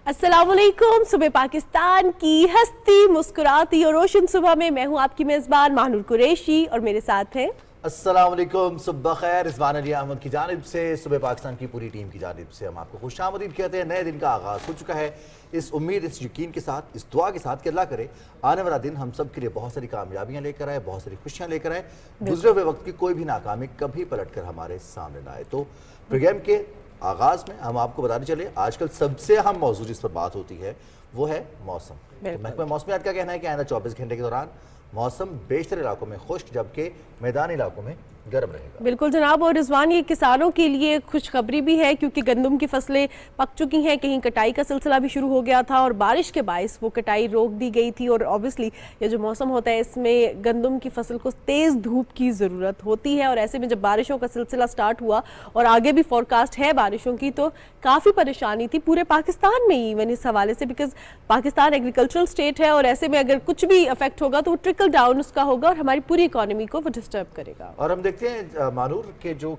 अस्सलाम वालेकुम। सुबह पाकिस्तान की हस्ती मुस्कुराती और रोशन सुबह में मैं हूं आपकी मेज़बान महानूर कुरैशी और मेरे साथ हैं अस्सलाम वालेकुम, सुबह खैर। रिजवान अली अहमद की जानिब से सुबह पाकिस्तान की पूरी टीम की जानिब से हम आपको खुशामदीद कहते हैं। नए दिन का आगाज़ हो चुका है, इस उम्मीद, इस यकीन के साथ, इस दुआ के साथ कि अल्लाह करे आने वाला दिन हम सब के लिए बहुत सारी कामयाबियां लेकर आए, बहुत सारी खुशियां लेकर आए, गुजरे हुए वक्त की कोई भी नाकामी कभी पलट कर हमारे सामने ना आए। तो प्रोग्राम के आगाज़ में हम आपको बताने चले, आजकल सबसे अहम मौजूद जिस पर बात होती है वो है मौसम। तो महकमा मौसमियात का कहना है कि आइंदा 24 घंटे के दौरान मौसम बेशतर इलाकों में खुश्क जबकि मैदानी इलाकों में गर्म रहेगा। बिल्कुल जनाब। और रिजवान, ये किसानों के लिए खुशखबरी भी है क्योंकि गंदम की फसलें पक चुकी हैं, कहीं कटाई का सिलसिला भी शुरू हो गया था और बारिश के बायस वो कटाई रोक दी गई थी। और ऑब्वियसली ये जो मौसम होता है इसमें गंदम की फसल को तेज़ धूप की ज़रूरत होती है और ऐसे में जब बारिशों का सिलसिला स्टार्ट हुआ और आगे भी फोरकास्ट है बारिशों की, तो काफ़ी परेशानी थी पूरे पाकिस्तान में ही इवन इस हवाले से, बिकॉज पाकिस्तान एग्रीकल्चरल स्टेट है और ऐसे में अगर कुछ भी अफेक्ट होगा तो वो ट्रिकल डाउन उसका होगा और हमारी पूरी इकोनॉमी को वो डिस्टर्ब करेगा। और हम देखते हैं मानूर के जो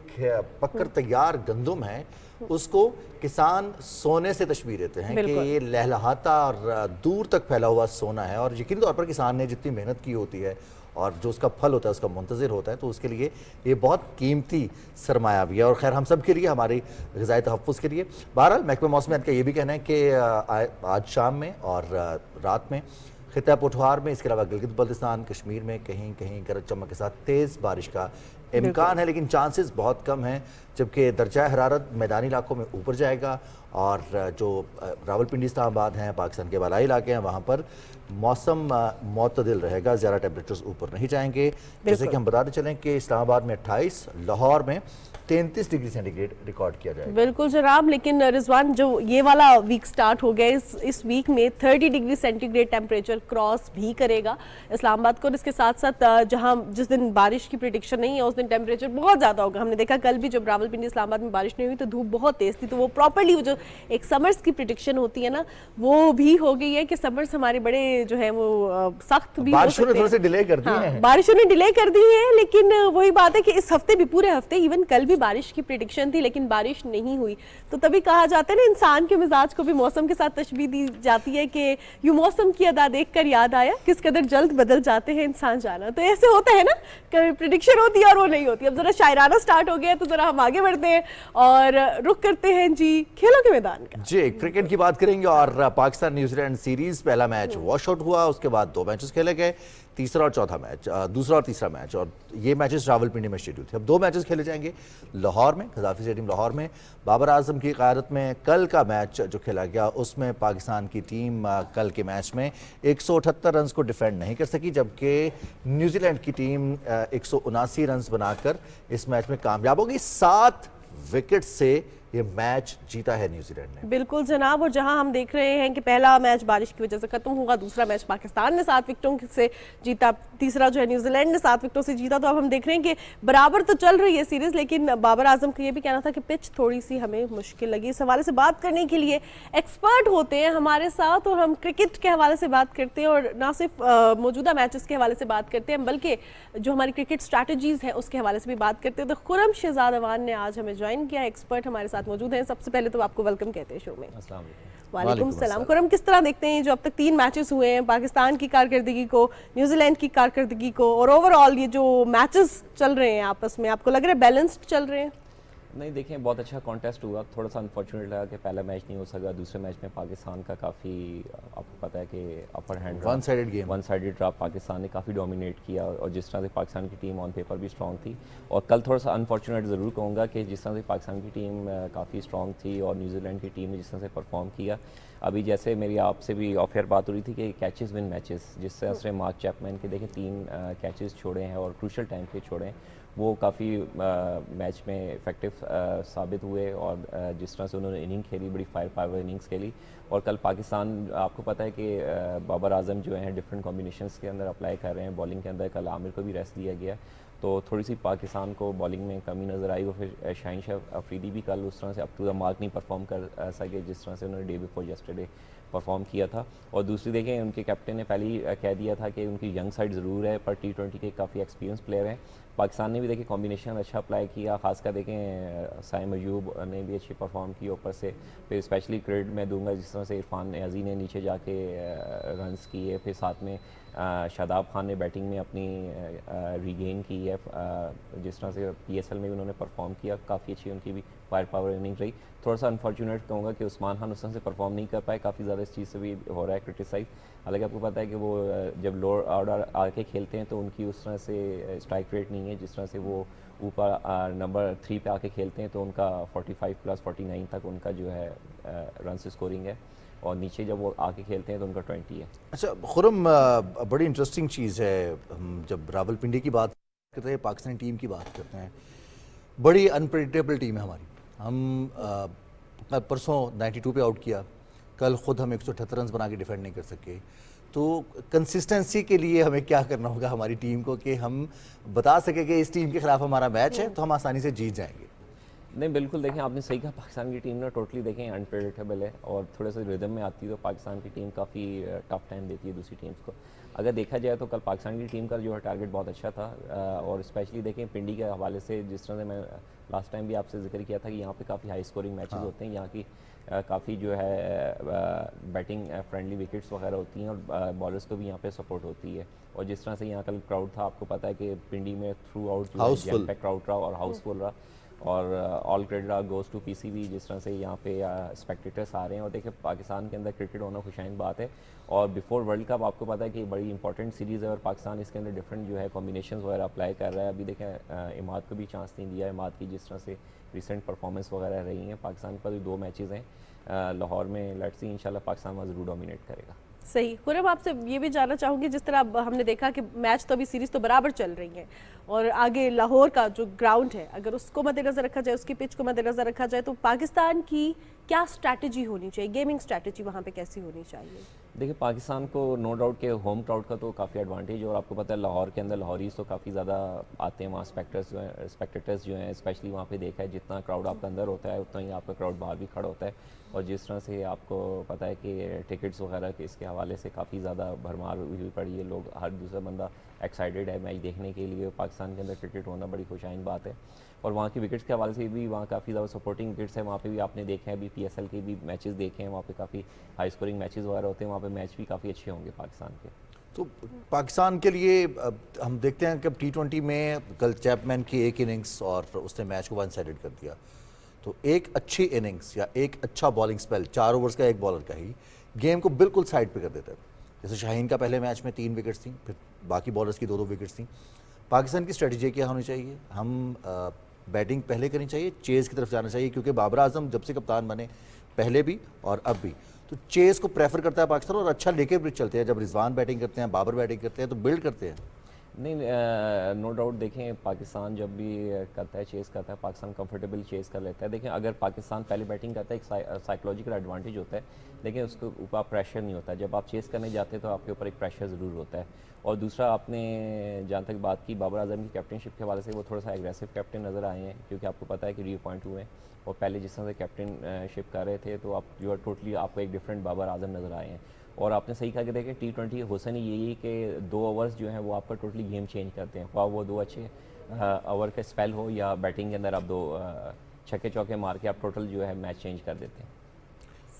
पककर तैयार गंदम है उसको किसान सोने से तशबीह देते हैं कि ये लहलहाता और दूर तक फैला हुआ सोना है। और यकीनी तौर पर किसान ने जितनी मेहनत की होती है और जो उसका फल होता है उसका मुंतज़िर होता है, तो उसके लिए ये बहुत कीमती सरमाया भी है और खैर हम सब के लिए, हमारी ग़िज़ाई तहफ़्फ़ुज़ के लिए। बहरहाल महकमा मौसमियात का ये भी कहना है कि आज शाम में और रात में खिता पोठवार में, इसके अलावा गिलगित बल्तिस्तान, कश्मीर में कहीं कहीं गरज चमक के साथ तेज़ बारिश का इम्कान है, लेकिन चांसेस बहुत कम हैं। जबकि दर्जा हरारत मैदानी इलाकों में ऊपर जाएगा और जो रावलपिंडी इस्लामाबाद हैं, पाकिस्तान के बालाई इलाके हैं, वहाँ पर मौसम मुतदिल रहेगा, ज़्यादा टेम्परेचर्स ऊपर नहीं जाएंगे। जैसे कि हम बताते चलें कि इस्लामाबाद में 28, लाहौर में 33 डिग्री सेंटीग्रेड रिकॉर्ड किया जाएगा। बिल्कुल जनाब। लेकिन रिजवान, जो ये वाला वीक स्टार्ट हो गया, इस वीक में 30 डिग्री सेंटीग्रेड टेम्परेचर क्रॉस भी करेगा इस्लामाबाद को। और इसके साथ साथ जहां जिस दिन बारिश की प्रेडिक्शन नहीं है उस दिन टेम्परेचर बहुत ज़्यादा होगा। हमने देखा कल भी जब रावलपिंडी इस्लामाबाद में बारिश नहीं हुई तो धूप बहुत तेज़ थी, तो वो प्रॉपर्ली वो जो एक समर्स की प्रेडिक्शन होती है ना, वो भी हो गई है कि समर्स हमारे बड़े जो है वो सख्त भी बारिशों ने थोड़े से डिले कर दी है। बारिशों ने डिले कर दी है, लेकिन वही बात है कि इस हफ्ते भी, पूरे हफ्ते, इवन कल भी बारिश की प्रेडिक्शन थी लेकिन बारिश नहीं हुई। तो तभी कहा जाता है ना, इंसान के मिजाज को भी मौसम के साथ तशबीह दी जाती है कि यूं मौसम की अदा देखकर याद आया किस कदर जल्द बदल जाते हैं इंसान जाना। तो ऐसे होता है ना, कभी प्रेडिक्शन होती है और वो नहीं होती। अब जरा शायराना स्टार्ट हो गया तो जरा हम आगे बढ़ते हैं और रुख करते हैं जी खेलों के मैदान का। जी, क्रिकेट की बात करेंगे और पाकिस्तान न्यूजीलैंड सीरीज पहला मैच वॉश आउट हुआ, उसके बाद 2 मैचेस खेले गए, तीसरा और चौथा मैच, दूसरा और तीसरा मैच, और ये मैचेस रावलपिंडी में शेड्यूल थे। अब 2 मैचेस खेले जाएंगे लाहौर में, क़ज़ाफ़ी स्टेडियम लाहौर में। बाबर आजम की क़यादत में कल का मैच जो खेला गया उसमें पाकिस्तान की टीम कल के मैच में 178 रन को डिफेंड नहीं कर सकी, जबकि न्यूजीलैंड की टीम 179 रन बनाकर इस मैच में कामयाब हो गई। 7 विकेट से ये मैच जीता है न्यूजीलैंड ने। बिल्कुल जनाब। और जहां हम देख रहे हैं कि पहला मैच बारिश की वजह से खत्म हुआ, दूसरा मैच पाकिस्तान ने 7 विकेटों से जीता, तीसरा जो है न्यूजीलैंड ने 7 विकेटों से जीता। तो अब हम देख रहे हैं कि बराबर तो चल रही है सीरीज, लेकिन बाबर आजम का ये भी कहना था कि पिच थोड़ी सी हमें मुश्किल लगी। इस हवाले से बात करने के लिए एक्सपर्ट होते हैं हमारे साथ और हम क्रिकेट के हवाले से बात करते हैं और ना सिर्फ मौजूदा मैचेस के हवाले से बात करते हैं बल्कि जो हमारी क्रिकेट स्ट्रैटेजीज हैं उसके हवाले से भी बात करते हैं। तो खुरम शहजाद अवान ने आज हमें ज्वाइन किया, एक्सपर्ट हमारे साथ मौजूद हैं। सबसे पहले तो आपको वेलकम कहते हैं शो में। अस्सलाम वालेकुम। वालेकुम सलाम। खुरम, किस तरह देखते हैं जो अब तक 3 मैचेस हुए हैं, पाकिस्तान की कारकर्दगी को, न्यूजीलैंड की कारकर्दगी को, और ओवरऑल ये जो मैचेस चल रहे हैं आपस में, आपको लग रहा है बैलेंस्ड चल रहे हैं? नहीं, देखें, बहुत अच्छा कॉन्टेस्ट हुआ। थोड़ा सा अनफॉर्चुनेट लगा कि पहला मैच नहीं हो सका। दूसरे मैच में पाकिस्तान का काफ़ी, आपको पता है कि upper hand, one sided game, one sided रहा। पाकिस्तान ने काफ़ी डोमिनेट किया और जिस तरह से पाकिस्तान की टीम ऑन पेपर भी स्ट्रॉन्ग थी। और कल थोड़ा सा अनफॉर्चुनेट ज़रूर कहूँगा कि जिस तरह से पाकिस्तान की टीम काफ़ी स्ट्रॉन्ग थी और न्यूजीलैंड की टीम ने जिस तरह से परफॉर्म किया, अभी जैसे मेरी आपसे भी ऑफ एयर बात हो रही थी कि कैचेस विन मैचेस, जिस तरह से मार्क चैपमैन के देखें 3 कैचेस छोड़े हैं और क्रूशल टाइम पे छोड़े हैं, वो काफ़ी मैच में इफेक्टिव साबित हुए। और जिस तरह से उन्होंने इनिंग खेली, बड़ी फायर पावर इनिंग्स खेली। और कल पाकिस्तान, आपको पता है कि बाबर आजम जो हैं डिफरेंट कॉम्बिनेशंस के अंदर अप्लाई कर रहे हैं बॉलिंग के अंदर। कल आमिर को भी रेस्ट दिया गया, तो थोड़ी सी पाकिस्तान को बॉलिंग में कमी नज़र आई। और फिर शाहीन शाह अफरीदी भी कल उस तरह से अप टू द मार्क नहीं परफॉर्म कर सके जिस तरह से उन्होंने डे बिफोर येस्टरडे परफॉर्म किया था। और दूसरी देखें, उनके कैप्टन ने पहले ही कह दिया था कि उनकी यंग साइड ज़रूर है पर T20 के काफ़ी एक्सपीरियंस प्लेयर हैं। پاکستان نے بھی دیکھیں کمبینیشن اچھا اپلائی کیا, خاص کر دیکھیں سائم ایوب نے بھی اچھی پرفارم کی اوپر سے. پھر اسپیشلی کریڈٹ میں دوں گا جس طرح سے عرفان نیازی نے نیچے جا کے رنز کیے, پھر ساتھ میں شاداب خان نے بیٹنگ میں اپنی ریگین کی ہے, جس طرح سے پی ایس ایل میں بھی انہوں نے پرفارم کیا, کافی اچھی ان کی بھی فائر پاور اننگ رہی. تھوڑا سا انفارچونیٹ کہوں گا کہ عثمان خان اس طرح سے پرفارم نہیں کر پائے, کافی زیادہ اس چیز سے بھی ہو رہا ہے کرٹیسائز. حالانکہ آپ کو پتہ ہے کہ وہ جب لوور آرڈر آ کے کھیلتے ہیں تو ان کی اس طرح سے اسٹرائک ریٹ نہیں ہے جس طرح سے وہ اوپر نمبر 3 پہ آ کے کھیلتے ہیں, تو ان کا 45+49 تک ان کا جو ہے رنس اسکورنگ ہے, اور نیچے جب وہ آ کے کھیلتے ہیں تو ان کا 20 ہے. اچھا خرم, بڑی انٹرسٹنگ چیز ہے, ہم جب راولپنڈی کی بات کرتے ہیں, پاکستانی ٹیم کی بات کرتے ہیں, بڑی انپریڈکٹیبل ٹیم ہے ہماری. ہم پرسوں 92 پہ آؤٹ کیا, کل خود ہم 178 رنز بنا کے ڈیفینڈ نہیں کر سکے. تو کنسسٹنسی کے لیے ہمیں کیا کرنا ہوگا ہماری ٹیم کو کہ ہم بتا سکیں کہ اس ٹیم کے خلاف ہمارا میچ ہے تو ہم آسانی سے جیت جائیں گے؟ نہیں بالکل, دیکھیں آپ نے صحیح کہا, پاکستان کی ٹیم نا ٹوٹلی دیکھیں انپریڈکٹیبل ہے, اور تھوڑے سے ردم میں آتی ہے تو پاکستان کی ٹیم کافی ٹف ٹائم دیتی ہے دوسری ٹیمز کو. اگر دیکھا جائے تو کل پاکستان کی ٹیم کا جو ہے ٹارگٹ بہت اچھا تھا, اور اسپیشلی دیکھیں پنڈی کے حوالے سے, جس طرح سے میں لاسٹ ٹائم بھی آپ سے ذکر کیا تھا کہ یہاں پہ کافی ہائی اسکورنگ میچز ہوتے ہیں, یہاں کی کافی جو ہے بیٹنگ فرینڈلی وکٹس وغیرہ ہوتی ہیں, اور بالرز کو بھی یہاں پہ سپورٹ ہوتی ہے. اور جس طرح سے یہاں کل کراؤڈ تھا, آپ کو پتہ ہے کہ پنڈی میں تھرو آؤٹ جو ہے جیم پیک کراؤڈ رہا اور ہاؤس فل رہا, اور all credit goes to P C B, جس طرح سے یہاں پہ اسپیکٹیٹرس آ رہے ہیں. اور دیکھیں پاکستان کے اندر کرکٹ ہونا خوشائن بات ہے, اور بیفور ورلڈ کپ آپ کو پتہ ہے کہ بڑی امپورٹنٹ سیریز ہے, اور پاکستان اس کے اندر ڈفرینٹ جو ہے کمبینیشنز وغیرہ اپلائی کر رہا ہے. ابھی دیکھیں اماد کو بھی چانس نہیں دیا, اماد کی جس طرح سے ریسنٹ پرفارمنس وغیرہ رہی ہیں. پاکستان کے پاس 2 میچز ہیں لاہور میں, لیٹس سی انشاءاللہ پاکستان وہاں ضرور ڈومینیٹ کرے گا. صحیح. خرم آپ سے یہ بھی جاننا چاہوں گی, جس طرح اب ہم نے دیکھا کہ میچ تو ابھی سیریز تو برابر چل رہی ہیں, اور آگے لاہور کا جو گراؤنڈ ہے اگر اس کو مد نظر رکھا جائے, اس کی پچ کو مد نظر رکھا جائے, تو پاکستان کی کیا اسٹریٹجی ہونی چاہیے, گیمنگ اسٹریٹجی وہاں پہ کیسی ہونی چاہیے؟ دیکھیں پاکستان کو نو ڈاؤٹ کہ ہوم کراؤڈ کا تو کافی ایڈوانٹیج ہے, اور آپ کو پتہ ہے لاہور کے اندر لاہوریز تو کافی زیادہ آتے ہیں وہاں, اسپیکٹیٹرز جو ہیں اسپیشلی وہاں پہ دیکھا ہے جتنا کراؤڈ آپ کا اندر ہوتا ہے اتنا ہی آپ کا کراؤڈ باہر بھی کھڑا ہوتا ہے. اور جس طرح سے آپ کو پتہ ہے کہ ٹکٹس وغیرہ کے اس کے حوالے سے کافی زیادہ بھرمار ہوئی پڑی ہے, لوگ ہر دوسرا بندہ ایکسائٹیڈ ہے میچ دیکھنے کے لیے. پاکستان کے اندر کرکٹ ہونا بڑی خوشائن بات ہے, اور وہاں کی وکٹس کے حوالے سے بھی وہاں کافی زیادہ سپورٹنگ وکٹس ہیں. وہاں پہ بھی آپ نے دیکھا ہے, ابھی پی ایس ایل کے بھی میچز دیکھے ہیں, وہاں پہ کافی ہائی اسکورنگ میچز وغیرہ ہوتے ہیں, وہاں پہ میچ بھی کافی اچھے ہوں گے پاکستان کے. تو پاکستان کے لیے ہم دیکھتے ہیں کہ T20 میں کل چیپمین کی ایک اننگز اور اس نے میچ کو 1 سائیڈڈ کر دیا, تو ایک اچھی اننگز یا ایک اچھا بالنگ سپیل 4 اوورز کا ایک بالر کا ہی گیم کو بالکل سائڈ پہ کر دیتا ہے. جیسے شاہین کا پہلے میچ میں 3 وکٹس تھیں, پھر باقی بالرز کی 2 وکٹس تھیں. پاکستان کی اسٹریٹجی کیا ہونی چاہیے؟ ہم بیٹنگ پہلے کرنی چاہیے, چیز کی طرف جانا چاہیے, کیونکہ بابر اعظم جب سے کپتان بنے پہلے بھی اور اب بھی تو چیز کو پریفر کرتا ہے پاکستان, اور اچھا لے کے بھی چلتے ہیں. جب رضوان بیٹنگ کرتے ہیں, بابر بیٹنگ کرتے ہیں, تو بلڈ کرتے ہیں. نہیں نو ڈاؤٹ, دیکھیں پاکستان جب بھی کرتا ہے چیز کرتا ہے, پاکستان کمفرٹیبل چیز کر لیتا ہے. دیکھیں اگر پاکستان پہلے بیٹنگ کرتا ہے ایک سائیکلوجیکل ایڈوانٹیج ہوتا ہے, لیکن اس کے اوپر پریشر نہیں ہوتا. جب آپ چیز کرنے جاتے ہیں تو آپ کے اوپر ایک پریشر ضرور ہوتا ہے. اور دوسرا آپ نے جہاں تک بات کی بابر اعظم کی کیپٹنشپ کے حوالے سے, وہ تھوڑا سا ایگریسو کیپٹن نظر آئے ہیں, کیونکہ آپ کو پتہ ہے کہ ری اپوائنٹ ہوئے ہیں, اور پہلے جس طرح سے کیپٹن شپ کر رہے تھے تو آپ جو ہے ٹوٹلی آپ کو ایک ڈفرینٹ بابر اعظم نظر آئے ہیں. اور آپ نے صحیح کہا کہ دیکھیں T20 حسن ہی یہی کہ 2 اوورز جو ہیں وہ آپ کا ٹوٹلی گیم چینج کرتے ہیں, خواہ وہ 2 اچھے اوور کا اسپیل ہو یا بیٹنگ کے اندر آپ 2 چھکے چوکے مار کے آپ ٹوٹل جو ہے میچ چینج کر دیتے ہیں.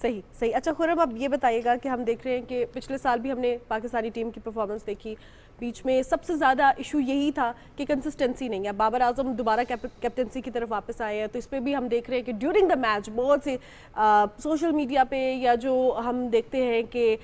صحیح. اچھا خرم, اب یہ بتائیے گا کہ ہم دیکھ رہے ہیں کہ پچھلے سال بھی ہم نے پاکستانی ٹیم کی پرفارمنس دیکھی, بیچ میں سب سے زیادہ ایشو یہی تھا کہ کنسسٹنسی نہیں ہے. بابر اعظم دوبارہ کیپٹنسی کی طرف واپس آئے ہیں, تو اس پہ بھی ہم دیکھ رہے ہیں کہ ڈیورنگ دا میچ بہت سے سوشل میڈیا پہ یا جو ہم دیکھتے ہیں کہ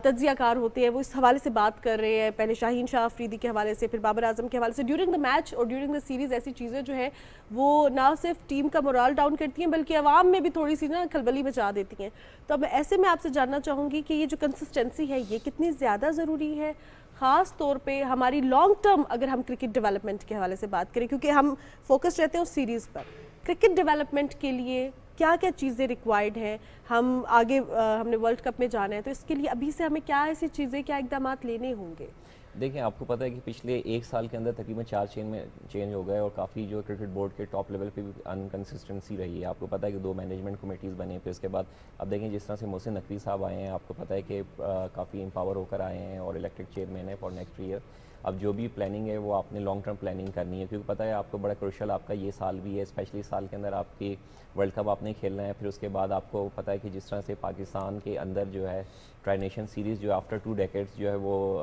تجزیہ کار ہوتے ہیں وہ اس حوالے سے بات کر رہے ہیں, پہلے شاہین شاہ افریدی کے حوالے سے, پھر بابر اعظم کے حوالے سے. ڈیورنگ دا میچ اور ڈیورنگ دا سیریز ایسی چیزیں جو ہیں وہ نہ صرف ٹیم کا مورال ڈاؤن کرتی ہیں بلکہ عوام میں بھی تھوڑی سی نا کھلبلی مچا دیتی ہیں. تو اب ایسے میں آپ سے جاننا چاہوں گی کہ یہ جو کنسسٹنسی ہے یہ کتنی زیادہ ضروری ہے, خاص طور پہ ہماری لانگ ٹرم اگر ہم کرکٹ ڈیولپمنٹ کے حوالے سے بات کریں, کیونکہ ہم فوکس رہتے ہیں اس سیریز پر. کرکٹ ڈیولپمنٹ کے لیے کیا کیا چیزیں ریکوائرڈ ہیں؟ ہم آگے ہم نے ورلڈ کپ میں جانا ہے، تو اس کے لیے ابھی سے ہمیں کیا ایسی چیزیں، کیا اقدامات لینے ہوں گے؟ دیکھیں آپ کو پتہ ہے کہ پچھلے ایک سال کے اندر تقریباً 4 چینج ہو گئے اور کافی جو کرکٹ بورڈ کے ٹاپ لیول پہ بھی انکنسسٹنسی رہی ہے. آپ کو پتہ ہے کہ 2 مینجمنٹ کمیٹیز بنے، پھر اس کے بعد اب دیکھیں جس طرح سے محسن نقوی صاحب آئے ہیں، آپ کو پتہ ہے کہ کافی امپاور ہو کر آئے ہیں اور الیکٹڈ چیئرمین ہے فار نیکسٹ ایئر. اب جو بھی پلاننگ ہے وہ آپ نے لانگ ٹرم پلاننگ کرنی ہے، کیونکہ پتہ ہے آپ کو بڑا کروشل آپ کا یہ سال بھی ہے، اسپیشلی اس سال کے اندر آپ کی ورلڈ کپ آپ نے کھیلنا ہے. پھر اس کے بعد آپ کو پتہ ہے کہ جس طرح سے پاکستان کے اندر جو ہے ٹرائی نیشن سیریز جو آفٹر 2 ڈیکیڈز جو ہے وہ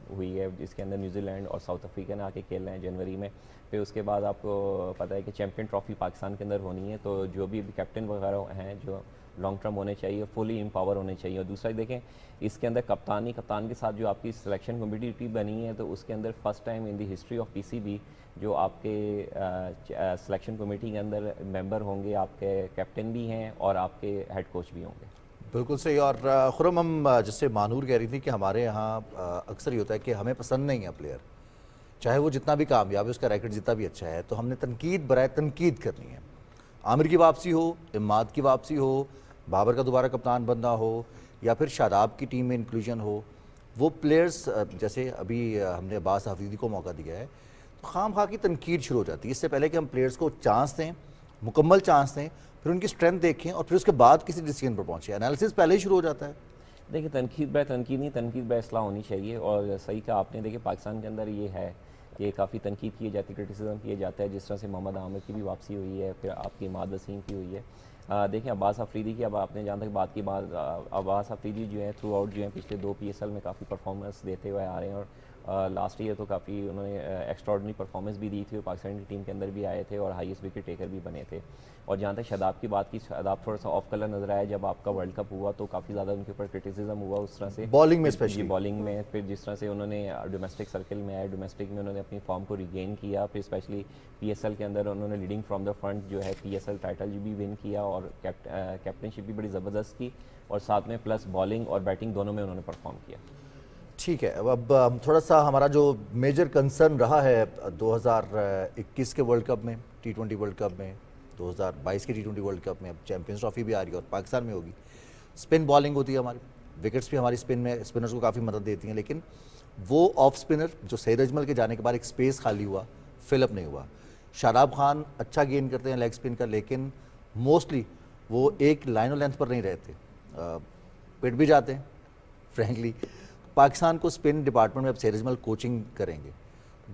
ہوئی ہے، جس کے اندر نیوزی لینڈ اور ساؤتھ افریقہ نے آ کے کھیل رہے ہیں جنوری میں. پھر اس کے بعد آپ کو پتہ ہے کہ چیمپئن ٹرافی پاکستان کے اندر ہونی ہے، تو جو بھی کیپٹن وغیرہ ہیں جو لانگ ٹرم ہونے چاہیے، فلی امپاور ہونے چاہیے. اور دوسرا دیکھیں اس کے اندر کپتان کے ساتھ جو آپ کی سلیکشن کمیٹی بنی ہے، تو اس کے اندر first time in the history of P C B جو آپ کے سلیکشن کمیٹی کے اندر ممبر ہوں گے، آپ کے کیپٹن بھی ہیں اور آپ کے ہیڈ کوچ بھی ہوں گے. بالکل صحیح. اور خرم، ہم جس سے مانور کہہ رہی تھی کہ ہمارے یہاں اکثر یہ ہوتا ہے کہ ہمیں پسند نہیں ہے پلیئر، چاہے وہ جتنا بھی کامیاب ہے، اس کا ریکٹ جتنا بھی اچھا ہے، تو ہم نے تنقید برائے تنقید کرنی ہے. عامر کی واپسی ہو، اماد کی واپسی ہو، بابر کا دوبارہ کپتان بننا ہو، یا پھر شاداب کی ٹیم میں انکلوژن ہو، وہ پلیئرز جیسے ابھی ہم نے عباس حفیظی کو موقع دیا ہے، تو خام خواہ کی تنقید شروع ہو جاتی ہے. اس سے پہلے کہ ہم پلیئرز کو چانس دیں، مکمل چانس دیں، پھر ان کی اسٹرینتھ دیکھیں اور پھر اس کے بعد کسی ڈیسیجن پر پہنچیں. انالیسس پہلے ہی شروع ہو جاتا ہے. دیکھیں تنقید بے تنقید نہیں، تنقید بے اصلاح ہونی چاہیے. اور صحیح کہا آپ نے، دیکھیں پاکستان کے اندر یہ ہے کہ کافی تنقید کی جاتی ہے، کرٹیسزم کیا جاتا ہے. جس طرح سے محمد عامر کی بھی واپسی ہوئی ہے، پھر آپ کی اماد وسیم کی ہوئی ہے. دیکھیں عباس افریدی کی اب آپ نے جہاں تک بات کی، عباس افریدی جو ہے تھرو آؤٹ جو ہیں پچھلے 2 PSL میں کافی پرفارمنس دیتے ہوئے آ رہے ہیں، اور لاسٹ ایئر تو کافی انہوں نے ایکسٹراڈنری پرفارمنس بھی دی تھی، اور پاکستان کی ٹیم کے اندر بھی آئے تھے اور ہائیسٹ وکٹ ٹیکر بھی بنے تھے. اور جہاں تک شاداب کی بات کی، شاداب تھوڑا سا آف کلر نظر آیا جب آپ کا ورلڈ کپ ہوا، تو کافی زیادہ ان کے اوپر کرٹیسزم ہوا اس طرح سے بالنگ میں اسپیشلی. بالنگ میں پھر جس طرح سے انہوں نے ڈومیسٹک سرکل میں آئے، ڈومیسٹک میں انہوں نے اپنی فارم کو ریگین کیا. پھر اسپیشلی PSL کے اندر انہوں نے لیڈنگ فرام دا فرنٹ جو ہے PSL ٹائٹل بھی ون کیا، اور کیپٹنشپ بھی بڑی زبردست کی، اور ساتھ میں پلس بالنگ اور بیٹنگ دونوں میں انہوں نے پرفارم کیا. ٹھیک ہے. اب تھوڑا سا ہمارا جو میجر کنسرن رہا ہے 2021 کے ورلڈ کپ میں، T20 ورلڈ کپ میں، 2022 کے T20 ورلڈ کپ میں، اب چیمپئنز ٹرافی بھی آ رہی ہے اور پاکستان میں ہوگی. اسپن بالنگ ہوتی ہے ہماری، وکٹس بھی ہماری اسپن میں اسپنرز کو کافی مدد دیتی ہیں، لیکن وہ آف اسپنر جو سعید اجمل کے جانے کے بعد ایک اسپیس خالی ہوا، فل اپ نہیں ہوا. شاداب خان اچھا گین کرتے ہیں لیگ اسپن کا، لیکن موسٹلی وہ ایک لائن اور لینتھ پر نہیں رہتے، پٹ بھی جاتے ہیں فرینکلی. پاکستان کو اسپن ڈپارٹمنٹ میں اب سعید اجمل کوچنگ کریں گے،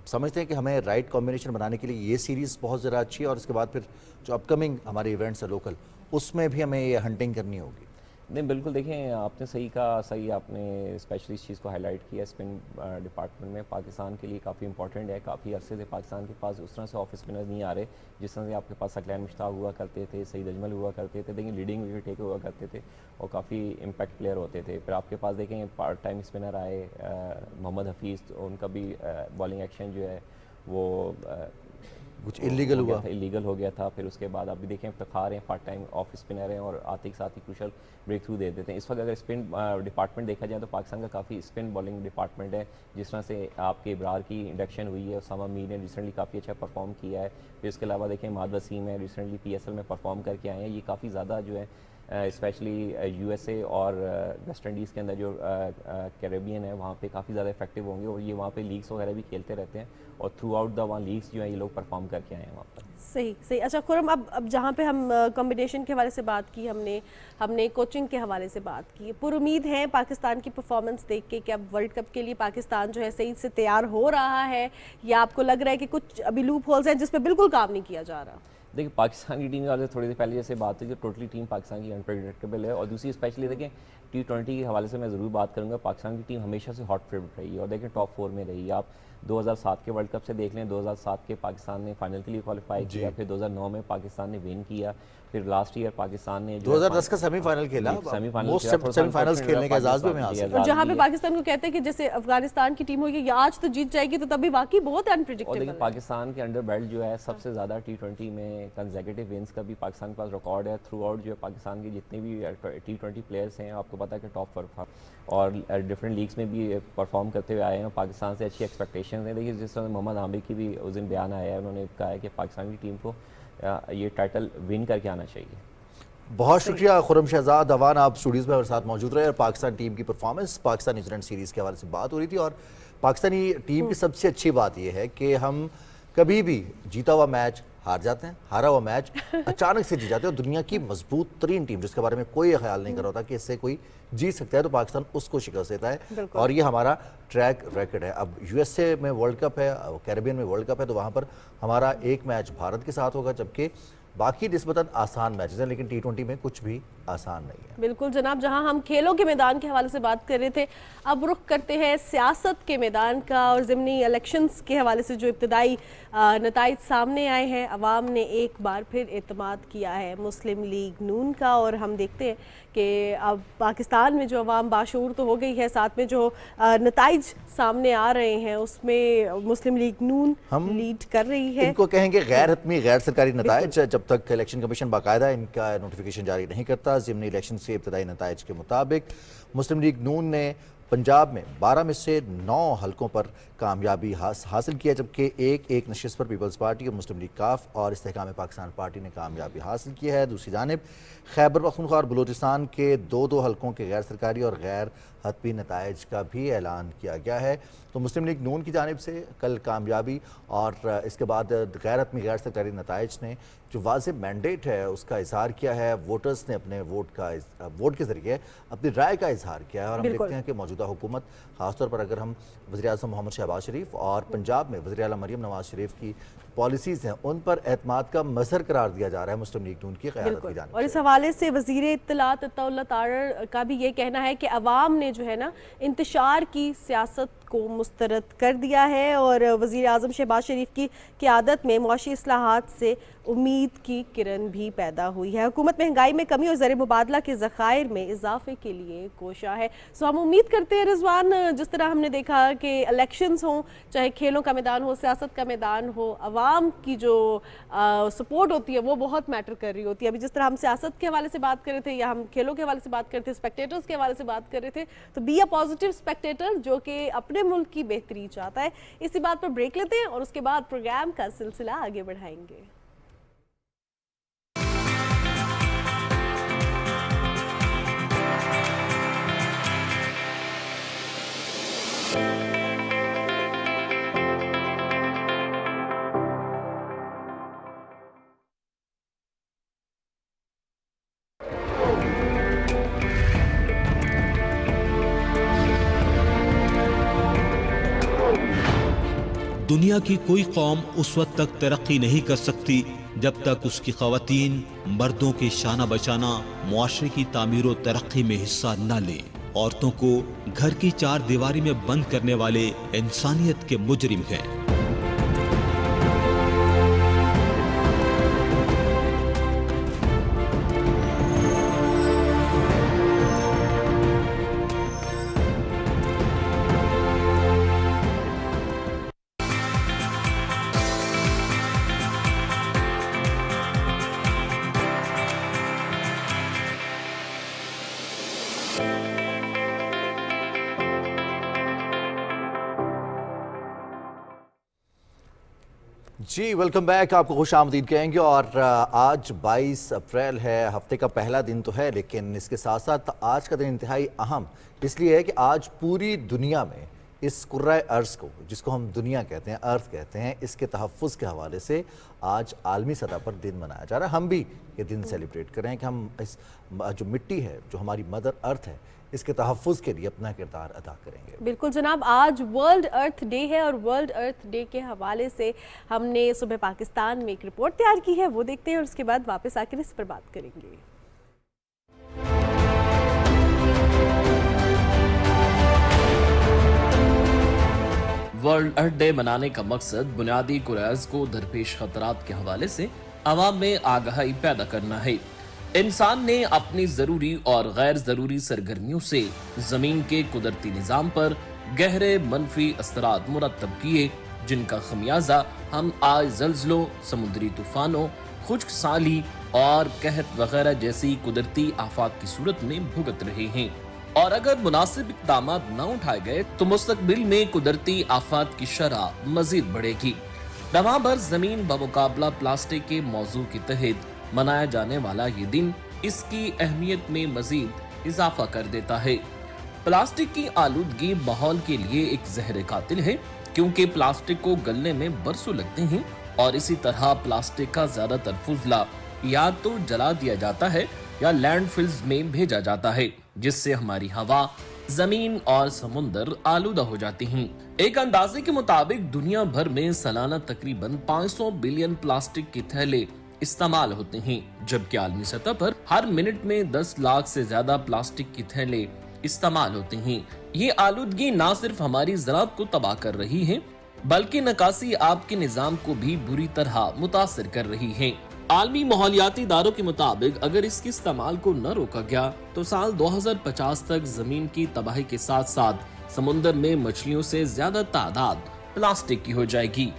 سمجھتے ہیں کہ ہمیں رائٹ کمبینیشن بنانے کے لیے یہ سیریز بہت ذرا اچھی ہے، اور اس کے بعد پھر جو اپ کمنگ ہمارے ایونٹس ہیں لوکل، اس میں بھی ہمیں یہ ہنٹنگ کرنی ہوگی. نہیں بالکل، دیکھیں آپ نے صحیح کہا، صحیح آپ نے اسپیشلی اس چیز کو ہائی لائٹ کیا. اسپن ڈپارٹمنٹ میں پاکستان کے لیے کافی امپورٹنٹ ہے. کافی عرصے سے پاکستان کے پاس اس طرح سے آف اسپنر نہیں آ رہے جس طرح سے آپ کے پاس ثقلین مشتاق ہوا کرتے تھے، سعید اجمل ہوا کرتے تھے، دیکھیں لیڈنگ وکٹ ٹیکر ہوا کرتے تھے اور کافی امپیکٹ پلیئر ہوتے تھے. پھر آپ کے پاس دیکھیں پارٹ ٹائم اسپنر آئے محمد حفیظ، ان کا بھی بالنگ ایکشن جو ہے وہ کچھ ایلیگل ہو گیا تھا. پھر اس کے بعد آپ بھی دیکھیں افتخار ہیں پارٹ ٹائم آف اسپنر ہیں اور آتے کے ساتھ ہی کروشل بریک تھرو دے دیتے ہیں. اس وقت اگر اسپن ڈپارٹمنٹ دیکھا جائے تو پاکستان کا کافی اسپن بالنگ ڈپارٹمنٹ ہے. جس طرح سے آپ کے ابرار کی انڈکشن ہوئی ہے، اسامہ میر نے ریسنٹلی کافی اچھا پرفارم کیا ہے. پھر اس کے علاوہ دیکھیں اماد وسیم ہے، ریسنٹلی PSL میں پرفارم کر کے آئے ہیں. یہ کافی زیادہ جو ہے اسپیشلی USA اور ویسٹ انڈیز کے اندر جو کیریبین ہے وہاں پہ کافی زیادہ افیکٹو ہوں گے، اور یہ وہاں پہ لیگس وغیرہ بھی کھیلتے رہتے ہیں، اور تھرو آؤٹ دا وہاں لیگس جو ہیں یہ لوگ پرفارم کر کے آئے ہیں وہاں پر. صحیح. اچھا خرم، اب جہاں پہ ہم کمبینیشن کے حوالے سے بات کی، ہم نے کوچنگ کے حوالے سے بات کی، پر امید ہے پاکستان کی پرفارمنس دیکھ کے کہ اب ورلڈ کپ کے لیے پاکستان جو ہے صحیح سے تیار ہو رہا ہے، یا آپ کو لگ رہا ہے کہ کچھ ابھی لوپ ہولز ہیں جس پہ بالکل کام نہیں کیا جا رہا؟ دیکھیں پاکستان کی ٹیم کے تھوڑی دیر پہلے جیسے بات ہوئی کہ ٹوٹلی ٹیم پاکستان کی انپریڈکٹیبل ہے. اور دوسری اسپیشلی دیکھیں T20 کے حوالے سے میں ضرور بات کروں گا. پاکستان کی ٹیم ہمیشہ سے ہاٹ فیورٹ رہی ہے اور دیکھیں ٹاپ 4 میں رہی ہے. آپ 2007 کے ورلڈ کپ سے دیکھ لیں، 2007 کے پاکستان نے فائنل کے لیے کوالیفائی کیا، پھر 2009 میں پاکستان نے ون کیا، پھر لاسٹ ایئر پاکستان نے 2010 کا سیمی فائنل کھیلا، سیمی فائنلز کھیلنے کا اعزاز بھی ہمیں حاصل ہے. اور جہاں پہ پاکستان کو کہتے ہیں کہ جیسے افغانستان کی ٹیم ہوئی کہ آج تو جیت جائے گی، تو تبھی واقعی بہت انپریڈکٹیبل ہے. اور دیکھیں پاکستان کے انڈر بیلٹ جو ہے سب سے زیادہ T20 میں کنزیکٹیو ونس کا بھی پاکستان کے پاس ریکارڈ ہے. تھرو آؤٹ جو ہے پاکستان کے جتنے بھی T20 پلیئرس ہیں آپ کو پتہ ہے کہ ٹاپ پر اور ڈفرینٹ لیگس میں بھی پرفارم کرتے ہوئے آئے ہیں. پاکستان سے اچھی ایکسپیکٹیشنز ہیں. دیکھیے جس طرح محمد عامر کی بھی اس دن بیان آیا ہے، انہوں نے کہا ہے کہ پاکستان کی ٹیم کو یہ ٹائٹل ون کر کے آنا چاہیے. बहुत शुक्रिया खुरम शहजाद अवान, आप स्टूडियोज़ में हमारे साथ मौजूद रहे और पाकिस्तान टीम की परफॉर्मेंस, पाकिस्तान न्यूजीलैंड सीरीज़ के हवाले से बात हो रही थी। और पाकिस्तानी टीम की सबसे अच्छी बात यह है कि हम कभी भी जीता हुआ मैच हार जाते हैं, हारा हुआ मैच अचानक से जीत जाते हैं। और दुनिया की मजबूत तरीन टीम जिसके बारे में कोई ख्याल नहीं कर रहा था कि इससे कोई जीत सकता है, तो पाकिस्तान उसको शिकस्त देता है और ये हमारा ट्रैक रिकॉर्ड है। अब यूएसए में वर्ल्ड कप है, कैरेबियन में वर्ल्ड कप है, तो वहाँ पर हमारा एक मैच भारत के साथ होगा, जबकि बाकी निस्बतन आसान मैचेस हैं, लेकिन टी20 में कुछ भी आसान नहीं है। बिल्कुल जनाब, जहां हम खेलों के मैदान के हवाले से बात कर रहे थे, अब रुख करते हैं सियासत के मैदान का। और ज़िमनी इलेक्शंस के हवाले से जो इब्तदाई नताइज सामने आए हैं, अवाम ने एक बार फिर एतमाद किया है मुस्लिम लीग नून का। और हम देखते हैं कि अब पाकिस्तान में जो अवाम बाशऊर तो हो गई है, साथ में जो नताइज सामने आ रहे हैं उसमें मुस्लिम लीग नून लीड कर रही है। इनको कहेंगे गैर हतमी गैर सरकारी नताइज, जब तक इलेक्शन कमीशन बाकायदा इनका नोटिफिकेशन जारी नहीं करता। ज़िमनी इलेक्शन से इब्तदाई नताइज के मुताबिक मुस्लिम लीग नून ने पंजाब में 12 में से 9 हलकों पर कामयाबी हासिल किया, जबकि एक नशिस्त पर पीपल्स पार्टी और मुस्लिम लीग काफ और इस्तेहकाम पाकिस्तान पार्टी ने कामयाबी हासिल की है। दूसरी जानिब खैबर पख्तूनख्वा और बलूचिस्तान के 2 हलकों के गैर सरकारी और गैर हतमी नताइज का भी ऐलान किया गया है। तो मुस्लिम लीग नून की जानिब से कल कामयाबी और इसके बाद गैर हतमी गैर सरकारी नताइज ने जो वाज़ेह मैंडेट है उसका इजहार किया है। वोटर्स ने अपने वोट के ज़रिए अपनी राय का इजहार किया है। और हम देखते हैं कि मौजूदा हुकूमत, ख़ासतौर पर अगर हम वज़ीर-ए-आज़म मोहम्मद शहबाज शरीफ और पंजाब में वज़ीर आला मरियम नवाज शरीफ की पॉलिसीज़ हैं, उन पर एतमाद का मज़हर करार दिया जा रहा है मुस्लिम लीग नून की क़यादत की जानिब से। और इस हवाले से वज़ीर इत्तलात अताउल्लाह तारर का भी ये कहना है कि अवाम ने जो है ना इंतशार की सियासत को मुस्तरद कर दिया है। और वज़ीर आज़म शहबाज शरीफ की क़यादत में मुआशी इस्लाहात से उम्मीद की किरण भी पैदा हुई है। हुकूमत महंगाई में कमी और ज़र मुबादला के ज़खायर में इजाफे के लिए कोशा है। सो हम उम्मीद करते हैं रिजवान, जिस तरह हमने देखा कि इलेक्शंस हों, चाहे खेलों का मैदान हो, सियासत का मैदान हो, अवाम की जो सपोर्ट होती है वो बहुत मैटर कर रही होती है। अभी जिस तरह हम सियासत के हवाले से बात कर रहे थे या हम खेलों के हवाले से बात कर रहे थे, स्पेक्टेटर्स के हवाले से बात कर रहे थे, तो बी अ पॉजिटिव स्पेक्टेटर जो कि अपने मुल्क की बेहतरी चाहता है। इसी बात पर ब्रेक लेते हैं और उसके बाद प्रोग्राम का सिलसिला आगे बढ़ाएंगे। दुनिया की कोई कौम उस वक्त तक तरक्की नहीं कर सकती जब तक उसकी ख़वातीन मर्दों के शाना बशाना मुआशरे की तामीर और तरक्की में हिस्सा न लें। औरतों को घर की 4 दीवारी में बंद करने वाले इंसानियत के मुजरिम हैं। जी वेलकम बैक, आपको खुश आमदीद कहेंगे। और आज 22 अप्रैल है, हफ्ते का पहला दिन तो है, लेकिन इसके साथ साथ आज का दिन इंतहाई अहम इसलिए है कि आज पूरी दुनिया में इस कुर्राए अर्ज़ को, जिसको हम दुनिया कहते हैं, अर्थ कहते हैं, इसके तहफ़्फ़ुज़ के हवाले से आज आलमी सतह पर दिन मनाया जा रहा है। हम भी ये दिन सेलिब्रेट कर रहे हैं कि हम इस जो मिट्टी है, जो हमारी मदर अर्थ है, इसके तहफ़्फ़ुज़ के लिए अपना किरदार अदा करेंगे। बिल्कुल जनाब, आज वर्ल्ड अर्थ डे है और वर्ल्ड अर्थ डे के हवाले से हमने सुबह पाकिस्तान में एक रिपोर्ट तैयार की है, वो देखते हैं और उसके बाद वापस आकर इस पर बात करेंगे। वर्ल्ड अर्थ डे मनाने का मकसद बुनियादी कुराज को दरपेश खतरात के हवाले से आवाम में आगाही पैदा करना है। इंसान ने अपनी जरूरी और गैर जरूरी सरगर्मियों से जमीन के कुदरती निजाम पर गहरे मनफी असरात मुरतब किए, जिनका खमियाजा हम आज जल्जलों, समुद्री तूफानों, खुश्क साली और कहत वगैरह जैसी कुदरती आफात की सूरत में भुगत रहे हैं। और अगर मुनासिब इक़दाम न उठाए गए तो मुस्तकबिल में कुदरती आफात की शरह मजीद बढ़ेगी। रवां भर जमीन बमुकाबला प्लास्टिक के मौजू के तहत मनाया जाने वाला ये दिन इसकी अहमियत में मजीद इजाफा कर देता है। प्लास्टिक की आलूदगी माहौल के लिए एक जहर कातिल है, क्योंकि प्लास्टिक को गलने में बरसों लगते हैं और इसी तरह प्लास्टिक का ज्यादातर फुजला या तो जला दिया जाता है या लैंडफिल्स में भेजा जाता है, जिससे हमारी हवा, जमीन और समुंदर आलूदा हो जाती हैं। एक अंदाजे के मुताबिक दुनिया भर में सालाना तकरीबन 500 बिलियन प्लास्टिक के थैले इस्तेमाल होते हैं, जबकि आलमी सतह पर हर मिनट में 10 लाख से ज्यादा प्लास्टिक के थैले इस्तेमाल होते हैं। ये आलूदगी न सिर्फ हमारी ज़राअत को तबाह कर रही है, बल्कि निकासी आब के निजाम को भी बुरी तरह मुतासिर कर रही है। आलमी माहौलियाती इदारों के मुताबिक अगर इसके इस्तेमाल को न रोका गया तो साल 2050 तक जमीन की तबाही के साथ साथ समुंदर में मछलियों से ज्यादा तादाद प्लास्टिक की हो जाएगी।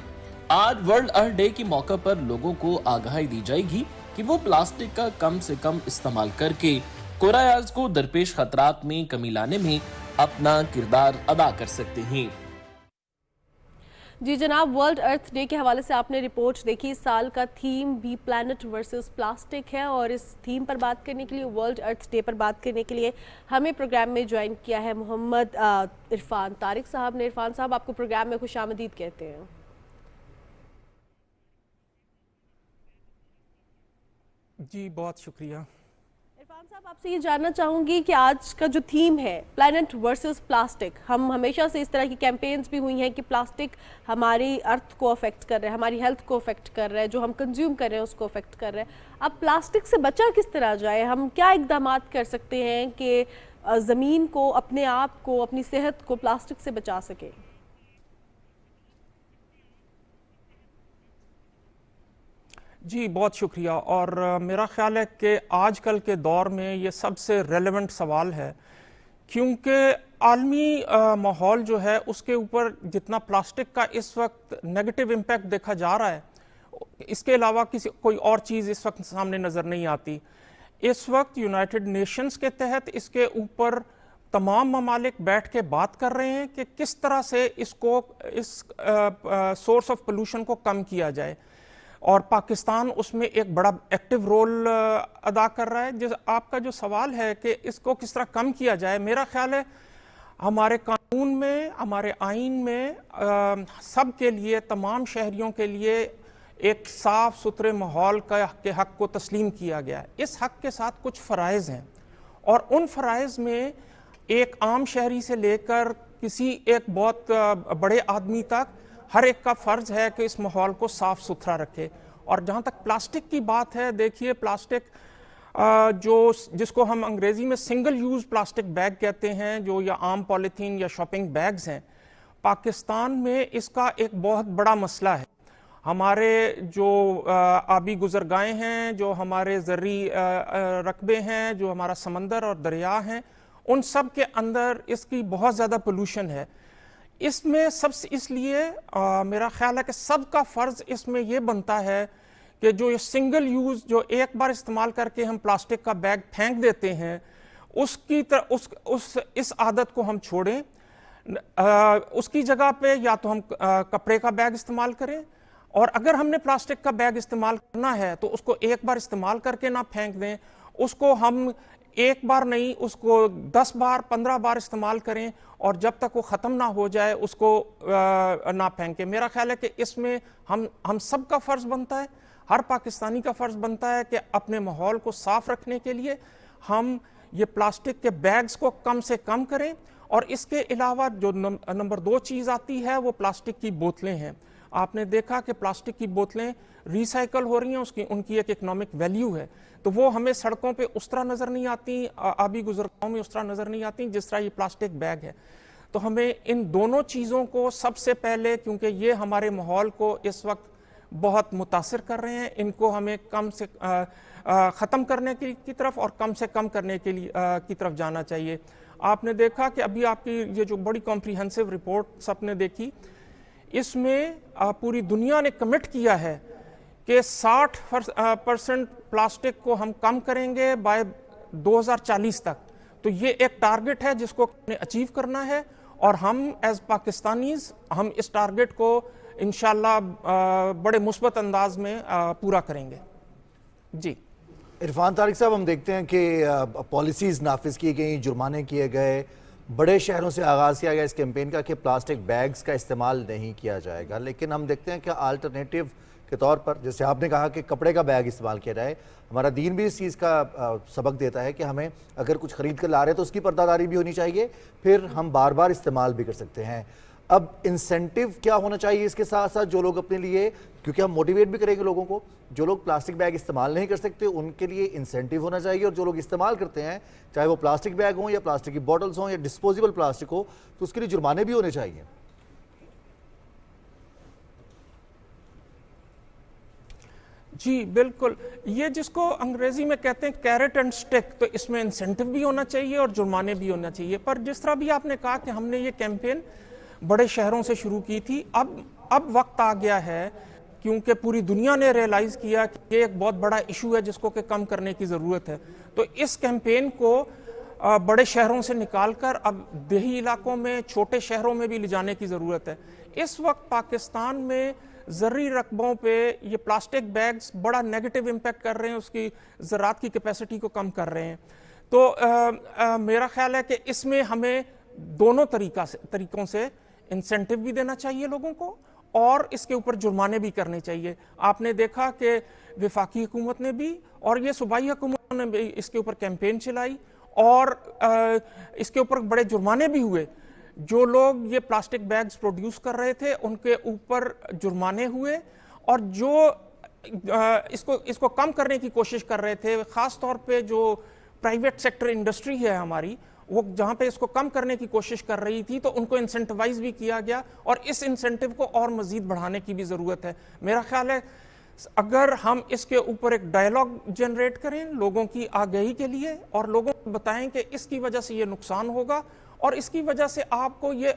आज वर्ल्ड अर्थ डे के मौके पर लोगों को आगाही दी जाएगी कि वो प्लास्टिक का कम से कम इस्तेमाल करके कोरायाज को दरपेश खतरात में कमी लाने में अपना किरदार अदा कर सकते हैं। जी जनाब, वर्ल्ड अर्थ डे के हवाले से आपने रिपोर्ट देखी। इस साल का थीम भी प्लैनेट वर्सेस प्लास्टिक है और इस थीम पर बात करने के लिए, वर्ल्ड अर्थ डे पर बात करने के लिए हमें प्रोग्राम में ज्वाइन किया है मोहम्मद इरफान तारिक साहब ने। इरफान साहब, आपको प्रोग्राम में खुशामदीद कहते हैं। जी बहुत शुक्रिया। इरफान साहब, आपसे ये जानना चाहूँगी कि आज का जो थीम है प्लैनेट वर्सेस प्लास्टिक, हम हमेशा से इस तरह की कैंपेन्स भी हुई हैं कि प्लास्टिक हमारी अर्थ को अफेक्ट कर रहा है, हमारी हेल्थ को अफेक्ट कर रहा है, जो हम कंज्यूम कर रहे हैं उसको अफेक्ट कर रहा है। अब प्लास्टिक से बचा किस तरह जाए? हम क्या इक़दामात कर सकते हैं कि ज़मीन को, अपने आप को, अपनी सेहत को प्लास्टिक से बचा सके? जी बहुत शुक्रिया। और मेरा ख्याल है कि आजकल के दौर में ये सबसे रेलेवेंट सवाल है, क्योंकि आलमी माहौल जो है उसके ऊपर जितना प्लास्टिक का इस वक्त नेगेटिव इम्पैक्ट देखा जा रहा है, इसके अलावा कोई और चीज़ इस वक्त सामने नज़र नहीं आती। इस वक्त यूनाइटेड नेशंस के तहत इसके ऊपर तमाम ममालिक बैठ के बात कर रहे हैं कि किस तरह से इस सोर्स ऑफ पोल्यूशन को कम किया जाए, और पाकिस्तान उसमें एक बड़ा एक्टिव रोल अदा कर रहा है। जिस आपका जो सवाल है कि इसको किस तरह कम किया जाए, मेरा ख्याल है हमारे कानून में, हमारे आइन में सब के लिए, तमाम शहरियों के लिए एक साफ़ सुथरे माहौल के हक़ को तस्लीम किया गया है। इस हक़ के साथ कुछ फ़राइज़ हैं, और उन फ़राइज़ में एक आम शहरी से लेकर किसी एक बहुत बड़े आदमी तक हर एक का फ़र्ज़ है कि इस माहौल को साफ़ सुथरा रखे। और जहाँ तक प्लास्टिक की बात है, देखिए प्लास्टिक जिसको हम अंग्रेज़ी में सिंगल यूज़ प्लास्टिक बैग कहते हैं, जो या आम पॉलीथीन या शॉपिंग बैग्स हैं, पाकिस्तान में इसका एक बहुत बड़ा मसला है। हमारे जो आबी गुज़रगाहें हैं, जो हमारे ज़र्री रकबे हैं, जो हमारा समंदर और दरिया हैं, उन सब के अंदर इसकी बहुत ज़्यादा पोल्यूशन है। इसमें सबसे इसलिए मेरा ख्याल है कि सबका फ़र्ज़ इसमें यह बनता है कि जो ये सिंगल यूज़, जो एक बार इस्तेमाल करके हम प्लास्टिक का बैग फेंक देते हैं, इस आदत को हम छोड़ें। उसकी जगह पे या तो हम कपड़े का बैग इस्तेमाल करें, और अगर हमने प्लास्टिक का बैग इस्तेमाल करना है तो उसको एक बार इस्तेमाल करके ना फेंक दें, उसको हम एक बार नहीं, उसको 10 बार 15 बार इस्तेमाल करें, और जब तक वो ख़त्म ना हो जाए उसको ना फेंकें। मेरा ख्याल है कि इसमें हम सब का फ़र्ज़ बनता है, हर पाकिस्तानी का फ़र्ज़ बनता है कि अपने माहौल को साफ़ रखने के लिए हम ये प्लास्टिक के बैग्स को कम से कम करें। और इसके अलावा जो नंबर 2 चीज़ आती है वो प्लास्टिक की बोतलें हैं। आपने देखा कि प्लास्टिक की बोतलें रिसाइकल हो रही हैं, उनकी एक इकोनॉमिक वैल्यू है, तो वो हमें सड़कों पे उस तरह नज़र नहीं आती, आबी गुज़रगाहों में उस तरह नज़र नहीं आती जिस तरह ये प्लास्टिक बैग है। तो हमें इन दोनों चीज़ों को सबसे पहले, क्योंकि ये हमारे माहौल को इस वक्त बहुत मुतासिर कर रहे हैं, इनको हमें कम से ख़त्म करने की तरफ और कम से कम करने के लिए की तरफ जाना चाहिए। आपने देखा कि अभी आपकी ये जो बड़ी कॉम्प्रिहेंसिव रिपोर्ट सबने देखी, इसमें पूरी दुनिया ने कमिट किया है कि 60% प्लास्टिक को हम कम करेंगे बाय 2040 तक। तो ये एक टारगेट है जिसको हमें अचीव करना है, और हम एज पाकिस्तानीज हम इस टारगेट को इंशाल्लाह बड़े मुस्बत अंदाज में पूरा करेंगे। जी عرفان طارق صاحب، ہم دیکھتے ہیں کہ پالیسیز نافذ کی گئیں، جرمانے کیے گئے، بڑے شہروں سے آغاز کیا گیا اس کیمپین کا کہ پلاسٹک بیگز کا استعمال نہیں کیا جائے گا، لیکن ہم دیکھتے ہیں کہ آلٹرنیٹیو کے طور پر جیسے آپ نے کہا کہ کپڑے کا بیگ استعمال کیا جائے. ہمارا دین بھی اس چیز کا سبق دیتا ہے کہ ہمیں اگر کچھ خرید کر لا رہے تو اس کی پردہ داری بھی ہونی چاہیے، پھر ہم بار بار استعمال بھی کر سکتے ہیں. اب انسینٹیو کیا ہونا چاہیے اس کے ساتھ ساتھ جو لوگ اپنے لیے، کیونکہ ہم موٹیویٹ بھی کریں گے لوگوں کو، جو لوگ پلاسٹک بیگ استعمال نہیں کر سکتے ان کے لیے انسینٹیو ہونا چاہیے، اور جو لوگ استعمال کرتے ہیں چاہے وہ پلاسٹک بیگ ہوں یا پلاسٹک کی بوٹلز ہوں یا ڈسپوزیبل پلاسٹک ہو تو اس کے لیے جرمانے بھی ہونے چاہیے. جی بالکل، یہ جس کو انگریزی میں کہتے ہیں کیرٹ اینڈ سٹک، تو اس میں انسینٹیو بھی ہونا چاہیے اور جرمانے بھی ہونا چاہیے. پر جس طرح بھی آپ نے کہا کہ ہم نے یہ کیمپین بڑے شہروں سے شروع کی تھی، اب وقت آ گیا ہے کیونکہ پوری دنیا نے ریئلائز کیا کہ یہ ایک بہت بڑا ایشو ہے جس کو کہ کم کرنے کی ضرورت ہے. تو اس کیمپین کو بڑے شہروں سے نکال کر اب دیہی علاقوں میں، چھوٹے شہروں میں بھی لے جانے کی ضرورت ہے. اس وقت پاکستان میں زرعی رقبوں پہ یہ پلاسٹک بیگز بڑا نیگیٹو امپیکٹ کر رہے ہیں، اس کی زراعت کی کیپیسٹی کو کم کر رہے ہیں. تو میرا خیال ہے کہ اس میں ہمیں دونوں طریقوں سے انسینٹیو بھی دینا چاہیے لوگوں کو، اور اس کے اوپر جرمانے بھی کرنے چاہیے. آپ نے دیکھا کہ وفاقی حکومت نے بھی اور یہ صوبائی حکومت نے بھی اس کے اوپر کیمپین چلائی، اور اس کے اوپر بڑے جرمانے بھی ہوئے. جو لوگ یہ پلاسٹک بیگز پروڈیوس کر رہے تھے ان کے اوپر جرمانے ہوئے، اور جو اس کو کم کرنے کی کوشش کر رہے تھے، خاص طور پہ جو پرائیویٹ سیکٹر انڈسٹری ہے ہماری، وہ جہاں پہ اس کو کم کرنے کی کوشش کر رہی تھی تو ان کو انسینٹیوائز بھی کیا گیا، اور اس انسینٹیو کو اور مزید بڑھانے کی بھی ضرورت ہے. میرا خیال ہے اگر ہم اس کے اوپر ایک ڈائیلاگ جنریٹ کریں لوگوں کی آگہی کے لیے، اور لوگوں کو بتائیں کہ اس کی وجہ سے یہ نقصان ہوگا، اور اس کی وجہ سے آپ کو یہ،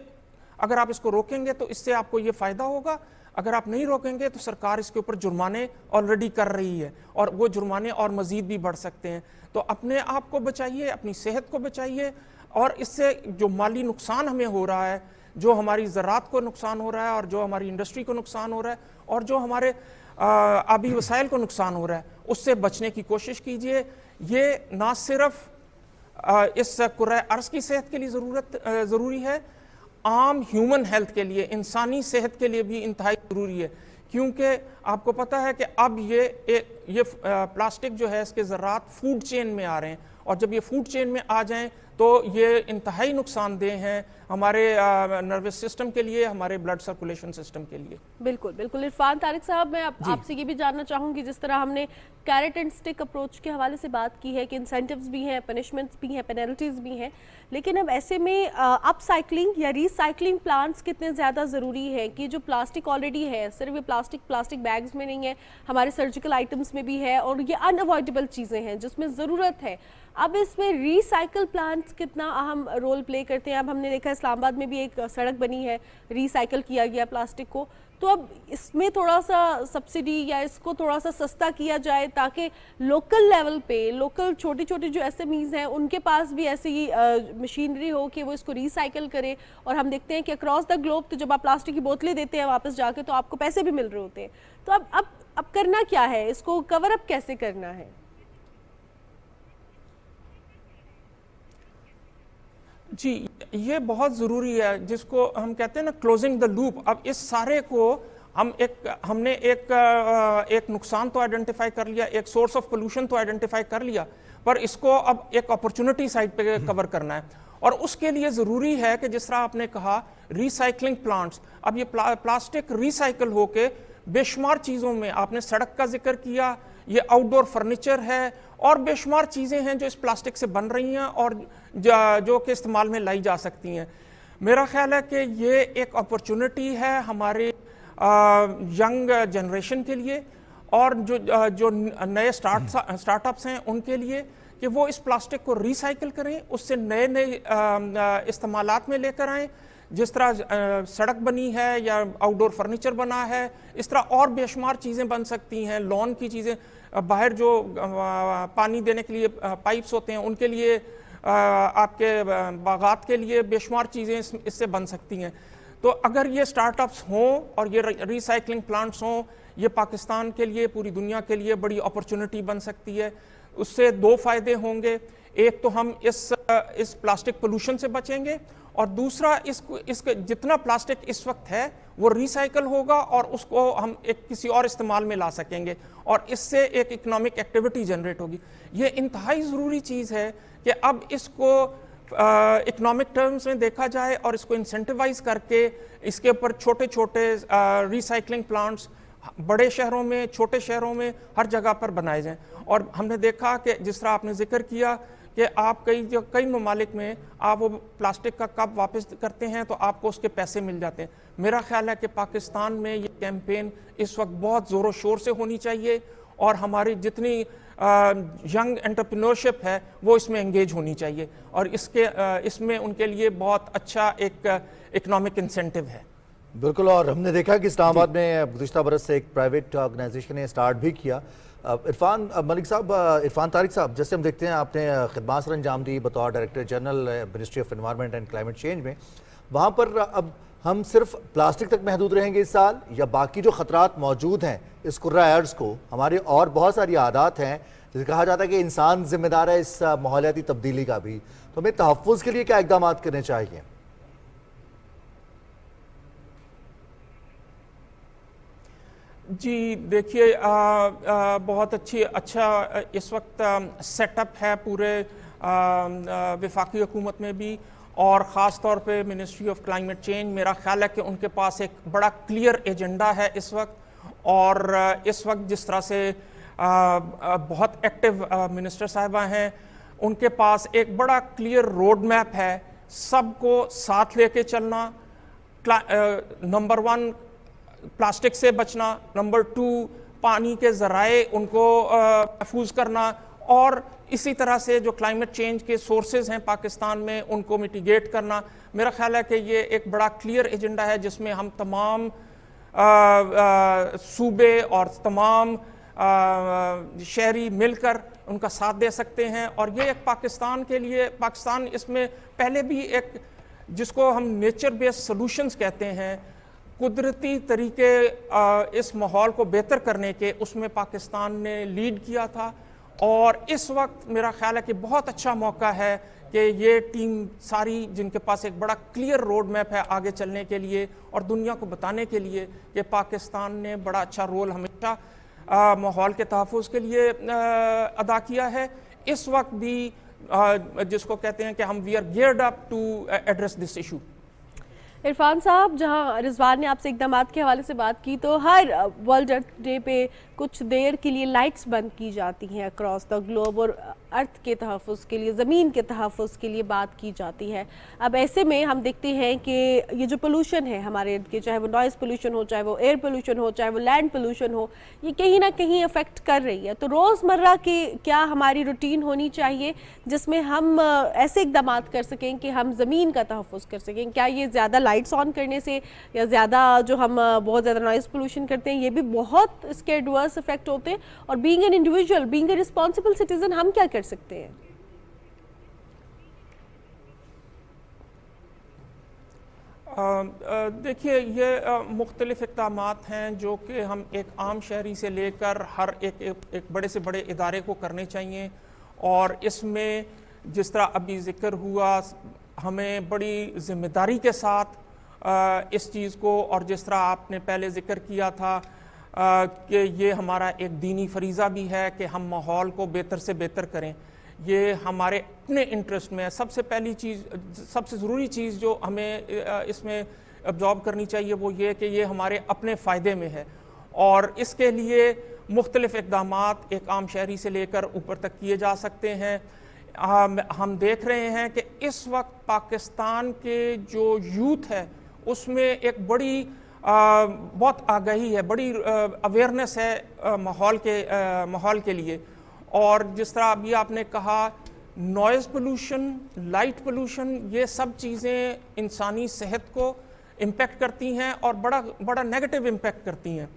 اگر آپ اس کو روکیں گے تو اس سے آپ کو یہ فائدہ ہوگا، اگر آپ نہیں روکیں گے تو سرکار اس کے اوپر جرمانے آلریڈی کر رہی ہے، اور وہ جرمانے اور مزید بھی بڑھ سکتے ہیں. تو اپنے آپ کو بچائیے، اپنی صحت کو بچائیے، اور اس سے جو مالی نقصان ہمیں ہو رہا ہے، جو ہماری زراعت کو نقصان ہو رہا ہے، اور جو ہماری انڈسٹری کو نقصان ہو رہا ہے، اور جو ہمارے آبی وسائل کو نقصان ہو رہا ہے، اس سے بچنے کی کوشش کیجیے. یہ نہ صرف اس کرۂ ارض کی صحت کے لیے ضروری ہے، عام ہیومن ہیلتھ کے لیے، انسانی صحت کے لیے بھی انتہائی ضروری ہے. کیونکہ آپ کو پتہ ہے کہ اب یہ پلاسٹک جو ہے اس کے ذرات فوڈ چین میں آ رہے ہیں، اور جب یہ فوڈ چین میں آ جائیں تو یہ انتہائی نقصان دہ ہیں ہمارے نروس سسٹم کے لیے، ہمارے بلڈ سرکولیشن سسٹم کے لیے. بالکل بالکل. عرفان طارق صاحب، میں آپ سے یہ بھی جاننا چاہوں گی، جس طرح ہم نے کیرٹ اینڈ سٹک اپروچ کے حوالے سے بات کی ہے کہ انسینٹیوز بھی ہیں، پنشمنٹس بھی ہیں، پینلٹیز بھی ہیں، لیکن اب ایسے میں اپ سائیکلنگ یا ری سائیکلنگ پلانٹس کتنے زیادہ ضروری ہیں کہ جو پلاسٹک آلریڈی ہے، صرف یہ پلاسٹک بیگز میں نہیں ہے، ہمارے سرجیکل آئٹمس میں بھی ہے، اور یہ ان اوائڈیبل چیزیں ہیں جس میں ضرورت ہے. اب اس میں ری سائیکل پلانٹس کتنا اہم رول پلے کرتے ہیں؟ اب ہم نے دیکھا اسلام آباد میں بھی ایک سڑک بنی ہے، ری سائیکل کیا گیا پلاسٹک کو، تو اب اس میں تھوڑا سا سبسڈی یا اس کو تھوڑا سا سستا کیا جائے تاکہ لوکل لیول پہ، لوکل چھوٹی چھوٹی جو ایس ایم ایز ہیں ان کے پاس بھی ایسی مشینری ہو کہ وہ اس کو ری سائیکل کرے. اور ہم دیکھتے ہیں کہ اکراس دا گلوب تو جب آپ پلاسٹک کی بوتلیں دیتے ہیں واپس جا کے تو آپ کو پیسے بھی مل رہے ہوتے ہیں. تو اب کرنا کیا ہے، اس کو کور اپ کیسے کرنا ہے؟ جی یہ بہت ضروری ہے، جس کو ہم کہتے ہیں نا کلوزنگ دا لوپ. اب اس سارے کو ہم نے ایک نقصان تو آئیڈینٹیفائی کر لیا، ایک سورس آف پولوشن تو آئیڈینٹیفائی کر لیا، پر اس کو اب ایک اپرچونٹی سائڈ پہ کور کرنا ہے. اور اس کے لیے ضروری ہے کہ جس طرح آپ نے کہا ری سائیکلنگ پلانٹس، اب یہ پلاسٹک ری سائیکل ہو کے بے شمار چیزوں میں، آپ نے سڑک کا ذکر کیا، یہ آؤٹ ڈور فرنیچر ہے، اور بے شمار چیزیں ہیں جو اس پلاسٹک سے بن رہی ہیں اور جو کہ استعمال میں لائی جا سکتی ہیں. میرا خیال ہے کہ یہ ایک اپرچونٹی ہے ہمارے ینگ جنریشن کے لیے، اور جو نئے سٹارٹ اپس ہیں ان کے لیے، کہ وہ اس پلاسٹک کو ری سائیکل کریں، اس سے نئے استعمالات میں لے کر آئیں. جس طرح سڑک بنی ہے یا آؤٹ ڈور فرنیچر بنا ہے، اس طرح اور بے شمار چیزیں بن سکتی ہیں. لون کی چیزیں، باہر جو پانی دینے کے لیے پائپس ہوتے ہیں ان کے لیے، آپ کے باغات کے لیے بے شمار چیزیں اس سے بن سکتی ہیں. تو اگر یہ سٹارٹ اپس ہوں اور یہ ری سائیکلنگ پلانٹس ہوں، یہ پاکستان کے لیے، پوری دنیا کے لیے بڑی اپرچونٹی بن سکتی ہے. उससे दो फायदे होंगे। एक तो हम इस प्लास्टिक पोल्यूशन से बचेंगे, और दूसरा इसके जितना प्लास्टिक इस वक्त है वो रिसाइकल होगा और उसको हम एक किसी और इस्तेमाल में ला सकेंगे, और इससे एक इकोनॉमिक एक्टिविटी जनरेट होगी। ये इंतहाई ज़रूरी चीज़ है कि अब इसको इकोनॉमिक टर्म्स में देखा जाए और इसको इंसेंटिवाइज करके इसके ऊपर छोटे छोटे रिसाइकलिंग प्लांट्स बड़े शहरों में, छोटे शहरों में, हर जगह पर बनाए जाएं। और हमने देखा कि जिस तरह आपने जिक्र किया कि आप कई ममालिक में आप वो प्लास्टिक का कप वापस करते हैं तो आपको उसके पैसे मिल जाते हैं। मेरा ख्याल है कि पाकिस्तान में ये कैंपेन इस वक्त बहुत ज़ोरों शोर से होनी चाहिए, और हमारी जितनी यंग एंटरप्रेन्योरशिप है वो इसमें एंगेज होनी चाहिए, और इसमें उनके लिए बहुत अच्छा एक इकोनॉमिक इंसेंटिव है। बिल्कुल, और हमने देखा कि इस्लामाबाद में गुज़िश्ता बरस से एक प्राइवेट ऑर्गेनाइजेशन ने स्टार्ट भी किया। इरफान मलिक साहब, इरफान तारिक साहब, जैसे हम देखते हैं आपने खिदमत सर अंजाम दी बतौर director general ministry of environment and climate change में, वहाँ पर अब हम सिर्फ प्लास्टिक तक महदूद रहेंगे इस साल, या बाकी जो ख़तरात मौजूद हैं इस कुर्रा अर्ज़ को, हमारी और बहुत सारी आदत हैं, जैसे कहा जाता है कि इंसान जिम्मेदार है इस माहौलियाती तब्दीली का भी, तो हमें तहफ़्फ़ुज़ के लिए क्या इक़दाम करने चाहिए? जी देखिए, बहुत अच्छा इस वक्त सेटअप है पूरे वफाकी हुकूमत में भी, और ख़ास तौर पे मिनिस्ट्री ऑफ क्लाइमेट चेंज। मेरा ख्याल है कि उनके पास एक बड़ा क्लियर एजेंडा है इस वक्त, और इस वक्त जिस तरह से बहुत एक्टिव मिनिस्टर साहिबा हैं, उनके पास एक बड़ा क्लियर रोड मैप है सबको साथ लेके चलना। नंबर 1 प्लास्टिक से बचना, नंबर 2 पानी के ज़राए उनको महफूज करना, और इसी तरह से जो क्लाइमेट चेंज के सोर्सेज हैं पाकिस्तान में उनको मिटिगेट करना। मेरा ख्याल है कि ये एक बड़ा क्लियर एजेंडा है जिसमें हम तमाम सूबे और तमाम शहरी मिलकर उनका साथ दे सकते हैं, और ये एक पाकिस्तान के लिए, पाकिस्तान इसमें पहले भी एक जिसको हम नेचर बेस्ड सॉल्यूशंस कहते हैं, कुदरती तरीके इस माहौल को बेहतर करने के, उसमें पाकिस्तान ने लीड किया था। और इस वक्त मेरा ख्याल है कि बहुत अच्छा मौका है कि ये टीम सारी जिनके पास एक बड़ा क्लियर रोड मैप है आगे चलने के लिए, और दुनिया को बताने के लिए कि पाकिस्तान ने बड़ा अच्छा रोल हमेशा माहौल के तहफ़्फ़ुज़ के लिए अदा किया है। इस वक्त भी जिसको कहते हैं कि हम we are geared up to address this issue. Irfan साहब, जहां रिजवान ने आपसे इक़दामात के हवाले से बात की, तो हर वर्ल्ड अर्थ डे पे कुछ देर के लिए लाइट्स बंद की जाती हैं अक्रॉस द ग्लोब, और अर्थ के तहफ़्फ़ुज़ के लिए, ज़मीन के तहफ़्फ़ुज़ के लिए बात की जाती है। अब ऐसे में हम देखते हैं कि ये जो पोल्यूशन है हमारे इर्द गिर्द, चाहे वो नॉइज़ पोल्यूशन हो, चाहे वो एयर पोल्यूशन हो, चाहे वो लैंड पोल्यूशन हो, ये कहीं ना कहीं अफेक्ट कर रही है। तो रोज़मर्रा की क्या हमारी रूटीन होनी चाहिए जिसमें हम ऐसे इक़दामात कर सकें कि हम ज़मीन का तहफ़्फ़ुज़ कर सकें? क्या ये ज़्यादा लाइट्स ऑन करने से, या ज़्यादा जो हम बहुत ज़्यादा नॉइज़ पोल्यूशन करते हैं, ये भी बहुत इसके एडवर्स इफेक्ट होते हैं? और being an individual, being a responsible citizen, हम क्या कर सकते हैं? देखिए, ये मुख्तलिफ इक़दामात हैं जो कि हम एक आम शहरी से लेकर हर एक बड़े से बड़े इदारे को करने चाहिए, और इसमें जिस तरह अभी ज़िक्र हुआ, हमें बड़ी ज़िम्मेदारी के साथ इस चीज़ को, और जिस तरह आपने पहले ज़िक्र किया था कि ये हमारा एक दीनी फरीज़ा भी है कि हम माहौल को बेहतर से बेहतर करें, ये हमारे अपने इंटरेस्ट में है। सबसे पहली चीज़, सबसे ज़रूरी चीज़ जो हमें इसमें अब्जॉर्ब करनी चाहिए वो ये कि ये हमारे अपने फ़ायदे में है, और इसके लिए मुख्तलिफ इक़दामात एक आम शहरी से लेकर ऊपर तक किए जा सकते हैं। हम देख रहे हैं कि इस वक्त पाकिस्तान के जो यूथ है उसमें एक बड़ी बहुत आगाही है, बड़ी अवेयरनेस है माहौल के लिए। और जिस तरह अभी आपने कहा, नॉइज़ पोल्यूशन, लाइट पोल्यूशन, ये सब चीज़ें इंसानी सेहत को इम्पेक्ट करती हैं और बड़ा नेगेटिव इम्पेक्ट करती हैं।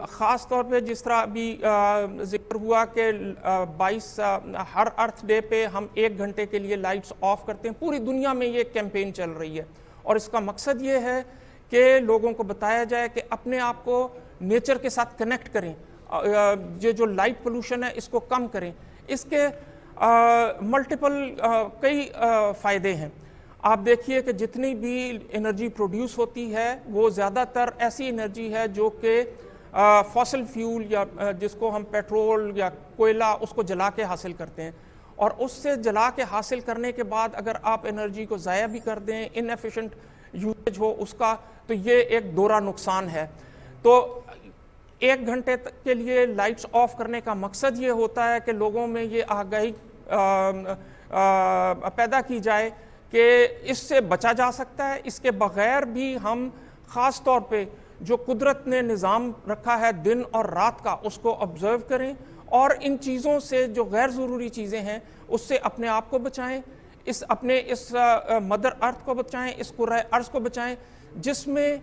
ख़ास तौर पे जिस तरह अभी ज़िक्र हुआ कि 22 हर अर्थ डे पे हम 1 घंटे के लिए लाइट्स ऑफ करते हैं। पूरी दुनिया में ये कैंपेन चल रही है, और इसका मकसद ये है कि लोगों को बताया जाए कि अपने आप को नेचर के साथ कनेक्ट करें, ये जो लाइट पोल्यूशन है इसको कम करें। इसके मल्टीपल कई फ़ायदे हैं। आप देखिए कि जितनी भी एनर्जी प्रोड्यूस होती है वो ज़्यादातर ऐसी एनर्जी है जो कि फॉसिल फ्यूल या जिसको हम पेट्रोल या कोयला उसको जला के हासिल करते हैं, और उससे जला के हासिल करने के बाद अगर आप एनर्जी को ज़ाया भी कर दें, इनएफिशिएंट यूजेज हो उसका, तो ये एक दोहरा नुकसान है। तो 1 घंटे तक के लिए लाइट्स ऑफ करने का मकसद ये होता है कि लोगों में ये आगाही पैदा की जाए कि इससे बचा जा सकता है। इसके बगैर भी हम ख़ास तौर पे जो कुदरत ने निज़ाम रखा है दिन और रात का उसको ऑब्ज़र्व करें, और इन चीज़ों से जो गैर ज़रूरी चीज़ें हैं उससे अपने आप को बचाएं, इस मदर अर्थ को बचाएं, इस कुर्रा अर्ज़ को बचाएं, जिसमें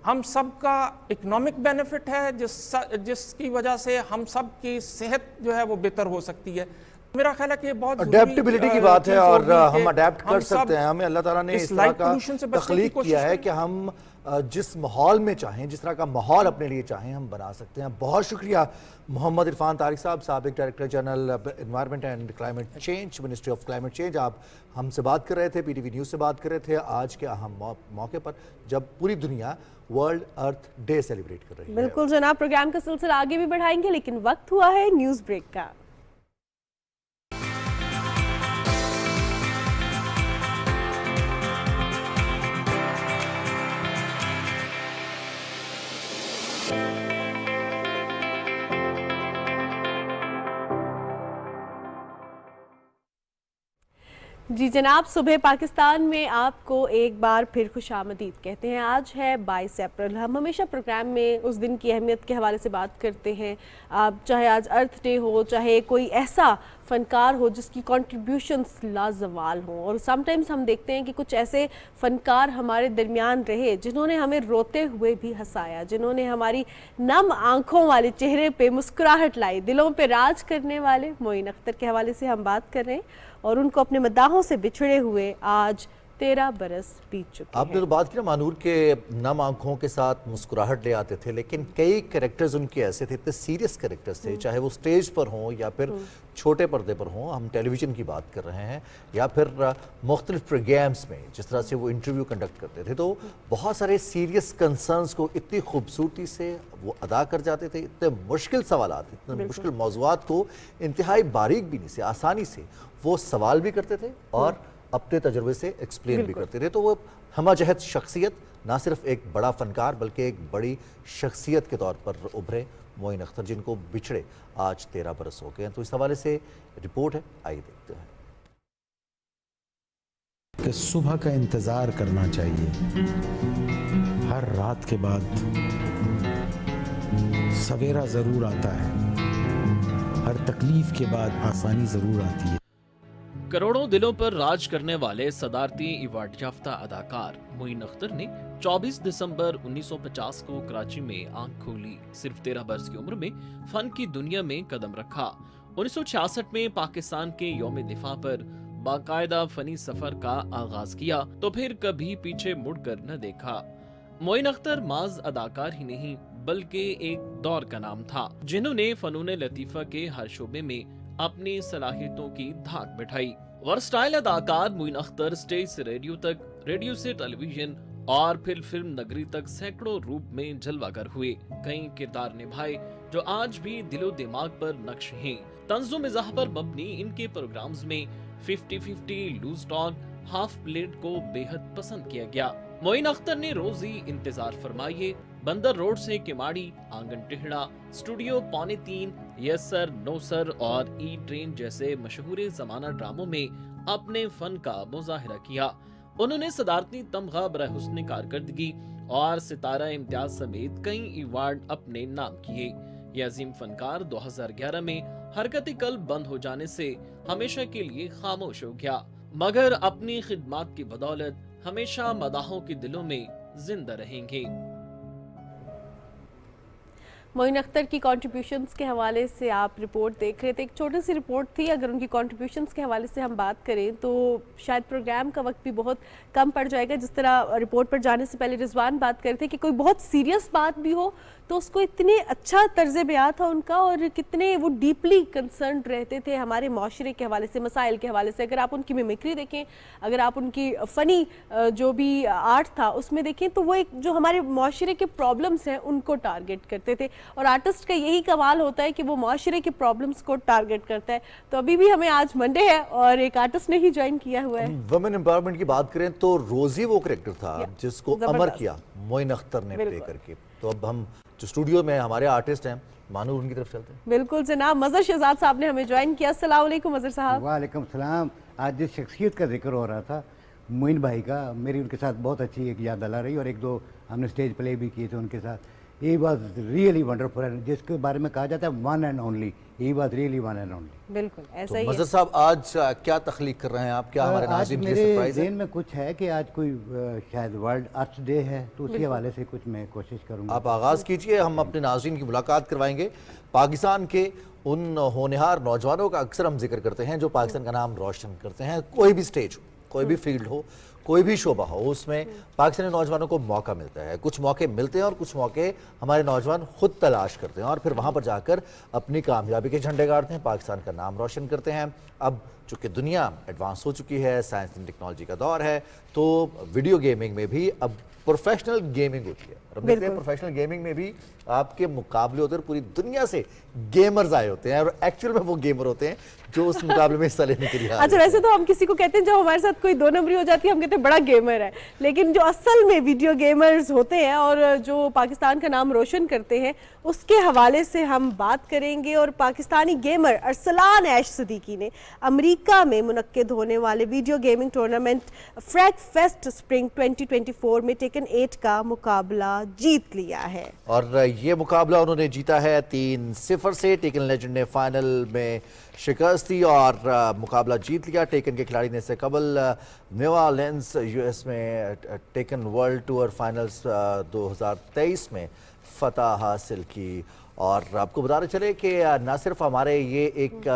हम सब का इकोनॉमिक बेनिफिट है, जिसकी वजह से हम सब की सेहत जो है वो बेहतर हो सकती है। मेरा ख्याल है कि ये बहुत अडेप्टेबिलिटी की बात है, और हम अडेप्ट कर सकते हैं। हमें अल्लाह ताला ने इस तरह का तख्लीक किया है कि हम जिस माहौल में चाहें, जिस तरह का माहौल अपने लिए चाहें, हम बना सकते हैं। बहुत शुक्रिया मोहम्मद इरफान तारिक साहब, साबिक director general environment and climate change, ministry of climate change. आप हमसे बात कर रहे थे, PTV न्यूज़ से बात कर रहे थे आज के अहम मौके पर जब पूरी दुनिया वर्ल्ड अर्थ डे सेलिब्रेट कर रही है। बिल्कुल जनाब, प्रोग्राम का सिलसिला आगे भी बढ़ाएंगे, लेकिन वक्त हुआ है न्यूज़ ब्रेक का। जी जनाब, सुबह पाकिस्तान में आपको एक बार फिर खुशामदीद कहते हैं। आज है 22 अप्रैल। हम हमेशा प्रोग्राम में उस दिन की अहमियत के हवाले से बात करते हैं। चाहे आज अर्थ डे हो, चाहे कोई ऐसा फ़नकार हो जिसकी कॉन्ट्रीब्यूशंस लाजवाल हों, और समटाइम्स हम देखते हैं कि कुछ ऐसे फ़नकार हमारे दरमियान रहे जिन्होंने हमें रोते हुए भी हंसाया, जिन्होंने हमारी नम आँखों वाले चेहरे पे मुस्कुराहट लाई। दिलों पे राज करने वाले मोइन अख्तर के हवाले से हम बात कर रहे हैं, और उनको अपने मद्दाहों से बिछड़े हुए आज 13 बरस बीत चुके हैं। आपने तो बात की ना मानूर के नम आंखों के साथ मुस्कुराहट ले आते थे, लेकिन कई कैरेक्टर्स उनके ऐसे थे, इतने सीरियस कैरेक्टर्स थे, चाहे वो स्टेज पर हों या फिर छोटे पर्दे पर हों। हम टेलीविज़न की बात कर रहे हैं या फिर मुख्तलिफ प्रोग्राम्स में जिस तरह से वो इंटरव्यू कंडक्ट करते थे, तो बहुत सारे सीरियस कंसर्न्स को इतनी खूबसूरती से वो अदा कर जाते थे। इतने मुश्किल सवालात, इतने मुश्किल मौज़ूआत को इंतहाई बारीक बीनी से, आसानी से वो सवाल भी करते थे और अपने तजुर्बे से एक्सप्लेन भी करते थे। तो वो हमाजहत शख्सियत, ना सिर्फ एक बड़ा फ़नकार बल्कि एक बड़ी शख्सियत के तौर पर उभरे मोइन अख्तर, जिनको बिछड़े आज 13 बरस हो गए हैं। तो इस हवाले से रिपोर्ट है, आइए देखते हैं। कि सुबह का इंतज़ार करना चाहिए, हर रात के बाद सवेरा ज़रूर आता है, हर तकलीफ के बाद आसानी ज़रूर आती है। करोड़ों दिलों पर राज करने वाले सदारती अवार्ड याफ्ता अदाकार मोइन अख्तर ने 24 दिसंबर 1950 को कराची में आंख खोली। सिर्फ 13 बरस की उम्र में फन की दुनिया में कदम रखा। 1966 में पाकिस्तान के यौम दिफा पर बाकायदा फनी सफर का आगाज किया तो फिर कभी पीछे मुड़कर न देखा। मोइन अख्तर माज अदाकार ही नहीं बल्कि एक दौर का नाम था, जिन्होंने फनून लतीफा के हर शोबे में अपनी सलाहियतों की धाक बिठाई। वर्सटाइल अदाकार मोइन अख्तर स्टेज से रेडियो तक, रेडियो से टेलीविजन और फिर फिल्म नगरी तक सैकड़ों रूप में जलवागर हुए। कई किरदार निभाए जो आज भी दिलो दिमाग पर नक्श हैं। तंज़ो मिज़ाह पर मबनी इनके प्रोग्राम्स में 50-50, लूज टॉक, हाफ प्लेट को बेहद पसंद किया गया। मोइन अख्तर ने रोजी इंतजार फरमाइए, बंदर रोड से किमाड़ी, आंगन टिहड़ा, स्टूडियो पौने 3, यस सर, नो सर और ई ट्रेन जैसे मशहूर जमाना ड्रामों में अपने फन का मुजाहिरा किया। उन्होंने सदारती तमगा बराए हुस्न कारकर्दगी और सितारा इम्तियाज समेत कई अवार्ड अपने नाम किए। ये अजीम फनकार 2011 में हरकत कल्ब बंद हो जाने से हमेशा के लिए खामोश हो गया, मगर अपनी खिदमात की बदौलत हमेशा मदाहों के दिलों में जिंदा रहेंगे। मोइन अख्तर की कॉन्ट्रीब्यूशंस के हवाले से आप रिपोर्ट देख रहे थे, एक छोटी सी रिपोर्ट थी। अगर उनकी कॉन्ट्रीब्यूशंस के हवाले से हम बात करें तो शायद प्रोग्राम का वक्त भी बहुत कम पड़ जाएगा। जिस तरह रिपोर्ट पर जाने से पहले रिजवान बात कर रहे थे कि कोई बहुत सीरियस बात भी हो तो उसको इतने अच्छा तर्ज बयां था उनका, और कितने वो डीपली कंसर्न रहते थे हमारे माशरे के हवाले से, मसाइल के हवाले से। अगर आप उनकी मिमिक्री देखें, अगर आप उनकी फ़नी जो भी आर्ट था उसमें देखें, तो वो एक जो हमारे माशरे के प्रॉब्लम्स हैं उनको टारगेट करते थे। और आर्टिस्ट का यही कमाल होता है कि वो माशरे के प्रॉब्लम्स को टारगेट करता है। तो अभी भी हमें आज मंडे है और एक आर्टिस्ट ने ही ज्वाइन किया हुआ है। वुमेन एम्पावरमेंट की बात करें तो रोजी वो कैरेक्टर था जिसको अमर जबरदस्त। किया मोइन अख्तर ने प्ले करके। तो अब हम जो स्टूडियो में हमारे आर्टिस्ट हैं मानूर, उनकी तरफ चलते हैं। बिल्कुल जनाब, मज़र शहजाद साहब ने हमें ज्वाइन किया। अस्सलाम वालेकुम मज़र साहब। वालेकुम सलाम। आज जिस शख्सियत का जिक्र हो रहा था मोइन भाई का, मेरी उनके साथ बहुत अच्छी एक याद दिला रही, और एक दो हमने स्टेज प्ले भी किए थे उनके साथ। ही वॉज रियली वंडरफुल, जिसके बारे में कहा जाता है one and only, he was really one and only. बिल्कुल ऐसा तो ही है। मज़र साहब आज क्या तख्लीक कर रहे हैं आप, क्या हमारे आज नाज़रीन के लिए मेरे सरप्राइज है? ज़हन में कुछ है कि आज कोई शायद वर्ल्ड अर्थ डे है, तो उसी हवाले से कुछ मैं कोशिश करूँगा। आप आगाज़ कीजिए, हम अपने नाज़रीन की मुलाकात करवाएंगे। पाकिस्तान के उन होनहार नौजवानों का अक्सर हम जिक्र करते हैं जो पाकिस्तान का नाम रोशन करते हैं। कोई भी स्टेज हो, कोई भी फील्ड हो, कोई भी शोबा हो, उसमें पाकिस्तानी नौजवानों को मौका मिलता है। कुछ मौके मिलते हैं और कुछ मौके हमारे नौजवान खुद तलाश करते हैं और फिर वहाँ पर जाकर अपनी कामयाबी के झंडे गाड़ते हैं, पाकिस्तान का नाम रोशन करते हैं। अब चूँकि दुनिया एडवांस हो चुकी है, साइंस एंड टेक्नोलॉजी का दौर है, तो वीडियो गेमिंग में भी अब प्रोफेशनल गेमिंग होती है। और देखते हैं प्रोफेशनल गेमिंग में भी आपके मुकाबले होते हैं, पूरी दुनिया से गेमर्स आए होते हैं और एक्चुअल में वो गेमर होते हैं जो उस मुकाबले में हिस्सा लेने के लिए आए अच्छा, वैसे तो हम किसी को कहते हैं जब हमारे साथ कोई दो नंबरी हो जाती है हम कहते हैं बड़ा गेमर है, लेकिन जो असल में वीडियो गेमर्स होते हैं और जो पाकिस्तान का नाम रोशन करते हैं उसके हवाले से हम बात करेंगे। और पाकिस्तानी गेमर अरसलान ऐश सिद्दीकी ने अमेरिका में मुनक्किद होने वाले video gaming tournament frag fest spring 2024 में टेकन 8 का मुकाबला जीत लिया है। और ये मुकाबला उन्होंने जीता है 3-0 से। टेकन लेजेंड ने फाइनल में शिकस्त दी और मुकाबला जीत लिया। टेकन के खिलाड़ी ने इससे कबल न्यू ऑरलीन्स यूएस में टेकन वर्ल्ड टूर फाइनल्स 2023 में फतह हासिल की। और आपको बताते चले कि न सिर्फ हमारे ये एक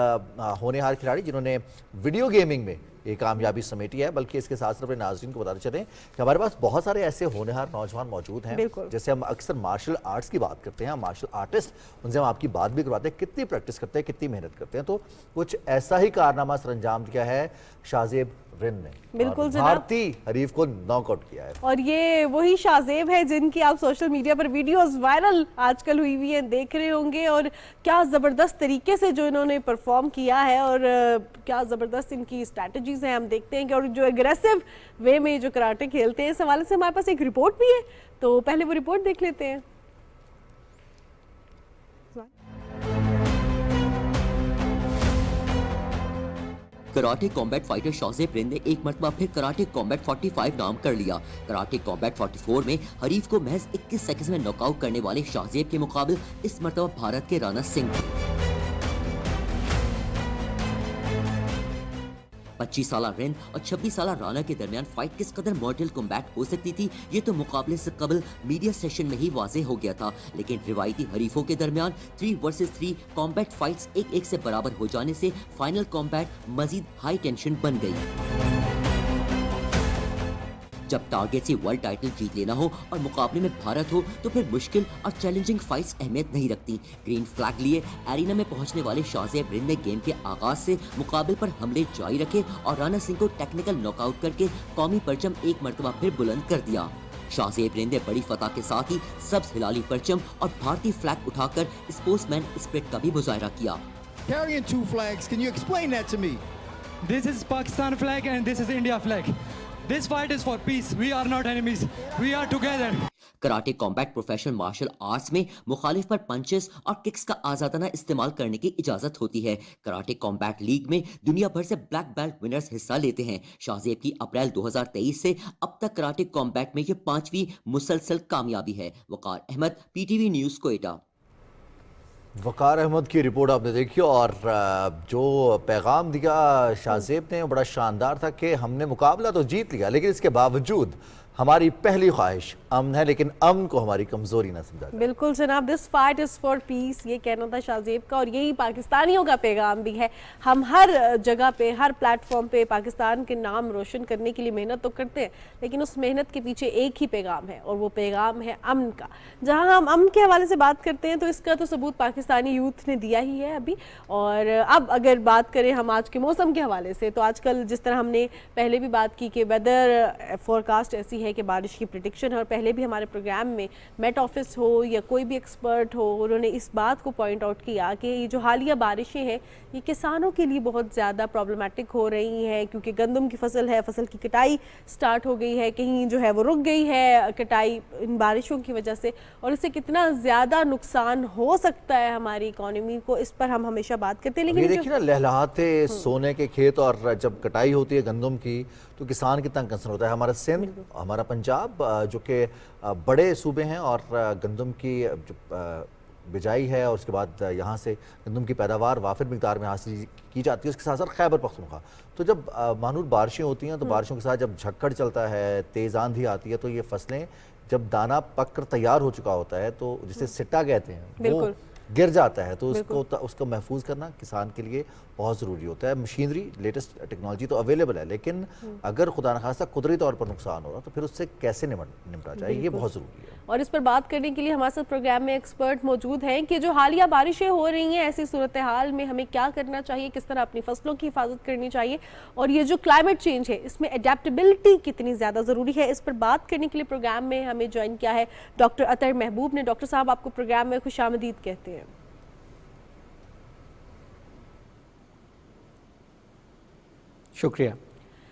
होनहार खिलाड़ी जिन्होंने वीडियो गेमिंग में ये कामयाबी समेटी है, बल्कि इसके साथ साथ अपने नाज़रीन को बताते चलें कि हमारे पास बहुत सारे ऐसे होनहार नौजवान मौजूद हैं। जैसे हम अक्सर मार्शल आर्ट्स की बात करते हैं, मार्शल आर्टिस्ट, उनसे हम आपकी बात भी करवाते हैं कितनी प्रैक्टिस करते हैं, कितनी मेहनत करते हैं। तो कुछ ऐसा ही कारनामा सर अंजाम दिया है शाहजेब रिंद ने, बिल्कुल जनाब, भारतीय हरीफ को नॉकआउट किया है। और ये वही शाहजेब है जिनकी आप सोशल मीडिया पर वीडियोस वायरल आजकल हुई हुई हैं, देख रहे होंगे। और क्या ज़बरदस्त तरीके से जो इन्होंने परफॉर्म किया है और क्या ज़बरदस्त इनकी स्ट्रैटेजीज हैं, हम देखते हैं कि और जो एग्रेसिव वे में जो कराटे खेलते हैं, इस हवाले से हमारे पास एक रिपोर्ट भी है। तो पहले वो रिपोर्ट देख लेते हैं। Karate combat fighter Shahzeb Rind ने एक मरतबा फिर कराटे कॉम्बैट 45 नाम कर लिया। कराटे कॉम्बैट 44 में हरीफ को महज 21 सेकंड में नॉकआउट करने वाले शाहजेब के मुकाबले इस मरतबा भारत के राणा सिंह 25 साल रिंद और 26 साल राणा के दरमियान फाइट किस कदर मॉर्टल कॉम्बैट हो सकती थी, ये तो मुकाबले से कबल मीडिया सेशन में ही वाज़ेह हो गया था। लेकिन रिवायती हरीफों के दरमियान 3 वर्सेस 3 कॉम्बैट फाइट्स 1-1 से बराबर हो जाने से फाइनल कॉम्बैट मजीद हाई टेंशन बन गई। जब टारगेट से वर्ल्ड टाइटल जीत लेना हो और मुकाबले में भारत हो तो फिर मुश्किल और चैलेंजिंग फाइट्स अहमियत नहीं रखती। ग्रीन फ्लैग लिए एरिना में पहुंचने वाले शाहजेब रिंद ने गेम के आगाज से मुकाबले पर हमले जारी रखे और राणा सिंह को टेक्निकल नॉकआउट करके कौमी परचम एक मरतबा फिर बुलंद कर दिया। शाहजेब रिंद ने बड़ी फतह के साथ ही सब्ज हिलाली परचम और भारतीय फ्लैग उठाकर स्पोर्ट्समैन स्पिरिट का भी मुजाहरा किया। Carrying 2 flags, can you explain that to me? This is Pakistan flag and this is India flag. This fight is for peace. We are not enemies. We are together. Karate combat professional martial arts में मुखालिफ पर punches और kicks का आजादाना इस्तेमाल करने की इजाजत होती है। कराटे कॉम्बैट लीग में दुनिया भर से ब्लैक बेल्ट विनर्स हिस्सा लेते हैं। शाहजेब की अप्रैल 2023 से अब तक कराटे कॉम्बैट में ये 5वीं मुसलसल कामयाबी है। वकार अहमद, PTV न्यूज़, कोयटा। वकार अहमद की रिपोर्ट आपने देखी और जो पैगाम दिया शाहजेब ने बड़ा शानदार था कि हमने मुकाबला तो जीत लिया, लेकिन इसके बावजूद ہماری پہلی خواہش امن ہے، لیکن امن کو ہماری کمزوری نہ سمجھا جائے۔ بالکل جناب، دس فائٹ از فار پیس، یہ کہنا تھا شاہ زیب کا، اور یہی پاکستانیوں کا پیغام بھی ہے۔ ہم ہر جگہ پہ، ہر پلیٹ فارم پہ پاکستان کے نام روشن کرنے کے لیے محنت تو کرتے ہیں، لیکن اس محنت کے پیچھے ایک ہی پیغام ہے، اور وہ پیغام ہے امن کا۔ جہاں ہم امن کے حوالے سے بات کرتے ہیں تو اس کا تو ثبوت پاکستانی یوتھ نے دیا ہی ہے ابھی۔ اور اب اگر بات کریں ہم آج کے موسم کے حوالے سے، تو آج کل جس طرح ہم نے پہلے بھی بات کی کہ ویدر فورکاسٹ ایسی ہے کہ بارش کی پریڈکشن ہے، اور پہلے بھی ہمارے پروگرام میں میٹ آفس ہو یا کوئی بھی ایکسپرٹ ہو، انہوں نے اس بات کو پوائنٹ آؤٹ کیا کہ یہ جو حالیہ بارشیں ہیں یہ کسانوں کے لیے بہت زیادہ پرابلمٹک ہو رہی ہیں، کیونکہ گندم کی فصل ہے، فصل کی کٹائی سٹارٹ ہو گئی ہے، کہیں جو ہے وہ رک گئی ہے کٹائی ان بارشوں کی وجہ سے، اور اس سے کتنا زیادہ نقصان ہو سکتا ہے ہماری اکانومی کو، اس پر ہم ہمیشہ بات کرتے ہیں۔ یہ لیکن دیکھیے نا، لہلہاتے سونے کے کھیت، اور جب کٹائی ہوتی ہے گندم کی تو کسان کتنا کنسرن ہوتا ہے۔ ہمارا سندھ، ہمارا پنجاب جو کہ بڑے صوبے ہیں، اور گندم کی بجائی ہے، اور اس کے بعد یہاں سے گندم کی پیداوار وافر مقدار میں حاصل کی جاتی ہے، اس کے ساتھ ساتھ خیبر پختونخوا۔ تو جب مانور بارشیں ہوتی ہیں تو بارشوں کے ساتھ جب جھکڑ چلتا ہے، تیز آندھی آتی ہے، تو یہ فصلیں جب دانہ پک کر تیار ہو چکا ہوتا ہے تو جسے سٹا کہتے ہیں وہ گر جاتا ہے، تو اس کو محفوظ کرنا کسان کے لیے بہت ضروری ہوتا ہے۔ مشینری، لیٹسٹ ٹیکنالوجی تو اویلیبل ہے، لیکن اگر خدا نخواستہ قدرتی طور پر نقصان ہو رہا تو پھر اس سے کیسے نمٹا جائے، یہ بہت ضروری ہے۔ اور اس پر بات کرنے کے لیے ہمارے ساتھ پروگرام میں ایکسپرٹ موجود ہیں کہ جو حالیہ بارشیں ہو رہی ہیں، ایسی صورتحال میں ہمیں کیا کرنا چاہیے، کس طرح اپنی فصلوں کی حفاظت کرنی چاہیے، اور یہ جو کلائمیٹ چینج ہے اس میں اڈیپٹیبلٹی کتنی زیادہ ضروری ہے، اس پر بات کرنے کے لیے پروگرام میں ہمیں جوائن کیا ہے ڈاکٹر اطہر محبوب نے۔ ڈاکٹر صاحب، آپ کو پروگرام میں خوش آمدید کہتے ہیں۔ شکریہ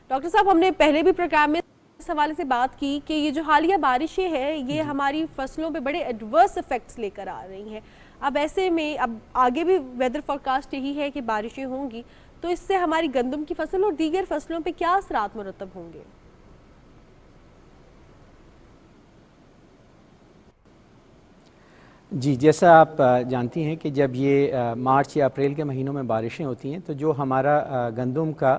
ڈاکٹر صاحب، ہم نے پہلے بھی پروگرام میں اس حوالے سے بات کی کہ یہ جو حالیہ بارشیں ہیں یہ ہماری فصلوں پہ بڑے ایڈورس ایفیکٹس لے کر آ رہی ہیں۔ اب ایسے میں اب آگے بھی ویدر فورکاسٹ یہی ہے کہ بارشیں ہوں گی، تو اس سے ہماری گندم کی فصل اور دیگر فصلوں پہ کیا اثرات مرتب ہوں گے؟ جی، جیسا آپ جانتی ہیں کہ جب یہ مارچ یا اپریل کے مہینوں میں بارشیں ہوتی ہیں تو جو ہمارا گندم کا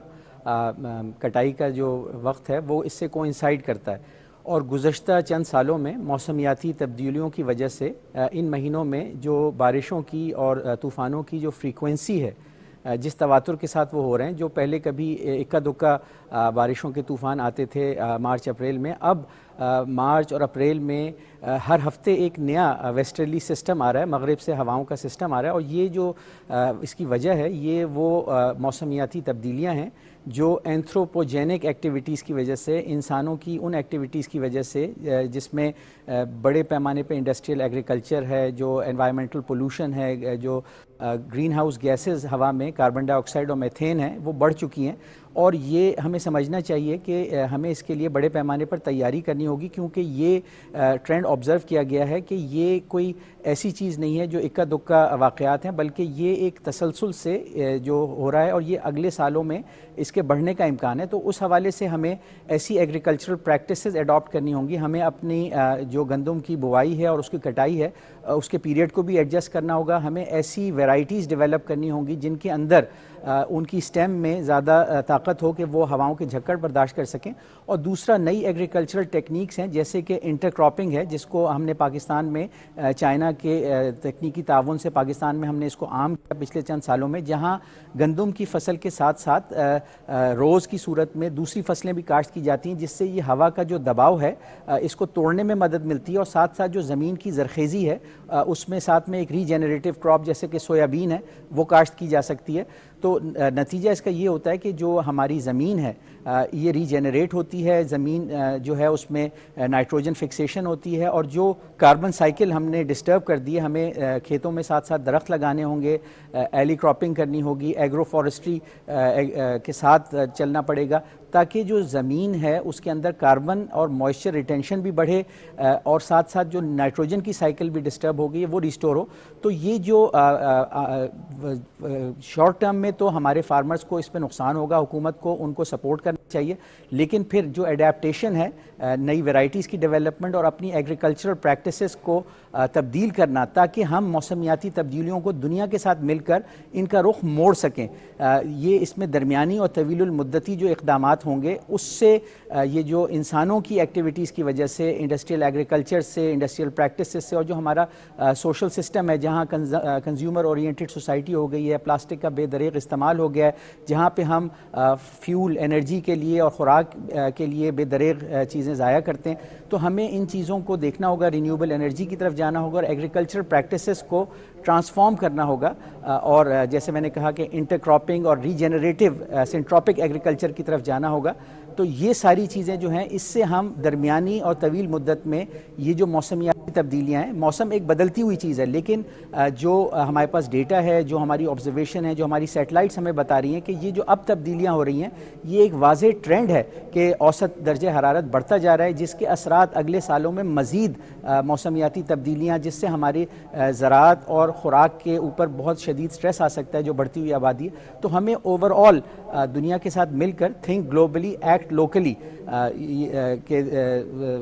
کٹائی کا جو وقت ہے وہ اس سے کوئنسائڈ کرتا ہے، اور گزشتہ چند سالوں میں موسمیاتی تبدیلیوں کی وجہ سے ان مہینوں میں جو بارشوں کی اور طوفانوں کی جو فریکوینسی ہے، جس تواتر کے ساتھ وہ ہو رہے ہیں، جو پہلے کبھی اکا دکا بارشوں کے طوفان آتے تھے مارچ اپریل میں، اب مارچ اور اپریل میں ہر ہفتے ایک نیا ویسٹرلی سسٹم آ رہا ہے، مغرب سے ہواؤں کا سسٹم آ رہا ہے، اور یہ جو اس کی وجہ ہے یہ وہ موسمیاتی تبدیلیاں ہیں جو اینتھروپوجینک ایکٹیویٹیز کی وجہ سے، انسانوں کی ان ایکٹیویٹیز کی وجہ سے جس میں بڑے پیمانے پہ انڈسٹریل ایگریکلچر ہے، جو انوائرمنٹل پولوشن ہے، جو گرین ہاؤس گیسز ہوا میں کاربن ڈائی آکسائڈ اور میتھین ہیں وہ بڑھ چکی ہیں، اور یہ ہمیں سمجھنا چاہیے کہ ہمیں اس کے لیے بڑے پیمانے پر تیاری کرنی ہوگی، کیونکہ یہ ٹرینڈ آبزرو کیا گیا ہے کہ یہ کوئی ایسی چیز نہیں ہے جو اکا دکا واقعات ہیں، بلکہ یہ ایک تسلسل سے جو ہو رہا ہے، اور یہ اگلے سالوں میں اس کے بڑھنے کا امکان ہے۔ تو اس حوالے سے ہمیں ایسی ایگریکلچرل پریکٹسز اڈاپٹ کرنی ہوں گی، ہمیں اپنی جو گندم کی بوائی ہے اور اس کی کٹائی ہے اس کے پیریڈ کو بھی ایڈجسٹ کرنا ہوگا، ہمیں ایسی ویرائٹیز ڈیولپ کرنی ہوں گی جن کے اندر ان کی سٹیم میں زیادہ طاقت ہو کہ وہ ہواؤں کے جھکڑ برداشت کر سکیں، اور دوسرا نئی ایگریکلچرل ٹیکنیکس ہیں جیسے کہ انٹر کراپنگ ہے، جس کو ہم نے پاکستان میں چائنا کے تکنیکی تعاون سے پاکستان میں ہم نے اس کو عام کیا پچھلے چند سالوں میں، جہاں گندم کی فصل کے ساتھ ساتھ روز کی صورت میں دوسری فصلیں بھی کاشت کی جاتی ہیں، جس سے یہ ہوا کا جو دباؤ ہے اس کو توڑنے میں مدد ملتی ہے، اور ساتھ ساتھ جو زمین کی زرخیزی ہے اس میں ساتھ میں ایک ری جنریٹو کراپ جیسے کہ سویابین ہے وہ کاشت کی جا سکتی ہے۔ تو نتیجہ اس کا یہ ہوتا ہے کہ جو ہماری زمین ہے یہ ری جنریٹ ہوتی ہے، زمین جو ہے اس میں نائٹروجن فکسیشن ہوتی ہے، اور جو کاربن سائیکل ہم نے ڈسٹرب کر دی ہے، ہمیں کھیتوں میں ساتھ ساتھ درخت لگانے ہوں گے، ایلی کراپنگ کرنی ہوگی، ایگرو فارسٹری کے ساتھ چلنا پڑے گا تاکہ جو زمین ہے اس کے اندر کاربن اور موئسچر ریٹینشن بھی بڑھے، اور ساتھ ساتھ جو نائٹروجن کی سائیکل بھی ڈسٹرب ہو گئی ہے وہ ریسٹور ہو۔ تو یہ جو شارٹ ٹرم میں تو ہمارے فارمرز کو اس پہ نقصان ہوگا، حکومت کو ان کو سپورٹ کرنا چاہیے، لیکن پھر جو ایڈیپٹیشن ہے، نئی ویرائٹیز کی ڈیولپمنٹ اور اپنی ایگریکلچرل پریکٹسز کو تبدیل کرنا تاکہ ہم موسمیاتی تبدیلیوں کو دنیا کے ساتھ مل کر ان کا رخ موڑ سکیں. یہ اس میں درمیانی اور طویل المدتی جو اقدامات ہوں گے اس سے یہ جو انسانوں کی ایکٹیویٹیز کی وجہ سے انڈسٹریل ایگریکلچر سے انڈسٹریل پریکٹسز سے اور جو ہمارا سوشل سسٹم ہے جہاں کنزیومر اورینٹڈ سوسائٹی ہو گئی ہے, پلاسٹک کا بے دریغ استعمال ہو گیا ہے, جہاں پہ ہم فیول انرجی کے لیے اور خوراک کے لیے بے دریغ چیزیں ضائع کرتے ہیں, تو ہمیں ان چیزوں کو دیکھنا ہوگا, رینیوبل انرجی کی طرف جانا ہوگا اور ایگریکلچر پریکٹسز کو ٹرانسفارم کرنا ہوگا, اور جیسے میں نے کہا کہ انٹر کراپنگ اور ریجنریٹو سنٹروپک ایگریکلچر کی طرف جانا ہوگا. تو یہ ساری چیزیں جو ہیں اس سے ہم درمیانی اور طویل مدت میں یہ جو موسمیاتی تبدیلیاں ہیں, موسم ایک بدلتی ہوئی چیز ہے لیکن جو ہمارے پاس ڈیٹا ہے, جو ہماری آبزرویشن ہے, جو ہماری سیٹلائٹس ہمیں بتا رہی ہیں کہ یہ جو اب تبدیلیاں ہو رہی ہیں یہ ایک واضح ٹرینڈ ہے کہ اوسط درجہ حرارت بڑھتا جا رہا ہے, جس کے اثرات اگلے سالوں میں مزید موسمیاتی تبدیلیاں, جس سے ہماری زراعت اور خوراک کے اوپر بہت شدید سٹریس آ سکتا ہے جو بڑھتی ہوئی آبادی ہے. تو ہمیں اوور آل دنیا کے ساتھ مل کر تھنک گلوبلی ایکٹ لوکلی کہ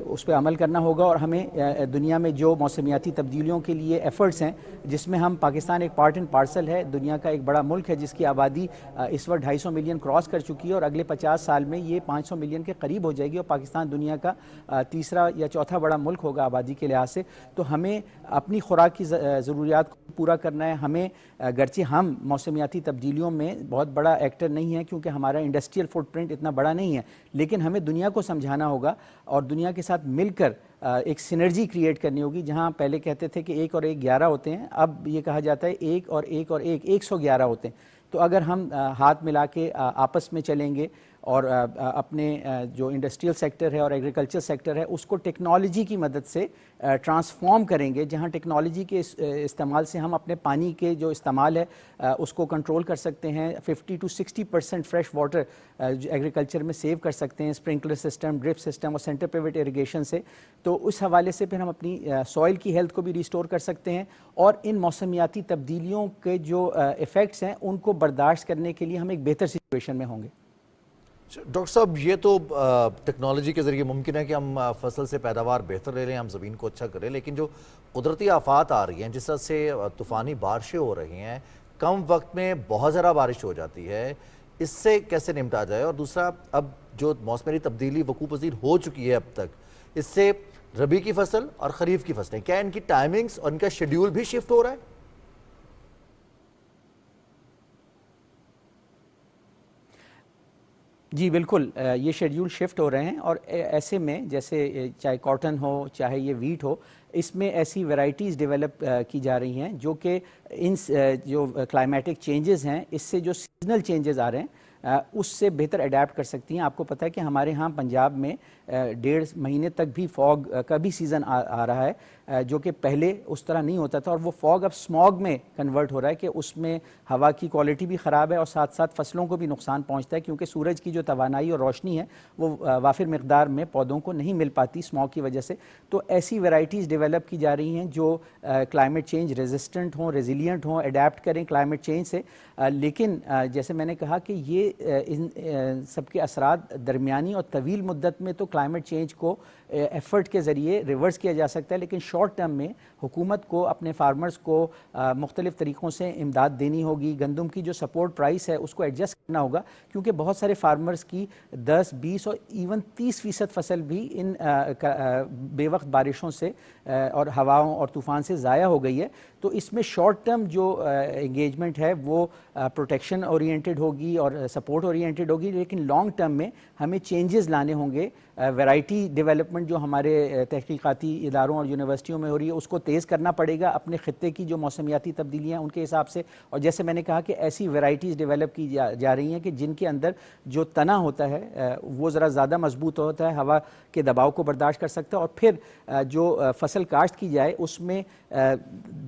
اس پہ عمل کرنا ہوگا, اور ہمیں دنیا میں جو موسمیاتی تبدیلیوں کے لیے ایفرٹس ہیں جس میں ہم پاکستان ایک پارٹ اینڈ پارسل ہے, دنیا کا ایک بڑا ملک ہے جس کی آبادی اس وقت 250 ملین کراس کر چکی ہے اور اگلے 50 سال میں یہ 500 ملین کے قریب ہو جائے گی, اور پاکستان دنیا کا تیسرا یا چوتھا بڑا ملک ہوگا آبادی کے لحاظ سے. تو ہمیں اپنی خوراک کی ضروریات کو پورا کرنا ہے. ہمیں گرچہ ہم موسمیاتی تبدیلیوں میں بہت بڑا ایکٹر نہیں ہے کیونکہ ہمارا انڈسٹریل فٹ پرنٹ اتنا بڑا نہیں ہے, لیکن ہمیں دنیا کو سمجھانا ہوگا اور دنیا کے ساتھ مل کر ایک سینرجی کریٹ کرنی ہوگی. جہاں پہلے کہتے تھے کہ 1 اور 1 11 ہوتے ہیں, اب یہ کہا جاتا ہے 1 اور 1 اور 1 111 ہوتے ہیں. تو اگر ہم ہاتھ ملا کے آپس میں چلیں گے اور اپنے جو انڈسٹریل سیکٹر ہے اور ایگریکلچر سیکٹر ہے اس کو ٹیکنالوجی کی مدد سے ٹرانسفارم کریں گے, جہاں ٹیکنالوجی کے استعمال سے ہم اپنے پانی کے جو استعمال ہے اس کو کنٹرول کر سکتے ہیں, 50 to 60% فریش واٹر ایگریکلچر میں سیو کر سکتے ہیں اسپرنکلر سسٹم, ڈرپ سسٹم اور سینٹر پیوٹ اریگیشن سے. تو اس حوالے سے پھر ہم اپنی سوئل کی ہیلتھ کو بھی ریسٹور کر سکتے ہیں, اور ان موسمیاتی تبدیلیوں کے جو ایفیکٹس ہیں ان کو برداشت کرنے کے لیے ہم ایک بہتر سچویشن میں ہوں گے. ڈاکٹر صاحب, یہ تو ٹیکنالوجی کے ذریعے ممکن ہے کہ ہم فصل سے پیداوار بہتر لے لیں, ہم زمین کو اچھا کریں, لیکن جو قدرتی آفات آ رہی ہیں جس طرح سے طوفانی بارشیں ہو رہی ہیں, کم وقت میں بہت زیادہ بارش ہو جاتی ہے, اس سے کیسے نمٹا جائے؟ اور دوسرا, اب جو موسمی تبدیلی وقوع پذیر ہو چکی ہے اب تک, اس سے ربی کی فصل اور خریف کی فصلیں, کیا ان کی ٹائمنگز اور ان کا شیڈیول بھی شفٹ ہو رہا ہے؟ جی بالکل, یہ شیڈیول شفٹ ہو رہے ہیں, اور ایسے میں جیسے چاہے کاٹن ہو چاہے یہ ویٹ ہو, اس میں ایسی ورائٹیز ڈیولپ کی جا رہی ہیں جو کہ ان جو کلائمیٹک چینجز ہیں اس سے جو سیزنل چینجز آ رہے ہیں اس سے بہتر اڈیپٹ کر سکتی ہیں. آپ کو پتہ ہے کہ ہمارے ہاں پنجاب میں 1.5 مہینے تک بھی فوگ کا بھی سیزن آ رہا ہے جو کہ پہلے اس طرح نہیں ہوتا تھا, اور وہ فوگ اب اسموگ میں کنورٹ ہو رہا ہے کہ اس میں ہوا کی کوالٹی بھی خراب ہے اور ساتھ ساتھ فصلوں کو بھی نقصان پہنچتا ہے کیونکہ سورج کی جو توانائی اور روشنی ہے وہ وافر مقدار میں پودوں کو نہیں مل پاتی اسموگ کی وجہ سے. تو ایسی ورائٹیز ڈیولپ کی جا رہی ہیں جو کلائمیٹ چینج ریزسٹنٹ ہوں, ریزیلینٹ ہوں, اڈیپٹ کریں کلائمیٹ چینج سے. لیکن جیسے میں نے کہا کہ یہ ان سب کے اثرات درمیانی اور طویل مدت میں تو کلائمیٹ چینج کو ایفرٹ کے ذریعے ریورس کیا جا سکتا ہے, لیکن شارٹ ٹرم میں حکومت کو اپنے فارمرز کو مختلف طریقوں سے امداد دینی ہوگی. گندم کی جو سپورٹ پرائس ہے اس کو ایڈجسٹ کرنا ہوگا کیونکہ بہت سارے فارمرز کی 10, 20 اور ایون 30% فصل بھی ان بے وقت بارشوں سے اور ہواؤں اور طوفان سے ضائع ہو گئی ہے. تو اس میں شارٹ ٹرم جو انگیجمنٹ ہے وہ پروٹیکشن اورینٹڈ ہوگی اور سپورٹ اورینٹڈ ہوگی, لیکن لانگ ٹرم میں ہمیں چینجز لانے ہوں گے. ویرائٹی ڈیولپمنٹ جو ہمارے تحقیقاتی اداروں اور یونیورسٹیوں میں ہو رہی ہے اس کو تیز کرنا پڑے گا اپنے خطے کی جو موسمیاتی تبدیلیاں ان کے حساب سے. اور جیسے میں نے کہا کہ ایسی ویرائٹیز ڈیولپ کی جا رہی ہیں کہ جن کے اندر جو تنا ہوتا ہے وہ ذرا زیادہ مضبوط ہوتا ہے, ہوا کے دباؤ کو برداشت کر سکتا ہے, اور پھر جو فصل کاشت کی جائے اس میں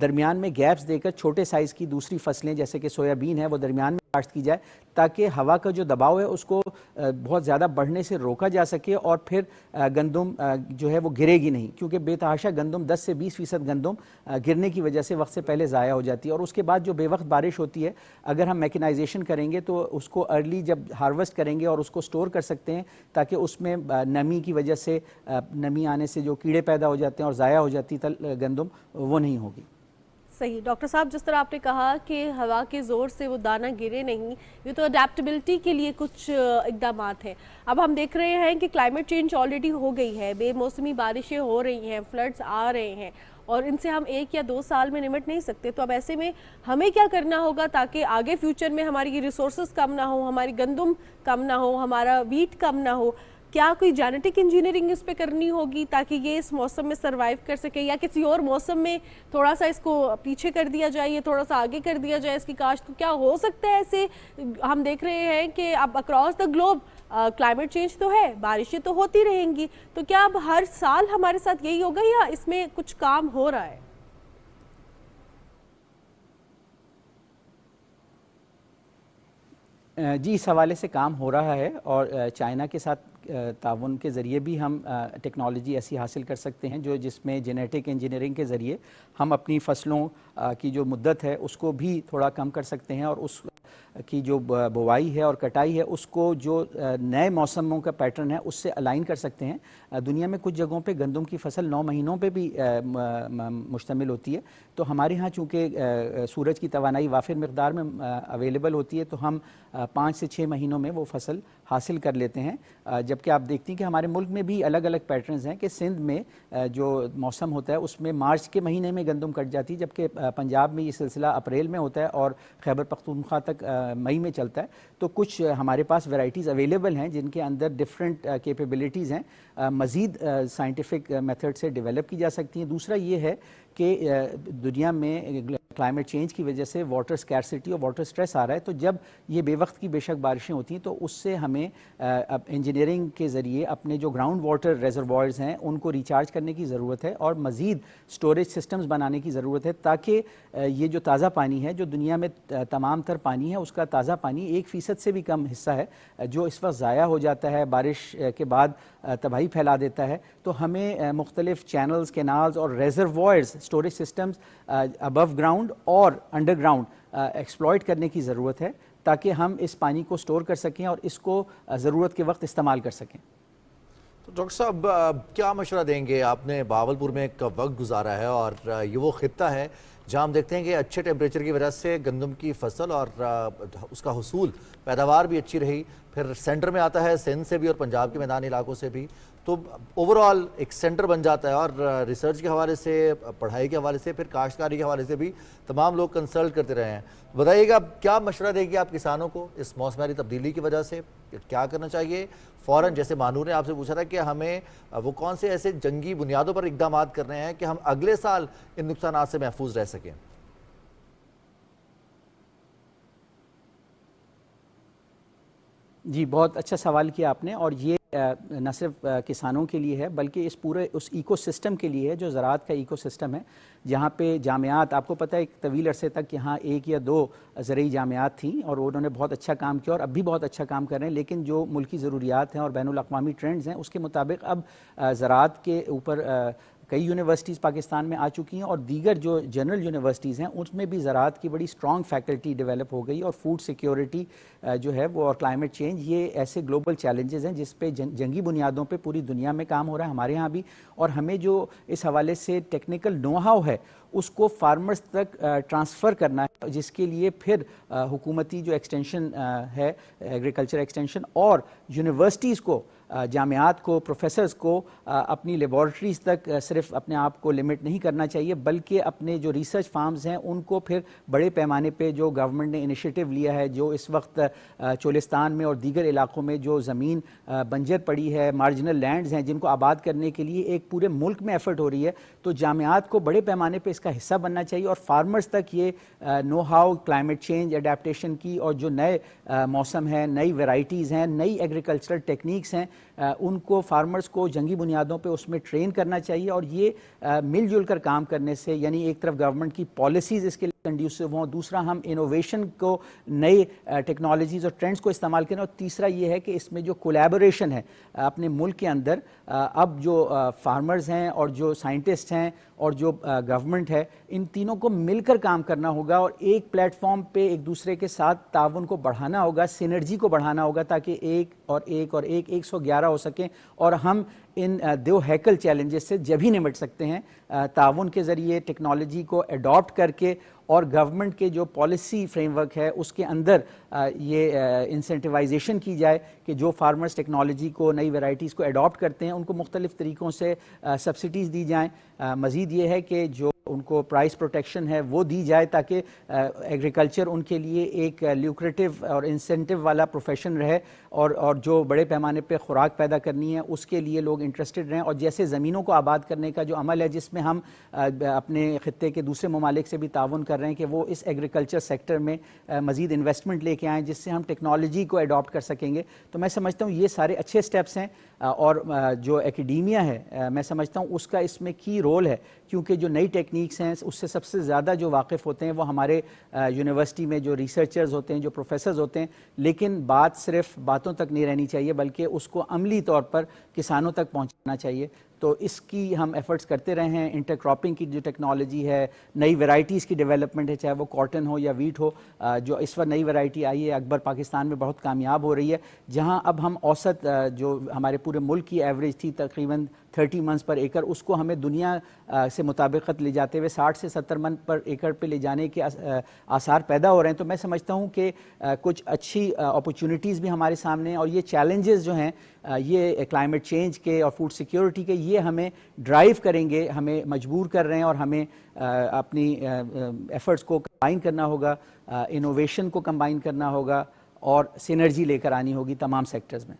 درمیان میں گیپس دے کر چھوٹے سائز کی دوسری فصلیں جیسے کہ سویابین ہے وہ درمیان میں کاشت کی جائے تاکہ ہوا کا جو دباؤ ہے اس کو بہت زیادہ بڑھنے سے روکا جا سکے اور پھر گندم جو ہے وہ گرے گی نہیں، کیونکہ بے تحاشا گندم 10 سے 20% گندم گرنے کی وجہ سے وقت سے پہلے ضائع ہو جاتی ہے، اور اس کے بعد جو بے وقت بارش ہوتی ہے اگر ہم میکنائزیشن کریں گے تو اس کو ارلی جب ہارویسٹ کریں گے اور اس کو سٹور کر سکتے ہیں تاکہ اس میں نمی کی وجہ سے نمی آنے سے جو کیڑے پیدا ہو جاتے ہیں اور ضائع ہو جاتی گندم وہ نہیں ہوگی۔ صحیح ڈاکٹر صاحب، جس طرح آپ نے کہا کہ ہوا کے زور سے وہ دانہ گرے نہیں، یہ تو اڈیپٹیبلٹی کے لیے کچھ اقدامات ہیں۔ اب ہم دیکھ رہے ہیں کہ کلائمیٹ چینج آلریڈی ہو گئی ہے، بے موسمی بارشیں ہو رہی ہیں، فلڈز آ رہے ہیں، اور ان سے ہم 1 یا 2 سال میں نمٹ نہیں سکتے۔ تو اب ایسے میں ہمیں کیا کرنا ہوگا تاکہ آگے فیوچر میں ہماری ریسورسز کم نہ ہو، ہماری گندم کم نہ ہو، ہمارا ویٹ کم نہ ہو؟ کیا کوئی جینیٹک انجینئرنگ اس پہ کرنی ہوگی تاکہ یہ اس موسم میں سروائیو کر سکے، یا کسی اور موسم میں تھوڑا سا اس کو پیچھے کر دیا جائے، یہ تھوڑا سا آگے کر دیا جائے اس کی کاشت؟ کیا ہو سکتا ہے ایسے؟ ہم دیکھ رہے ہیں کہ اب across the globe climate change تو ہے، بارشیں تو ہوتی رہیں گی، تو کیا اب ہر سال ہمارے ساتھ یہی ہوگا یا اس میں کچھ کام ہو رہا ہے؟ جی، اس حوالے سے کام ہو رہا ہے، اور چائنا کے ساتھ تعاون کے ذریعے بھی ہم ٹیکنالوجی ایسی حاصل کر سکتے ہیں جس میں جینیٹک انجینئرنگ کے ذریعے ہم اپنی فصلوں کی جو مدت ہے اس کو بھی تھوڑا کم کر سکتے ہیں، اور اس کی جو بوائی ہے اور کٹائی ہے اس کو جو نئے موسموں کا پیٹرن ہے اس سے الائن کر سکتے ہیں۔ دنیا میں کچھ جگہوں پہ گندم کی فصل 9 مہینوں پہ بھی مشتمل ہوتی ہے، تو ہمارے ہاں چونکہ سورج کی توانائی وافر مقدار میں اویلیبل ہوتی ہے تو ہم 5 سے 6 مہینوں میں وہ فصل حاصل کر لیتے ہیں، جبکہ آپ دیکھتی ہیں کہ ہمارے ملک میں بھی الگ الگ پیٹرنز ہیں کہ سندھ میں جو موسم ہوتا ہے اس میں مارچ کے مہینے میں گندم کٹ جاتی ہے، جبکہ پنجاب میں یہ سلسلہ اپریل میں ہوتا ہے اور خیبر پختونخوا تک مئی میں چلتا ہے۔ تو کچھ ہمارے پاس ویرائٹیز اویلیبل ہیں جن کے اندر ڈفرینٹ کیپیبلٹیز ہیں، مزید سائنٹیفک میتھڈ سے ڈیولپ کی جا سکتی ہیں۔ دوسرا یہ ہے کہ دنیا میں کلائمیٹ چینج کی وجہ سے واٹر سکیرسٹی اور واٹر سٹریس آ رہا ہے، تو جب یہ بے وقت کی بے شک بارشیں ہوتی ہیں تو اس سے ہمیں انجینئرنگ کے ذریعے اپنے جو گراؤنڈ واٹر ریزروائرز ہیں ان کو ریچارج کرنے کی ضرورت ہے اور مزید سٹوریج سسٹمز بنانے کی ضرورت ہے، تاکہ یہ جو تازہ پانی ہے جو دنیا میں تمام تر پانی ہے اس کا تازہ پانی 1% سے بھی کم حصہ ہے جو اس وقت ضائع ہو جاتا ہے، بارش کے بعد تباہی پھیلا دیتا ہے۔ تو ہمیں مختلف چینلز، کینالز اور ریزروائرز، سٹوریج سسٹمز ابو گراؤنڈ اور انڈر گراؤنڈ ایکسپلائٹ کرنے کی ضرورت ہے تاکہ ہم اس پانی کو سٹور کر سکیں اور اس کو ضرورت کے وقت استعمال کر سکیں۔ تو ڈاکٹر صاحب کیا مشورہ دیں گے؟ آپ نے باولپور میں ایک وقت گزارا ہے اور یہ وہ خطہ ہے جہاں ہم دیکھتے ہیں کہ اچھے ٹیمپریچر کی وجہ سے گندم کی فصل اور اس کا حصول پیداوار بھی اچھی رہی، پھر سینٹر میں آتا ہے سندھ سے بھی اور پنجاب کے میدانی علاقوں سے بھی، تو اوورآل ایک سینٹر بن جاتا ہے، اور ریسرچ کے حوالے سے، پڑھائی کے حوالے سے، پھر کاشتکاری کے حوالے سے بھی تمام لوگ کنسلٹ کرتے رہے ہیں۔ بتائیے گا کیا مشورہ دے گی آپ کسانوں کو اس موسمیاتی تبدیلی کی وجہ سے کیا کرنا چاہیے فوراً؟ جیسے مانور نے آپ سے پوچھا تھا کہ ہمیں وہ کون سے ایسے جنگی بنیادوں پر اقدامات کرنے ہیں کہ ہم اگلے سال ان نقصانات سے محفوظ رہ سکیں۔ جی، بہت اچھا سوال کیا آپ نے، اور یہ نہ صرف کسانوں کے لیے ہے بلکہ اس پورے اس ایکو سسٹم کے لیے ہے جو زراعت کا ایکو سسٹم ہے، جہاں پہ جامعات، آپ کو پتہ ہے ایک طویل عرصے تک یہاں 1 یا 2 زرعی جامعات تھیں اور انہوں نے بہت اچھا کام کیا اور اب بھی بہت اچھا کام کر رہے ہیں، لیکن جو ملکی ضروریات ہیں اور بین الاقوامی ٹرینڈز ہیں اس کے مطابق اب زراعت کے اوپر کئی یونیورسٹیز پاکستان میں آ چکی ہیں، اور دیگر جو جنرل یونیورسٹیز ہیں اس میں بھی زراعت کی بڑی اسٹرانگ فیکلٹی ڈیولپ ہو گئی، اور فوڈ سیکیورٹی جو ہے وہ اور کلائمیٹ چینج یہ ایسے گلوبل چیلنجز ہیں جس پہ جنگی بنیادوں پہ پوری دنیا میں کام ہو رہا ہے، ہمارے ہاں بھی، اور ہمیں جو اس حوالے سے ٹیکنیکل نو ہاؤ ہے اس کو فارمرز تک ٹرانسفر کرنا ہے، جس کے لیے پھر حکومتی جو ایکسٹینشن ہے، ایگریکلچر ایکسٹینشن، اور یونیورسٹیز کو، جامعات کو، پروفیسرز کو اپنی لیبارٹریز تک صرف اپنے آپ کو لمٹ نہیں کرنا چاہیے، بلکہ اپنے جو ریسرچ فارمز ہیں ان کو پھر بڑے پیمانے پہ جو گورنمنٹ نے انیشیٹو لیا ہے، جو اس وقت چولستان میں اور دیگر علاقوں میں جو زمین بنجر پڑی ہے، مارجنل لینڈز ہیں جن کو آباد کرنے کے لیے ایک پورے ملک میں ایفرٹ ہو رہی ہے، تو جامعات کو بڑے پیمانے پہ اس کا حصہ بننا چاہیے، اور فارمرز تک یہ know how climate change adaptation کی اور جو نئے موسم ہیں، نئی ویرائٹیز ہیں، نئی ایگریکلچرل ٹیکنیکس ہیں، ان کو فارمرز کو جنگی بنیادوں پہ اس میں ٹرین کرنا چاہیے، اور یہ مل جل کر کام کرنے سے، یعنی ایک طرف گورنمنٹ کی پالیسیز اس کے لیے कंड्यूसिव हों, दूसरा हम इनोवेशन को, नई टेक्नोलॉजीज़ और ट्रेंड्स को इस्तेमाल करें, और तीसरा ये है कि इसमें जो कोलैबोरेशन है अपने मुल्क के अंदर, अब जो फार्मर्स हैं और जो साइंटिस्ट हैं और जो गवर्नमेंट है, इन तीनों को मिलकर काम करना होगा और एक प्लेटफॉर्म पे एक दूसरे के साथ ताउन को बढ़ाना होगा, सिनर्जी को बढ़ाना होगा, ताकि एक और एक और एक 111 हो सकें और हम इन दो हैकल चैलेंजेस से जब ही निपट सकते हैं ताउन के ज़रिए, टेक्नोलॉजी को अडॉप्ट करके और गवर्नमेंट के जो पॉलिसी फ्रेमवर्क है उसके अंदर ये इंसेंटिवाइजेशन की जाए कि जो फार्मर्स टेक्नोलॉजी को, नई वैराइटीज़ को अडॉप्ट करते हैं उनको मुख्तलिफ़ तरीक़ों से सब्सिडीज़ दी जाएँ। मज़ीद ये है कि जो उनको प्राइस प्रोटेक्शन है वो दी जाए ताकि एग्रीकल्चर उनके लिए एक ल्यूक्रेटिव और इंसेंटिव वाला प्रोफेशन रहे और जो बड़े पैमाने पे खुराक पैदा करनी है उसके लिए लोग इंटरेस्टेड रहें। और जैसे ज़मीनों को आबाद करने का जो अमल है जिसमें हम अपने ख़ित्ते के दूसरे ममालिक से भी ताउन कर रहे हैं कि वो इस एग्रीकल्चर सेक्टर में मज़ीद इन्वेस्टमेंट लेके आएँ जिससे हम टेक्नोलॉजी को अडॉप्ट कर सकेंगे। तो मैं समझता हूँ ये सारे अच्छे स्टेप्स हैं और जो एकेडीमिया है मैं समझता हूँ उसका इसमें की रोल है, क्योंकि जो नई टेक्निक्स हैं उससे सबसे ज़्यादा जो वाकिफ़ होते हैं वो हमारे यूनिवर्सिटी में जो रिसर्चर्स होते हैं, जो प्रोफेसर्स होते हैं। लेकिन बात सिर्फ बातों तक नहीं रहनी चाहिए बल्कि उसको अमली तौर पर किसानों तक पहुंचाना चाहिए। तो इसकी हम एफर्ट्स करते रहे हैं। इंटरक्रॉपिंग की जो टेक्नोलॉजी है, नई वैराइटीज़ की डेवलपमेंट है, चाहे वो कॉटन हो या वीट हो, जो इस वक्त नई वैरायटी आई है अकबर पाकिस्तान में बहुत कामयाब हो रही है, जहां अब हम औसत जो हमारे पूरे मुल्क की एवरेज थी तकरीबन 30 मंस पर एकड़, उसको हमें दुनिया से मुताबिकत ले जाते हुए 60 से 70 मन पर एकड़ पे ले जाने के आसार पैदा हो रहे हैं। तो मैं समझता हूँ कि कुछ अच्छी अपॉर्चुनिटीज़ भी हमारे सामने हैं और ये चैलेंजेस जो हैं ये क्लाइमेट चेंज के और फूड सिक्योरिटी के, ये हमें ड्राइव करेंगे, हमें मजबूर कर रहे हैं और हमें अपनी एफर्ट्स को कंबाइन करना होगा, इनोवेशन को कंबाइन करना होगा और सिनर्जी लेकर आनी होगी तमाम सेक्टर्स में।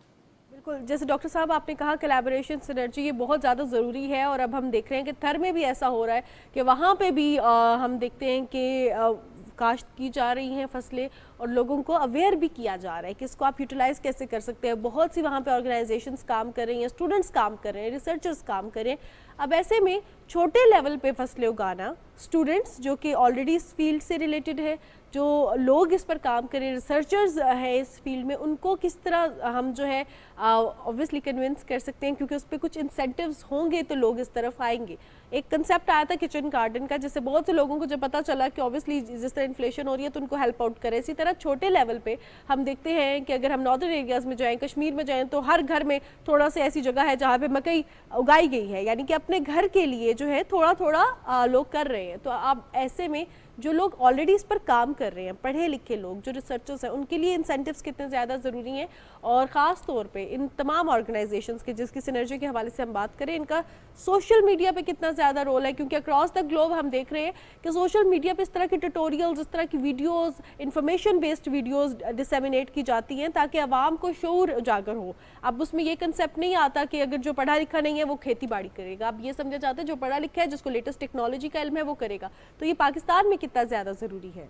बिल्कुल, जैसे डॉक्टर साहब आपने कहा कोलैबोरेशन, सिनर्जी ये बहुत ज़्यादा ज़रूरी है और अब हम देख रहे हैं कि थर में भी ऐसा हो रहा है कि वहाँ पे भी हम देखते हैं कि काश्त की जा रही हैं फसलें और लोगों को अवेयर भी किया जा रहा है कि इसको आप यूटिलाइज़ कैसे कर सकते हैं। बहुत सी वहाँ पे ऑर्गेनाइजेशंस काम कर रही हैं, स्टूडेंट्स काम कर रहे हैं, रिसर्चर्स काम कर रहे हैं। अब ऐसे में छोटे लेवल पे फसलें उगाना, स्टूडेंट्स जो कि ऑलरेडी इस फील्ड से रिलेटेड है, जो लोग इस पर काम करें, रिसर्चर्स है इस फील्ड में, उनको किस तरह हम जो है ऑब्वियसली कन्विंस कर सकते हैं, क्योंकि उस पर कुछ इंसेंटिव्स होंगे तो लोग इस तरफ आएंगे। एक कंसेप्ट आया था किचन गार्डन का, जिससे बहुत से लोगों को जब पता चला कि ऑब्वियसली जिस तरह इन्फ्लेशन हो रही है तो उनको हेल्प आउट करें। इसी तरह छोटे लेवल पे हम देखते हैं कि अगर हम नॉर्दर्न एरियाज़ में जाएं, कश्मीर में जाएं, तो हर घर में थोड़ा सा ऐसी जगह है जहाँ पे मकई उगाई गई है, यानी कि अपने घर के लिए जो है थोड़ा थोड़ा लोग कर रहे हैं। तो अब ऐसे में जो लोग ऑलरेडी इस पर काम कर रहे हैं, पढ़े लिखे लोग, जो रिसर्चर्स हैं, उनके लिए इंसेंटिव्स कितने ज़्यादा ज़रूरी हैं, और ख़ास तौर पे इन तमाम ऑर्गेनाइजेशंस के जिसकी सिनर्जी के हवाले से हम बात करें, इनका सोशल मीडिया पे कितना ज़्यादा रोल है, क्योंकि अक्रॉस द ग्लोब हम देख रहे हैं कि सोशल मीडिया पे इस तरह के ट्यूटोरियल्स, इस तरह की videos, information based videos disseminate की जाती हैं ताकि आवाम को शऊर उजागर हो। अब उसमें ये कंसेप्ट नहीं आता कि अगर जो पढ़ा लिखा नहीं है वो खेती बाड़ी करेगा, अब ये समझा जाता है जो पढ़ा लिखा है, जिसको लेटेस्ट टेक्नोलॉजी का इल्म है, वो करेगा। तो ये पाकिस्तान में कितना ज़्यादा ज़रूरी है?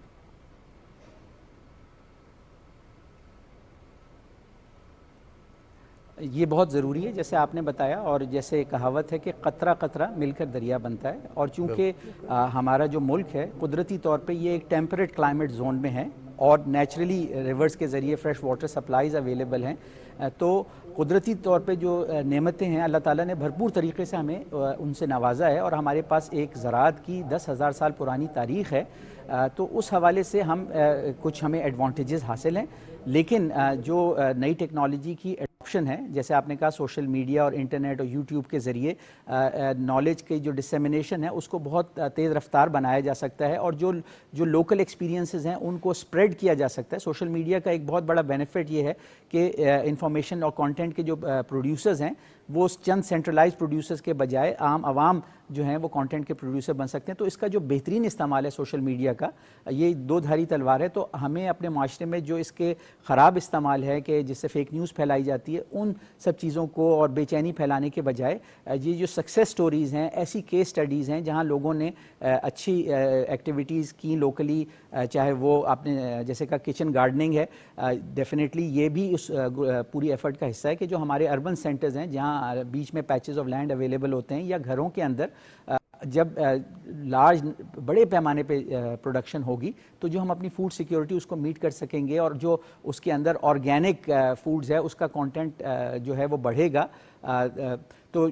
ये बहुत ज़रूरी है, जैसे आपने बताया, और जैसे कहावत है कि कतरा कतरा मिलकर दरिया बनता है। और चूँकि हमारा जो मुल्क है कुदरती तौर पे ये एक टेम्परेट क्लाइमेट जोन में है और नेचुरली रिवर्स के ज़रिए फ्रेश वाटर सप्लाईज अवेलेबल हैं, तो कुदरती तौर पे जो नेमतें हैं अल्लाह ताला ने भरपूर तरीके से हमें उनसे नवाजा है और हमारे पास एक ज़राअत की 10,000 साल पुरानी तारीख़ है। तो उस हवाले से हम कुछ हमें एडवांटेजेस हासिल हैं, लेकिन जो नई टेक्नोलॉजी की एडॉप्शन है, जैसे आपने कहा सोशल मीडिया और इंटरनेट और यूट्यूब के ज़रिए नॉलेज की जो डिसेमिनेशन है उसको बहुत तेज़ रफ्तार बनाया जा सकता है और जो लोकल एक्सपीरियंसेस हैं उनको स्प्रेड किया जा सकता है। सोशल मीडिया का एक बहुत बड़ा बेनिफिट ये है कि इंफॉर्मेशन और कंटेंट के जो प्रोड्यूसर्स हैं वो चंद सेंट्रलाइज प्रोड्यूसर्स के बजाय आम आवाम जो हैं वो कंटेंट के प्रोड्यूसर बन सकते हैं। तो इसका जो बेहतरीन इस्तेमाल है सोशल मीडिया का, ये दो धारी तलवार है। तो हमें अपने माशरे में जो इसके ख़राब इस्तेमाल है कि जिससे फेक न्यूज़ फैलाई जाती है, उन सब चीज़ों को और बेचैनी फैलाने के बजाय ये जो सक्सेस स्टोरीज़ हैं, ऐसी केस स्टडीज़ हैं जहाँ लोगों ने अच्छी एक्टिविटीज़ की लोकली, चाहे वो आपने जैसे कहा किचन गार्डनिंग है, डेफिनेटली ये भी उस पूरी एफर्ट का हिस्सा है कि जो हमारे अर्बन सेंटर्स हैं जहाँ बीच में पैचेस ऑफ लैंड अवेलेबल होते हैं या घरों के अंदर جب لارج بڑے پیمانے پہ پروڈکشن ہوگی تو جو ہم اپنی فوڈ سیکیورٹی اس کو میٹ کر سکیں گے، اور جو اس کے اندر آرگینک فوڈز ہے اس کا کانٹینٹ جو ہے وہ بڑھے گا. تو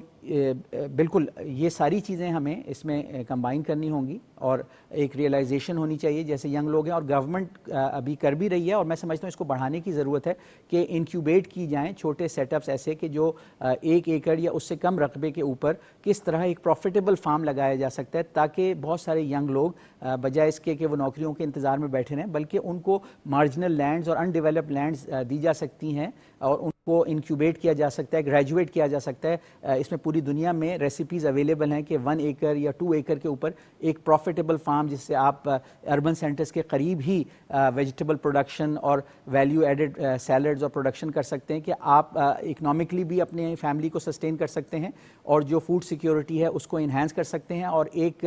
بالکل یہ ساری چیزیں ہمیں اس میں کمبائن کرنی ہوں گی، اور ایک ریئلائزیشن ہونی چاہیے جیسے ینگ لوگ ہیں، اور گورنمنٹ ابھی کر بھی رہی ہے، اور میں سمجھتا ہوں اس کو بڑھانے کی ضرورت ہے کہ انکیوبیٹ کی جائیں چھوٹے سیٹ اپس ایسے کہ جو 1 ایکڑ یا اس سے کم رقبے کے اوپر کس طرح ایک پروفیٹیبل فارم لگایا جا سکتا ہے، تاکہ بہت سارے ینگ لوگ بجائے اس کے کہ وہ نوکریوں کے انتظار میں بیٹھے رہیں، بلکہ ان کو مارجنل لینڈز اور انڈیولپڈ لینڈز دی جا سکتی ہیں، اور ان کو انکیوبیٹ کیا جا سکتا ہے، گریجویٹ کیا جا سکتا ہے. اس میں پوری دنیا میں ریسیپیز اویلیبل ہیں کہ 1 ایکڑ یا 2 ایکڑ کے اوپر ایک پروفیٹیبل فارم، جس سے آپ اربن سینٹرز کے قریب ہی ویجیٹیبل پروڈکشن اور ویلیو ایڈڈ سیلڈز اور پروڈکشن کر سکتے ہیں، کہ آپ اکنامکلی بھی اپنے فیملی کو سسٹین کر سکتے ہیں، اور جو فوڈ سیکیورٹی ہے اس کو انہینس کر سکتے ہیں، اور ایک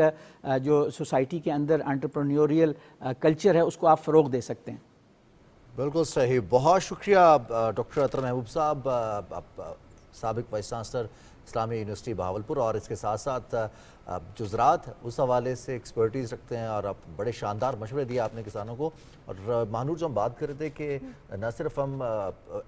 جو سوسائٹی کے اندر انٹرپرینیوریل کلچر ہے اس کو آپ فروغ دے سکتے ہیں. بالکل صحیح. بہت شکریہ ڈاکٹر اطہر محبوب صاحب، سابق وائس چانسلر اسلامیہ یونیورسٹی بہاولپور، اور اس کے ساتھ ساتھ جو زراعت اس حوالے سے ایکسپرٹیز رکھتے ہیں، اور بڑے شاندار مشورے دیا آپ نے کسانوں کو. اور مہنور جو ہم بات کر رہے تھے کہ نہ صرف ہم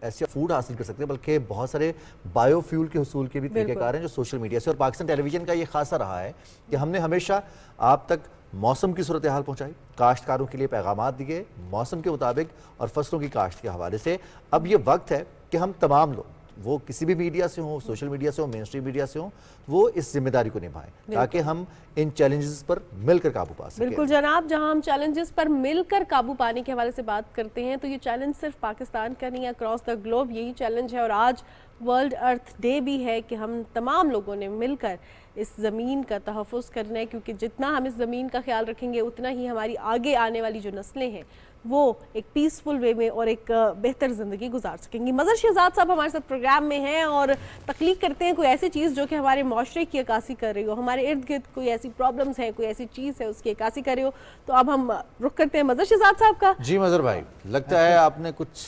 ایسے فوڈ حاصل کر سکتے ہیں بلکہ بہت سارے بایو فیول کے حصول کے بھی طریقہ کار ہیں جو سوشل میڈیا سے، اور پاکستان ٹیلی ویژن کا یہ خاصہ رہا ہے کہ ہم نے ہمیشہ آپ تک موسم کی صورتحال پہنچائی، کاشتکاروں کے لیے پیغامات دیے موسم کے مطابق اور فصلوں کی کاشت کے حوالے سے. اب یہ وقت ہے کہ ہم تمام لوگ، وہ کسی بھی میڈیا سے ہوں، سوشل میڈیا سے ہوں، مین اسٹریم میڈیا سے ہوں، وہ اس ذمہ داری کو نبھائیں تاکہ ہم ان چیلنجز پر مل کر قابو پا سکیں. بالکل جناب، جہاں ہم چیلنجز پر مل کر قابو پانے کے حوالے سے بات کرتے ہیں تو یہ چیلنج صرف پاکستان کا نہیں ہے، اکراس دا گلوب یہی چیلنج ہے. اور آج ورلڈ ارتھ ڈے بھی ہے کہ ہم تمام لوگوں نے مل کر اس زمین کا تحفظ کرنا ہے، کیونکہ جتنا ہم اس زمین کا خیال رکھیں گے اتنا ہی ہماری آگے آنے والی جو نسلیں ہیں وہ ایک پیسفل وے میں اور ایک بہتر زندگی گزار سکیں گی. مظہر شہزاد صاحب ہمارے ساتھ پروگرام میں ہیں اور تخلیق کرتے ہیں کوئی ایسی چیز جو کہ ہمارے معاشرے کی عکاسی کر رہی ہو، ہمارے ارد گرد کوئی ایسی پرابلمز ہیں، کوئی ایسی چیز ہے اس کی عکاسی کر رہی ہو. تو اب ہم رخ کرتے ہیں مظہر شہزاد صاحب کا. جی مظہر بھائی، لگتا ہے آپ نے کچھ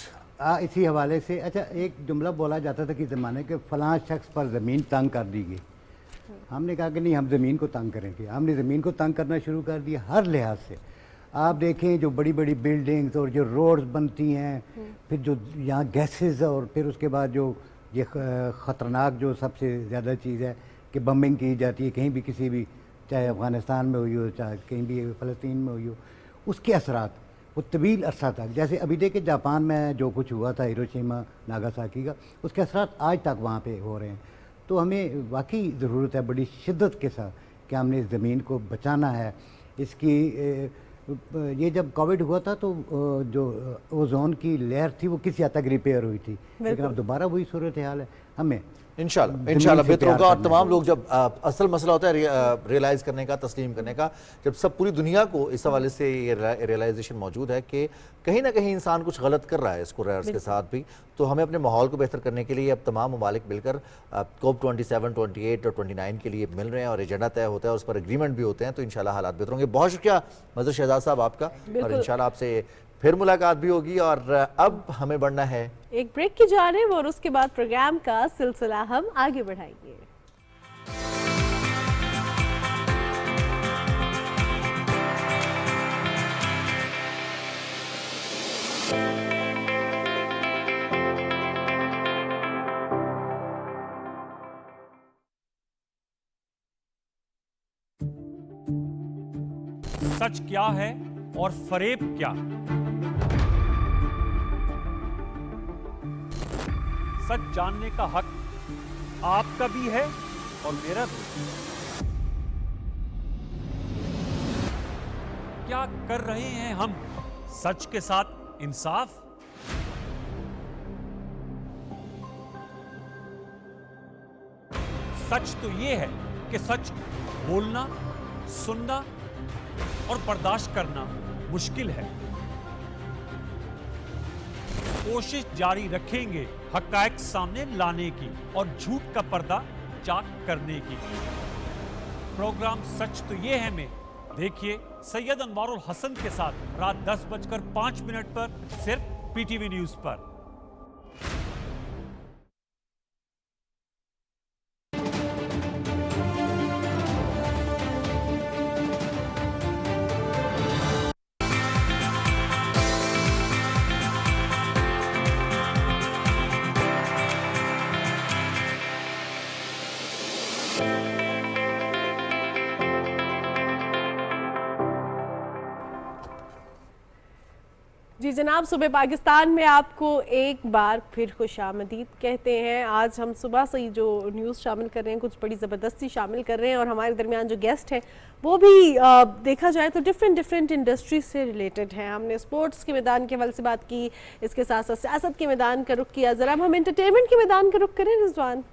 اسی حوالے سے اچھا ایک جملہ بولا جاتا تھا کہ زمانے کے فلاں شخص پر زمین تنگ کر دی گئی. ہم نے کہا کہ نہیں، ہم زمین کو تنگ کریں گے. ہم نے زمین کو تنگ کرنا شروع کر دیا ہر لحاظ سے. آپ دیکھیں جو بڑی بڑی بلڈنگز اور جو روڈز بنتی ہیں، پھر جو یہاں گیسز، اور پھر اس کے بعد جو یہ خطرناک جو سب سے زیادہ چیز ہے کہ بمبنگ کی جاتی ہے کہیں بھی، کسی بھی، چاہے افغانستان میں ہوئی ہو چاہے کہیں بھی فلسطین میں ہوئی ہو، اس کے اثرات وہ طویل عرصہ تک، جیسے ابھی دیکھیں جاپان میں جو کچھ ہوا تھا ہیروشیما ناگاساکی کا، اس کے اثرات آج تک وہاں پہ ہو رہے ہیں. تو ہمیں واقعی ضرورت ہے بڑی شدت کے ساتھ کہ ہم نے اس زمین کو بچانا ہے. اس کی یہ جب کووڈ ہوا تھا تو جو اوزون کی لیئر تھی وہ کسی حد تک ریپیئر ہوئی تھی، لیکن اب دوبارہ وہی صورتحال ہے. ہمیں انشاءاللہ بہتر ہوگا. اور تمام لوگ، جب اصل مسئلہ ہوتا ہے ریئلائز کرنے کا، تسلیم کرنے کا، جب سب پوری دنیا کو اس حوالے سے یہ ریئلائزیشن موجود ہے کہ کہیں نہ کہیں انسان کچھ غلط کر رہا ہے اس کو ریئرز کے ساتھ بھی، تو ہمیں اپنے ماحول کو بہتر کرنے کے لیے اب تمام ممالک مل کر کوپ 27, 28 اور 29 کے لیے مل رہے ہیں، اور ایجنڈا طے ہوتا ہے، اس پر اگریمنٹ بھی ہوتے ہیں. تو انشاءاللہ حالات بہتر ہوں گے. بہت شکریہ مظہر شہزاد صاحب آپ کا، اور انشاءاللہ آپ سے پھر ملاقات بھی ہوگی. اور اب ہمیں بڑھنا ہے ایک بریک کی جانب، اور اس کے بعد پروگرام کا سلسلہ ہم آگے بڑھائیں گے. سچ کیا ہے اور فریب کیا؟ سچ جاننے کا حق آپ کا بھی ہے اور میرا بھی. کیا کر رہے ہیں ہم سچ کے ساتھ انصاف؟ سچ تو یہ ہے کہ سچ بولنا، سننا اور برداشت کرنا مشکل ہے. کوشش جاری رکھیں گے حقائق سامنے لانے کی اور جھوٹ کا پردہ چاک کرنے کی. پروگرام سچ تو یہ ہے میں دیکھیے سید انوار الحسن کے ساتھ رات 10:05 پر صرف پی ٹی وی نیوز پر. जी जनाब, सुबह पाकिस्तान में आपको एक बार फिर खुशामदीद कहते हैं। आज हम सुबह से ही जो न्यूज़ शामिल कर रहे हैं, कुछ बड़ी ज़बरदस्ती शामिल कर रहे हैं, और हमारे दरमियान जो गेस्ट हैं वो भी देखा जाए तो डिफरेंट इंडस्ट्री से रिलेटेड हैं। हमने स्पोर्ट्स के मैदान के हवाले से बात की, इसके साथ साथ सियासत के मैदान का रुख किया। ज़रा अब हम एंटरटेनमेंट के मैदान का रुख करें रिजवान।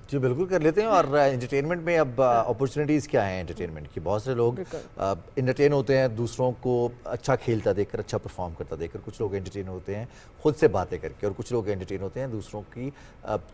जी बिल्कुल कर लेते हैं। और एंटरटेनमेंट में अब अपॉर्चुनिटीज़ क्या हैं एंटरटेनमेंट की? बहुत से लोग एंटरटेन होते हैं दूसरों को अच्छा खेलता देखकर, अच्छा परफॉर्म करता देखकर। कुछ लोग एंटरटेन होते हैं खुद से बातें करके, और कुछ लोग एंटरटेन होते हैं दूसरों की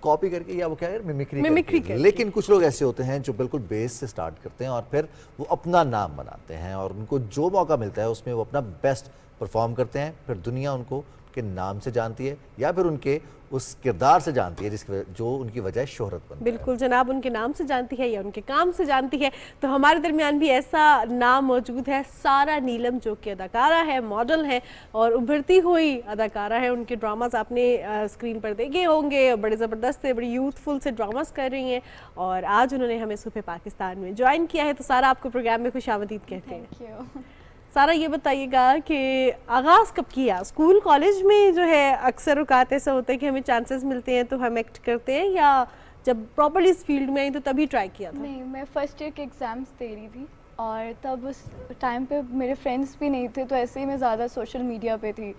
कॉपी करके, या वो क्या है मिमिक्री करके। लेकिन कुछ लोग ऐसे होते हैं जो बिल्कुल बेस से स्टार्ट करते हैं और फिर वो अपना नाम बनाते हैं, और उनको जो मौका मिलता है उसमें वो अपना बेस्ट परफॉर्म करते हैं। फिर दुनिया उनको के नाम से जानती है या फिर उनके उस किरदार से जानती है जिसकी जो उनकी वजह शोहरत बनती है। बिल्कुल जनाब, उनके नाम से जानती है या उनके काम से जानती है। तो हमारे दरमियान भी ऐसा नाम मौजूद है, सारा नीलम, जो कि अदाकारा है, मॉडल है और उभरती हुई अदाकारा है। उनके ड्रामास आपने स्क्रीन पर देखे होंगे, बड़े ज़बरदस्त है, बड़ी यूथफुल से ड्रामास कर रही हैं, और आज उन्होंने हमें सुबह पाकिस्तान में ज्वाइन किया है। तो सारा आपको प्रोग्राम में खुशामदीद कहते हैं। सारा ये बताइएगा कि आगाज़ कब किया? स्कूल कॉलेज में जो है अक्सर औकात ऐसा होता है कि हमें चांसेस मिलते हैं तो हम एक्ट करते हैं, या जब प्रॉपर्ली इस फील्ड में आई तो तभी ट्राई किया था? नहीं, मैं फर्स्ट ईयर के एग्ज़ाम्स दे रही थी, और तब उस टाइम पे मेरे फ्रेंड्स भी नहीं थे, तो ऐसे ही मैं ज़्यादा सोशल मीडिया पे थी।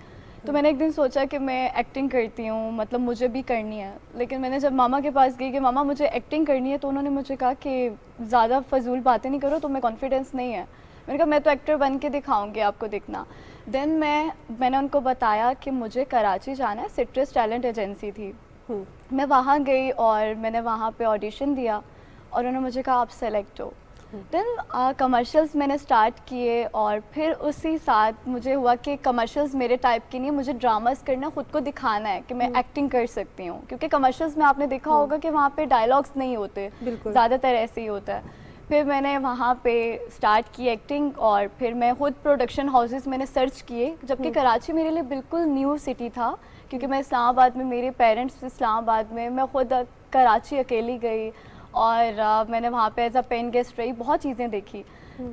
तो मैंने एक दिन सोचा कि मैं एक्टिंग करती हूँ, मतलब मुझे भी करनी है। लेकिन मैंने जब मामा के पास गई कि मामा मुझे एक्टिंग करनी है, तो उन्होंने मुझे कहा कि ज़्यादा फजूल बातें नहीं करो, तुम्हें कॉन्फिडेंस नहीं है। मैंने कहा मैं तो एक्टर बन के दिखाऊंगी आपको, दिखना। देन मैंने उनको बताया कि मुझे कराची जाना है, सिट्रस टैलेंट एजेंसी थी। मैं वहाँ गई और मैंने वहाँ पे ऑडिशन दिया, और उन्होंने मुझे कहा आप सेलेक्ट हो। देन कमर्शियल्स मैंने स्टार्ट किए, और फिर उसी साथ मुझे हुआ कि कमर्शियल्स मेरे टाइप के नहीं, मुझे ड्रामास करना, ख़ुद को दिखाना है कि मैं एक्टिंग कर सकती हूँ। क्योंकि कमर्शियल्स में आपने देखा होगा कि वहाँ पे डायलॉग्स नहीं होते, ज़्यादातर ऐसे ही होता है। फिर मैंने वहाँ पे स्टार्ट की एक्टिंग, और फिर मैं खुद प्रोडक्शन हाउसेस मैंने सर्च किए, जबकि कराची मेरे लिए बिल्कुल न्यू सिटी था, क्योंकि मैं इस्लामाबाद में, मेरे पेरेंट्स इस्लामाबाद में, मैं खुद कराची अकेली गई, और मैंने वहाँ पे एज अ पेन गेस्ट रही, बहुत चीज़ें देखी।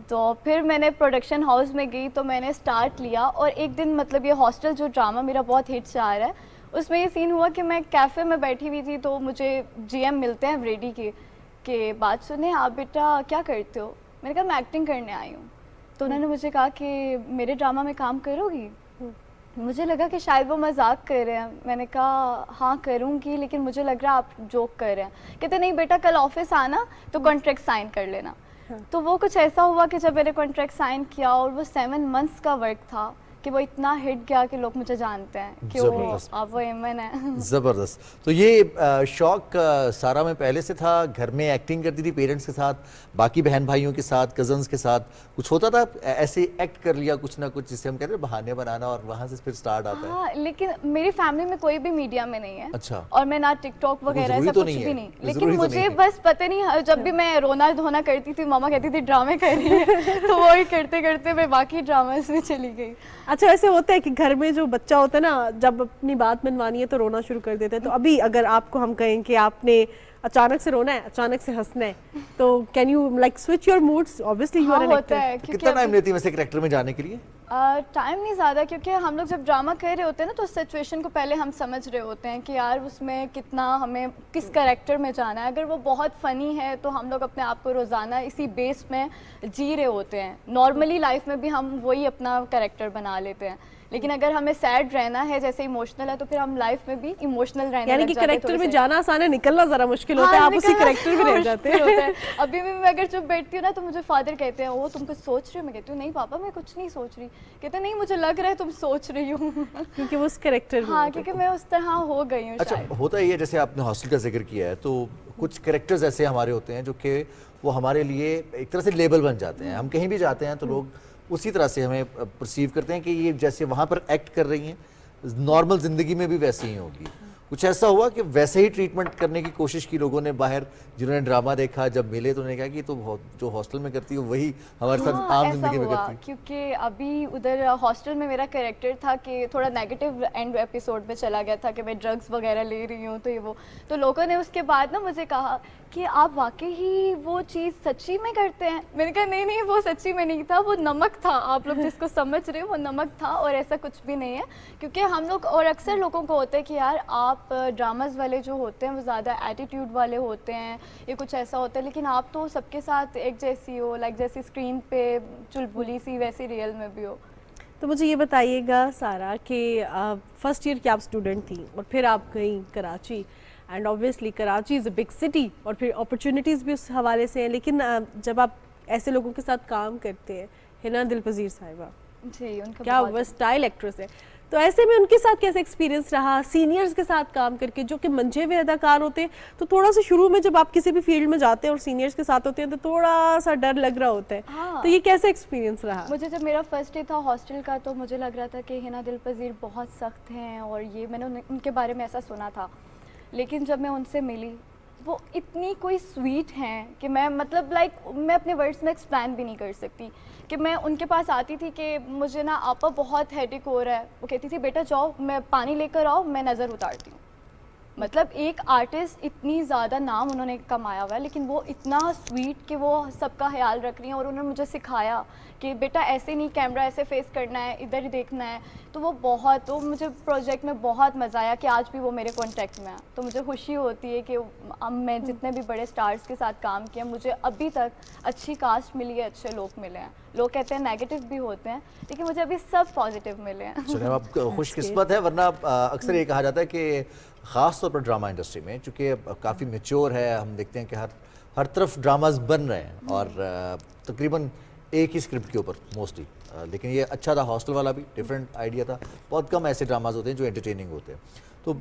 तो फिर मैंने प्रोडक्शन हाउस में गई, तो मैंने स्टार्ट लिया, और एक दिन मतलब ये हॉस्टल जो ड्रामा मेरा बहुत हिट जा रहा है, उसमें ये सीन हुआ कि मैं कैफ़े में बैठी हुई थी, तो मुझे GM मिलते हैं रेडी के बात सुने, आप बेटा क्या करते हो? मैंने कहा मैं एक्टिंग करने आई हूँ। तो उन्होंने मुझे कहा कि मेरे ड्रामा में काम करोगी? मुझे लगा कि शायद वो मजाक कर रहे हैं। मैंने कहा हाँ करूँगी, लेकिन मुझे लग रहा है आप जोक कर रहे हैं। कहते नहीं बेटा, कल ऑफिस आना तो कॉन्ट्रैक्ट साइन कर लेना। तो वो कुछ ऐसा हुआ कि जब मैंने कॉन्ट्रैक्ट साइन किया, और वो 7 मंथ्स का वर्क था, कि वो इतना हिट गया कि लोग मुझे जानते हैं कि वो एमन है। ज़बरदस्त। तो ये शौक सारा में पहले से था? घर में एक्टिंग करती थी पेरेंट्स के साथ, बाकी बहन भाइयों के साथ, कजन्स के साथ कुछ होता था ऐसे एक्ट कर लिया कुछ ना कुछ, जिससे हम कहते हैं बहाने बनाना, और वहाँ से फिर स्टार्ट आता है? हाँ, लेकिन मेरी फैमिली में कोई भी मीडिया में नहीं है। अच्छा। और मैं ना टिकटॉक वगैरह ऐसा कुछ भी नहीं। लेकिन मुझे बस पता नहीं, जब भी मैं रोना धोना करती थी, मामा कहती थी ड्रामे कर रही है, तो वही करते करते मैं बाकी ड्रामास में चली गई। अच्छा, ऐसे होता है कि घर में जो बच्चा होता है ना, जब अपनी बात मनवानी है तो रोना शुरू कर देते हैं। तो अभी अगर आपको हम कहें कि आपने अचानक से रोना है, अचानक से हंसना है, तो can you like switch your moods? Obviously you are an actor. कितना टाइम लेती है वैसे कैरेक्टर में जाने के लिए? टाइम नहीं ज़्यादा, क्योंकि हम लोग जब ड्रामा कर रहे होते हैं ना, तो सिचुएशन को पहले हम समझ रहे होते हैं कि यार उसमें कितना हमें किस कैरेक्टर में जाना है। अगर वो बहुत फ़नी है तो हम लोग अपने आप को रोज़ाना इसी बेस में जी रहे होते हैं। नॉर्मली लाइफ में भी हम वही अपना कैरेक्टर बना लेते हैं, लेकिन अगर हमें सैड रहना है, जैसे इमोशनल है, तो फिर हम लाइफ में भी इमोशनल रहने यानी कि कैरेक्टर में जाना आसान है, निकलना ज़रा मुश्किल होता है। आप उसी कैरेक्टर में रह जाते हैं। अभी भी मैं अगर चुप बैठती हूँ ना, तो मुझे फादर कहते हैं वो तुम कुछ सोच रही हो? मैं कहती हूँ नहीं पापा, मैं कुछ नहीं सोच रही। कहते नहीं, मुझे लग रहा है तुम सोच रही हो। क्योंकि वो उस कैरेक्टर में। हाँ, क्योंकि मैं उस तरह हो गई हूँ। अच्छा, होता ही है, जैसे आपने हॉस्टल का जिक्र किया है, तो कुछ कैरेक्टर्स ऐसे हमारे होते हैं जो कि वो हमारे लिए एक तरह से लेबल बन जाते हैं। हम कहीं भी जाते हैं तो लोग उसी तरह से हमें परसीव करते हैं कि ये जैसे वहाँ पर एक्ट कर रही हैं, नॉर्मल ज़िंदगी में भी वैसी ही होगी। कुछ ऐसा हुआ कि वैसे ही ट्रीटमेंट करने की कोशिश की लोगों ने बाहर, जिन्होंने ड्रामा देखा, जब मिले तो उन्होंने कहा कि तो जो हॉस्टल में करती हो वही हमारे साथ आम जिंदगी में करती है? क्योंकि अभी उधर हॉस्टल में मेरा कैरेक्टर था कि थोड़ा नेगेटिव एंड एपिसोड में चला गया था कि मैं ड्रग्स वगैरह ले रही हूँ, तो ये वो, तो लोगों ने उसके बाद ना मुझे कहा कि आप वाकई ही वो चीज़ सच्ची में करते हैं। मैंने कहा नहीं नहीं, वो सच्ची में नहीं था, वो नमक था, आप लोग जिसको समझ रहे हो वो नमक था, और ऐसा कुछ भी नहीं है। क्योंकि हम लोग, और अक्सर लोगों को होता है कि यार आप ड्रामाज वाले जो होते हैं वो ज़्यादा एटीट्यूड वाले होते हैं, ये कुछ ऐसा होता है, लेकिन आप तो सबके साथ एक जैसी हो, लाइक जैसी स्क्रीन पे चुलबुली सी, वैसी रियल में भी हो। तो मुझे ये बताइएगा सारा कि फर्स्ट ईयर की आप स्टूडेंट थी और फिर आप गई Karachi, and obviously Karachi is a big city और फिर अपॉर्चुनिटीज़ भी उस हवाले से हैं, लेकिन जब आप ऐसे लोगों के साथ काम करते हैं, हिना दिलपजीर साहिबा जी, उनका क्या वर्सटाइल एक्ट्रेस है, तो ऐसे में उनके साथ कैसे एक्सपीरियंस रहा सीनियर्स के साथ काम करके, जो कि मंझे हुए अदाकार होते हैं, तो थोड़ा सा शुरू में जब आप किसी भी फील्ड में जाते हैं और सीनियर्स के साथ होते हैं तो थोड़ा सा डर लग रहा होता है। हाँ। तो ये कैसे एक्सपीरियंस रहा? मुझे जब मेरा फर्स्ट डे था हॉस्टल का तो मुझे लग रहा था कि हिना दिलपजीर बहुत सख्त हैं, और ये मैंने उनके बारे में ऐसा सुना था, लेकिन जब मैं उनसे मिली वो इतनी कोई स्वीट हैं कि मैं मतलब लाइक मैं अपने वर्ड्स में एक्सप्लेन भी नहीं कर सकती। कि मैं उनके पास आती थी कि मुझे ना आपा बहुत हेडेक हो रहा है, वो कहती थी बेटा जाओ मैं पानी लेकर आओ, मैं नज़र उतारती हूँ। मतलब एक आर्टिस्ट, इतनी ज़्यादा नाम उन्होंने कमाया हुआ है, लेकिन वो इतना स्वीट कि वो सबका ख्याल रख रही हैं, और उन्होंने मुझे सिखाया कि बेटा ऐसे नहीं, कैमरा ऐसे फेस करना है, इधर ही देखना है। तो वो बहुत, तो मुझे प्रोजेक्ट में बहुत मज़ा आया कि आज भी वो मेरे कॉन्टेक्ट में है। तो मुझे खुशी होती है कि अब मैं जितने भी बड़े स्टार्स के साथ काम किया, मुझे अभी तक अच्छी कास्ट मिली है, अच्छे लोग मिले हैं। लोग कहते हैं नेगेटिव भी होते हैं, लेकिन मुझे अभी सब पॉजिटिव मिले हैं। चलिए, आप खुशकिस्मत है, वरना अक्सर ये कहा जाता है कि ख़ास तौर पर ड्रामा इंडस्ट्री में, चूँकि काफ़ी मैच्योर है, हम देखते हैं कि हर तरफ ड्रामाज बन रहे हैं और तकरीबन एक ही स्क्रिप्ट के ऊपर मोस्टली, लेकिन ये अच्छा था, हॉस्टल वाला भी डिफरेंट आइडिया था। बहुत कम ऐसे ड्रामाज होते हैं जो एंटरटेनिंग होते हैं। तो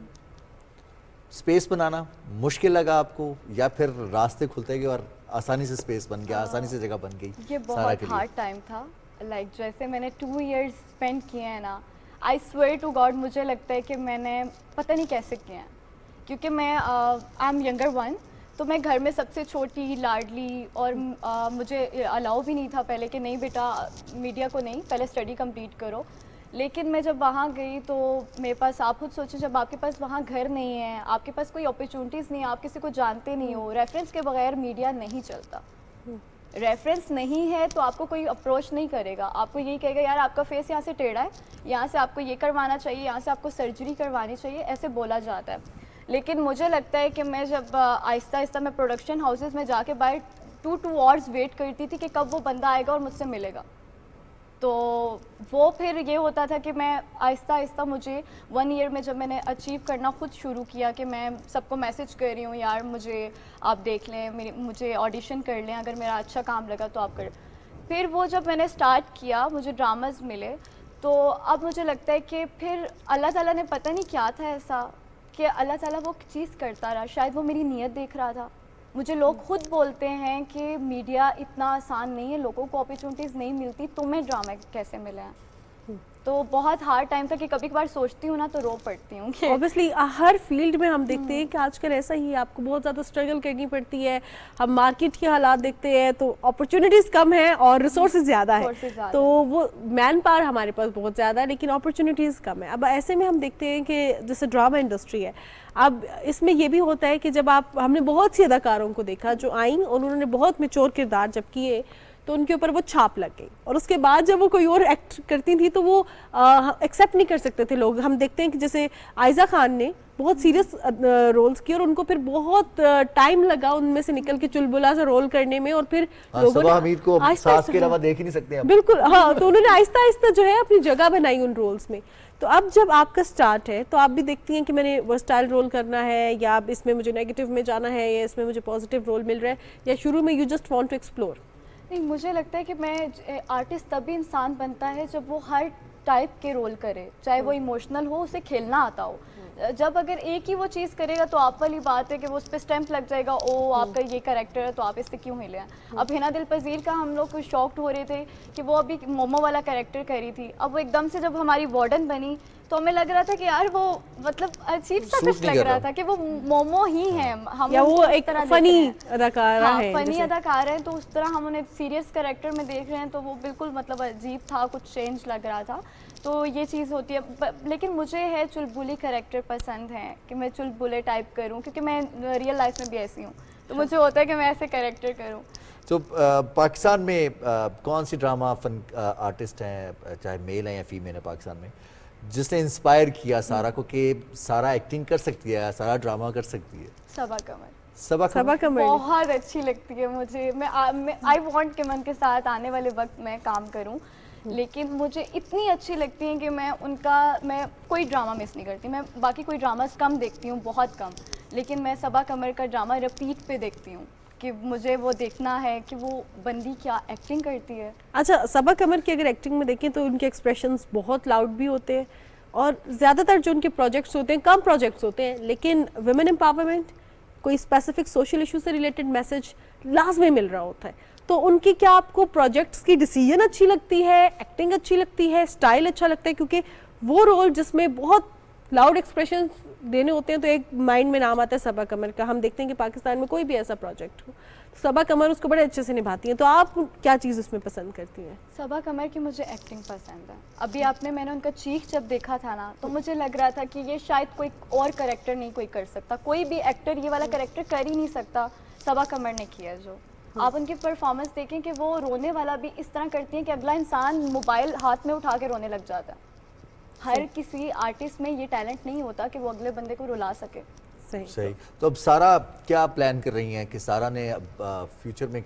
स्पेस बनाना मुश्किल लगा आपको, या फिर रास्ते खुलते गए और आसानी से स्पेस बन गया, आसानी से जगह बन गई? ये बहुत हार्ड टाइम था, लाइक जैसे मैंने 2 इयर्स स्पेंड किए हैं ना, आई स्वेयर टू गॉड मुझे लगता है कि मैंने पता नहीं कैसे किए हैं, क्योंकि मैं आई एम यंगर वन, तो मैं घर में सबसे छोटी लाडली, और मुझे अलाउ भी नहीं था पहले कि नहीं बेटा मीडिया को नहीं, पहले स्टडी कंप्लीट करो। लेकिन मैं जब वहाँ गई तो मेरे पास, आप खुद सोचें, जब आपके पास वहाँ घर नहीं है, आपके पास कोई अपॉर्चुनिटीज़ नहीं है, आप किसी को जानते नहीं हो, रेफरेंस के बगैर मीडिया नहीं चलता। रेफरेंस नहीं है तो आपको कोई अप्रोच नहीं करेगा, आपको यही कहेगा यार आपका फेस यहाँ से टेढ़ा है, यहाँ से आपको ये करवाना चाहिए, यहाँ से आपको सर्जरी करवानी चाहिए, ऐसे बोला जाता है। लेकिन मुझे लगता है कि मैं जब आहिस्ता आहिस्ता मैं प्रोडक्शन हाउसेस में जाके बाहर 2 आवर्स वेट करती थी कि कब वो बंदा आएगा और मुझसे मिलेगा। तो वो फिर ये होता था कि मैं आहिस्ता आहिस्ता, मुझे 1 ईयर में जब मैंने अचीव करना खुद शुरू किया कि मैं सबको मैसेज कर रही हूँ यार मुझे आप देख लें, मुझे ऑडिशन कर लें, अगर मेरा अच्छा काम लगा तो आप कर। फिर वो जब मैंने स्टार्ट किया, मुझे ड्रामाज मिले, तो अब मुझे लगता है कि फिर अल्लाह ताला ने पता नहीं क्या था ऐसा कि अल्लाह ताला वो चीज़ करता रहा, शायद वो मेरी नीयत देख रहा था। मुझे लोग खुद बोलते हैं कि मीडिया इतना आसान नहीं है, लोगों को अपॉर्चुनिटीज़ नहीं मिलती, तुम्हें ड्रामा कैसे मिले हैं। तो बहुत हार्ड टाइम था कि कभी कभार सोचती हूँ ना तो रो पड़ती हूँ। ऑब्वियसली हर फील्ड में हम देखते हैं कि आजकल ऐसा ही है, आपको बहुत ज़्यादा स्ट्रगल करनी पड़ती है। हम मार्केट के हालात देखते हैं तो अपॉर्चुनिटीज़ कम है और रिसोर्सेज ज़्यादा है, तो वो मैन पावर हमारे पास बहुत ज़्यादा है लेकिन अपॉर्चुनिटीज़ कम है। अब ऐसे में हम देखते हैं कि जैसे ड्रामा इंडस्ट्री है, अब इसमें ये भी होता है कि जब हमने बहुत सी अदाकारों को देखा जो आई और उन्होंने बहुत मैच्योर किरदार जब किए तो उनके ऊपर वो छाप लग गई, और उसके बाद जब वो कोई और एक्ट करती थी तो वो एक्सेप्ट नहीं कर सकते थे लोग। हम देखते हैं कि जैसे आयज़ा खान ने बहुत सीरियस रोल्स किए और उनको फिर बहुत टाइम लगा उनमें से निकल के चुलबुला सा रोल करने में, और फिर लोगों ने हमीद को सास के अलावा देख ही नहीं सकते आप। बिल्कुल हाँ, तो उन्होंने आहिस्ता आहिस्ता जो है अपनी जगह बनाई उन रोल्स में। तो अब जब आपका स्टार्ट है तो आप भी देखती हैं कि मैंने वर्सटाइल रोल करना है, या अब इसमें मुझे नेगेटिव में जाना है, या इसमें मुझे पॉजिटिव रोल मिल रहा है, या शुरू में you just want to explore? नहीं, मुझे लगता है कि मैं आर्टिस्ट तभी इंसान बनता है जब वो हर टाइप के रोल करे, चाहे वो इमोशनल हो, उसे खेलना आता हो। जब अगर एक ही वो चीज़ करेगा तो आप वाली बात है कि वो उस पर स्टैंप लग जाएगा, ओ आपका ये कैरेक्टर है तो आप इससे क्यों हिले हैं। अब हिना दिलपजीर का हम लोग शॉक्ड हो रहे थे कि वो अभी मोमो वाला कैरेक्टर कर रही थी, अब वो एकदम से जब हमारी वार्डन बनी تو ہمیں لگ رہا تھا کہ یار وہ مطلب عجیب سا سوٹ کچھ نہیں لگ کر رہا رہا تھا کہ وہ مومو ہی ہیں ہم یا وہ اس ایک طرح دیکھ فنی رہے ہیں. اداکارہ ہاں ہے فنی اداکار ہیں تو اس طرح ہم انہیں سیریس کریکٹر میں دیکھ رہے ہیں تو وہ بالکل مطلب عجیب تھا, کچھ چینج لگ رہا تھا. تو یہ چیز ہوتی ہے. لیکن مجھے ہے چلبلی کریکٹر پسند ہیں کہ میں چلبلے ٹائپ کروں, کیونکہ میں ریئل لائف میں بھی ایسی ہوں, تو مجھے ہوتا ہے کہ میں ایسے کریکٹر کروں. تو پاکستان میں کون سی ڈرامہ فن آرٹسٹ ہیں, چاہے میل ہیں یا فیمیل ہیں پاکستان میں, جس نے انسپائر کیا سارا کو کہ سارا ایکٹنگ کر سکتی ہے, سارا ڈرامہ کر سکتی ہے؟ صبا قمر. صبا قمر بہت اچھی لگتی ہے مجھے. میں آئی وانٹ کہ میں ان کے ساتھ آنے والے وقت میں کام کروں, لیکن مجھے اتنی اچھی لگتی ہیں کہ میں ان کا میں کوئی ڈرامہ مس نہیں کرتی. میں باقی کوئی ڈراماز کم دیکھتی ہوں, بہت کم, لیکن میں صبا قمر کا ڈرامہ ریپیٹ پہ دیکھتی ہوں کہ مجھے وہ دیکھنا ہے کہ وہ بندی کیا ایکٹنگ کرتی ہے. اچھا, صبا قمر کی اگر ایکٹنگ میں دیکھیں تو ان کے ایکسپریشنز بہت لاؤڈ بھی ہوتے ہیں, اور زیادہ تر جو ان کے پروجیکٹس ہوتے ہیں کم پروجیکٹس ہوتے ہیں, لیکن ویمن امپاورمنٹ, کوئی اسپیسیفک سوشل ایشو سے ریلیٹڈ میسج لازمی مل رہا ہوتا ہے. تو ان کی کیا آپ کو پروجیکٹس کی ڈیسیژن اچھی لگتی ہے, ایکٹنگ اچھی لگتی ہے, اسٹائل اچھا لگتا ہے؟ کیونکہ وہ رول جس میں بہت لاؤڈ ایکسپریشنز دینے ہوتے ہیں تو ایک مائنڈ میں نام آتا ہے صبا قمر کا. ہم دیکھتے ہیں کہ پاکستان میں کوئی بھی ایسا پروجیکٹ ہو, صبا قمر اس کو بڑے اچھے سے نبھاتی ہیں. تو آپ کیا چیز اس میں پسند کرتی ہیں؟ صبا قمر کی مجھے ایکٹنگ پسند ہے. ابھی میں نے ان کا چیخ جب دیکھا تھا نا, تو مجھے لگ رہا تھا کہ یہ شاید کوئی اور کریکٹر نہیں کوئی کر سکتا, کوئی بھی ایکٹر یہ والا کریکٹر کر ہی نہیں سکتا, صبا قمر نے کیا. جو آپ ان کی پرفارمنس دیکھیں کہ وہ رونے والا بھی اس طرح کرتی ہیں کہ اگلا انسان موبائل ہاتھ میں اٹھا کے رونے لگ جاتا ہے. ہر کسی آرٹسٹ میں یہ ٹیلنٹ نہیں ہوتا کہ وہ اگلے بندے کو رلا سکے. صحیح. تو اب سارا کیا پلان کر رہی ہیں کہ سارا نے اب فیوچر میں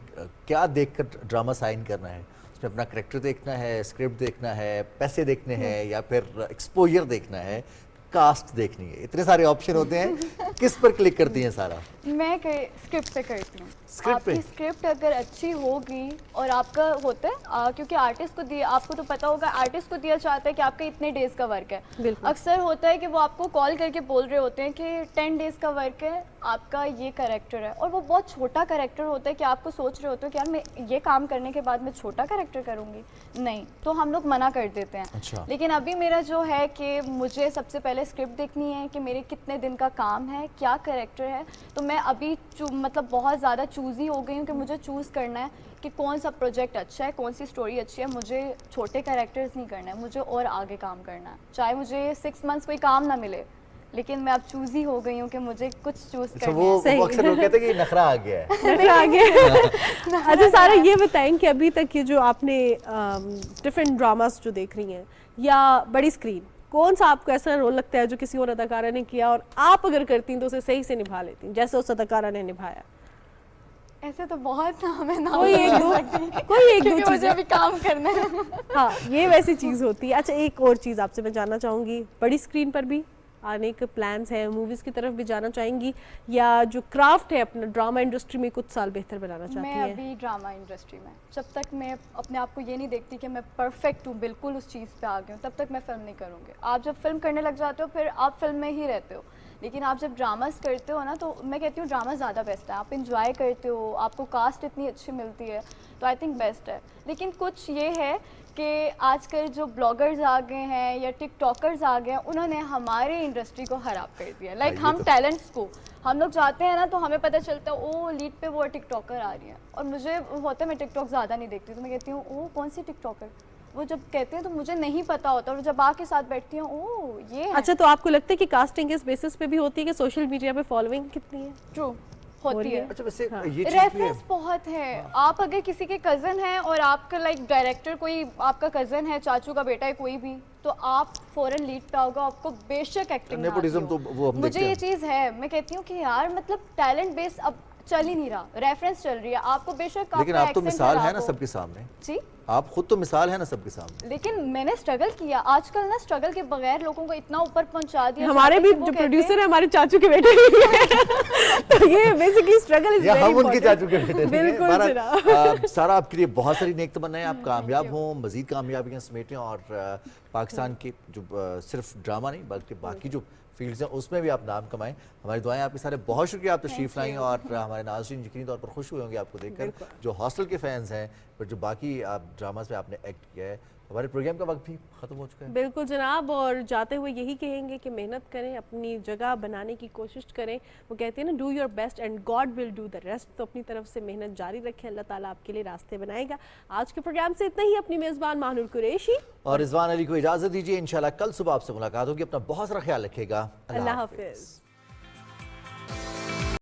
کیا دیکھ کر ڈرامہ سائن کرنا ہے؟ اس میں اپنا کریکٹر دیکھنا ہے, اسکرپٹ دیکھنا ہے, پیسے دیکھنے ہیں, یا پھر ایکسپوجر دیکھنا ہے, کاسٹ دیکھنی ہے؟ اتنے سارے آپشن ہوتے ہیں, کس پر کلک کرتی ہیں سارا؟ میں اسکرپٹ پہ کرتی ہوں. اسکرپٹ پہ؟ آپ کی اسکرپٹ اگر اچھی ہوگی اور آپ کا ہوتا ہے, کیونکہ آرٹسٹ کو دیا, آپ کو تو پتا ہوگا آرٹسٹ کو دیا چاہتا ہے کہ آپ کا اتنے ڈیز کا ورک ہے. اکثر ہوتا ہے کہ وہ آپ کو کال کر کے بول رہے ہوتے ہیں کہ 10 ڈیز کا ورک ہے, آپ کا یہ کریکٹر ہے, اور وہ بہت چھوٹا کریکٹر ہوتا ہے کہ آپ کو سوچ رہے ہوتے ہو کہ یار میں یہ کام کرنے کے بعد میں چھوٹا کریکٹر کروں گی, نہیں, تو ہم لوگ منع کر دیتے ہیں. لیکن ابھی میرا جو ہے کہ مجھے سب سے پہلے اسکرپٹ دیکھنی ہے کہ میرے کتنے دن کا کام ہے, کیا کریکٹر ہے. تو میں ابھی مطلب بہت زیادہ چوزی ہو گئی ہوں کہ مجھے چوز کرنا ہے کہ کون سا پروجیکٹ اچھا ہے, کون سی سٹوری اچھی ہے. مجھے چھوٹے کریکٹرز نہیں کرنا ہے, مجھے اور آگے کام کرنا ہے, چاہے مجھے 6 منتھس کوئی کام نہ ملے, لیکن میں اب چوزی ہو گئی ہوں کہ مجھے کچھ چوز کرنا ہے. وہ اکثر لوگ کہتے ہیں کہ نخرہ آ گیا ہے. نخرہ آ گیا. اچھا سارا, یہ بتائیں کہ ابھی تک یہ جو آپ نے ڈفرینٹ ڈراماز جو دیکھ رہی ہیں یا بڑی اسکرین, کون سا آپ کو ایسا رول لگتا ہے جو کسی اور اداکارہ نے کیا اور آپ اگر کرتی ہیں تو اسے صحیح سے نبھا لیتی ہیں جیسے اس اداکارہ نے نبھایا؟ ایسے تو بہت نام ہے, کوئی ایک دو مجھے ابھی کام کرنا ہے. ہاں, یہ ویسی چیز ہوتی ہے. اچھا, ایک اور چیز آپ سے میں جاننا چاہوں گی, بڑی اسکرین پر بھی آنے کے پلانس ہیں, موویز کی طرف بھی جانا چاہیں گی, یا جو کرافٹ ہے اپنا ڈرامہ انڈسٹری میں کچھ سال بہتر بنانا چاہتی ہیں؟ میں ابھی ڈرامہ انڈسٹری میں, جب تک میں اپنے آپ کو یہ نہیں دیکھتی کہ میں پرفیکٹ ہوں, بالکل اس چیز پہ آ گئی ہوں, تب تک میں فلم نہیں کروں گی. آپ جب فلم کرنے لگ جاتے ہو پھر آپ فلم میں ہی رہتے ہو, لیکن آپ جب ڈراماز کرتے ہو نا, تو میں کہتی ہوں ڈرامہ زیادہ بیسٹ ہے. آپ انجوائے کرتے ہو, آپ کو کاسٹ اتنی اچھی ملتی ہے, تو آئی تھنک بیسٹ ہے. لیکن کچھ یہ ہے کہ آج کل جو بلاگرز آ گئے ہیں یا ٹک ٹاکرز آ گئے ہیں, انہوں نے ہمارے انڈسٹری کو خراب کر دیا. لائک ہم ٹیلنٹس کو, ہم لوگ جاتے ہیں نا تو ہمیں پتہ چلتا ہے او لیڈ پہ وہ ٹک ٹاکر آ رہی ہیں, اور مجھے ہوتا ہے میں ٹک ٹاک زیادہ نہیں دیکھتی, تو میں کہتی ہوں او کون سی ٹک ٹاکر, وہ جب کہتے ہیں تو مجھے نہیں پتا ہوتا, اور جب آ کے ساتھ بیٹھتی ہوں او یہ. اچھا, تو آپ کو لگتا ہے کہ کاسٹنگ اس بیسس پہ بھی ہوتی ہے کہ سوشل میڈیا پہ فالوئنگ کتنی ہے؟ ٹرو ہوتی ہے. اچھا, ویسے یہ ریفرنس بہت ہے. آپ اگر کسی کے کزن ہیں اور آپ کا لائک ڈائریکٹر کوئی آپ کا کزن ہے, چاچو کا بیٹا ہے, کوئی بھی, تو آپ فوراً لیڈ پہ ہوگا, آپ کو بے شک ایکٹنگ آتی. مجھے یہ چیز ہے, میں کہتی ہوں کہ یار مطلب ٹیلنٹ بیس اب چل ہی نہیں رہا, ریفرنس چل رہی ہے. آپ کو بے شک, لیکن آپ تو مثال ہے نا سب کے سامنے. جی, آپ خود تو مثال ہے نا سب کے سامنے. لیکن میں نے اسٹرگل کیا. آج کل نا اسٹرگل کے بغیر لوگوں کو اتنا اوپر پہنچا دیا. ہمارے بھی جو پروڈیوسر ہیں ہمارے چاچو کے بیٹے تو یہ بیسیکلی اسٹرگل از ویری ہم ان کے چاچو کے بیٹے. بالکل. سارا, آپ کے لیے بہت ساری نیک تمنائیں, آپ کامیاب ہوں, مزید کامیابیاں سمیٹیں, اور پاکستان کے جو صرف ڈرامہ نہیں بلکہ باقی جو فیلڈز ہیں اس میں بھی آپ نام کمائیں. ہماری دعائیں آپ کے سارے. بہت شکریہ آپ تشریف لائیں, اور ہمارے ناظرین یقینی طور پر خوش ہوئے ہوں گے آپ کو دیکھ کر, جو ہاسٹل کے فینس ہیں, پر جو باقی آپ ڈراماز میں آپ نے ایکٹ کیا ہے, हमारे प्रोग्राम का वक्त भी ख़त्म हो चुका है। बिल्कुल जनाब, और जाते हुए यही कहेंगे कि मेहनत करें, अपनी जगह बनाने की कोशिश करें। वो कहते हैं ना, do your best and God will do the rest. तो अपनी तरफ से मेहनत जारी रखें, अल्लाह ताला आपके लिए रास्ते बनाएगा। आज के प्रोग्राम से इतना ही। अपनी मेज़बान माहनूर कुरैशी और रिजवान अली को इजाज़त दीजिए। इंशाल्लाह कल सुबह आपसे मुलाकात होगी। अपना बहुत सारा ख्याल रखिएगा। अल्लाह हाफिज़।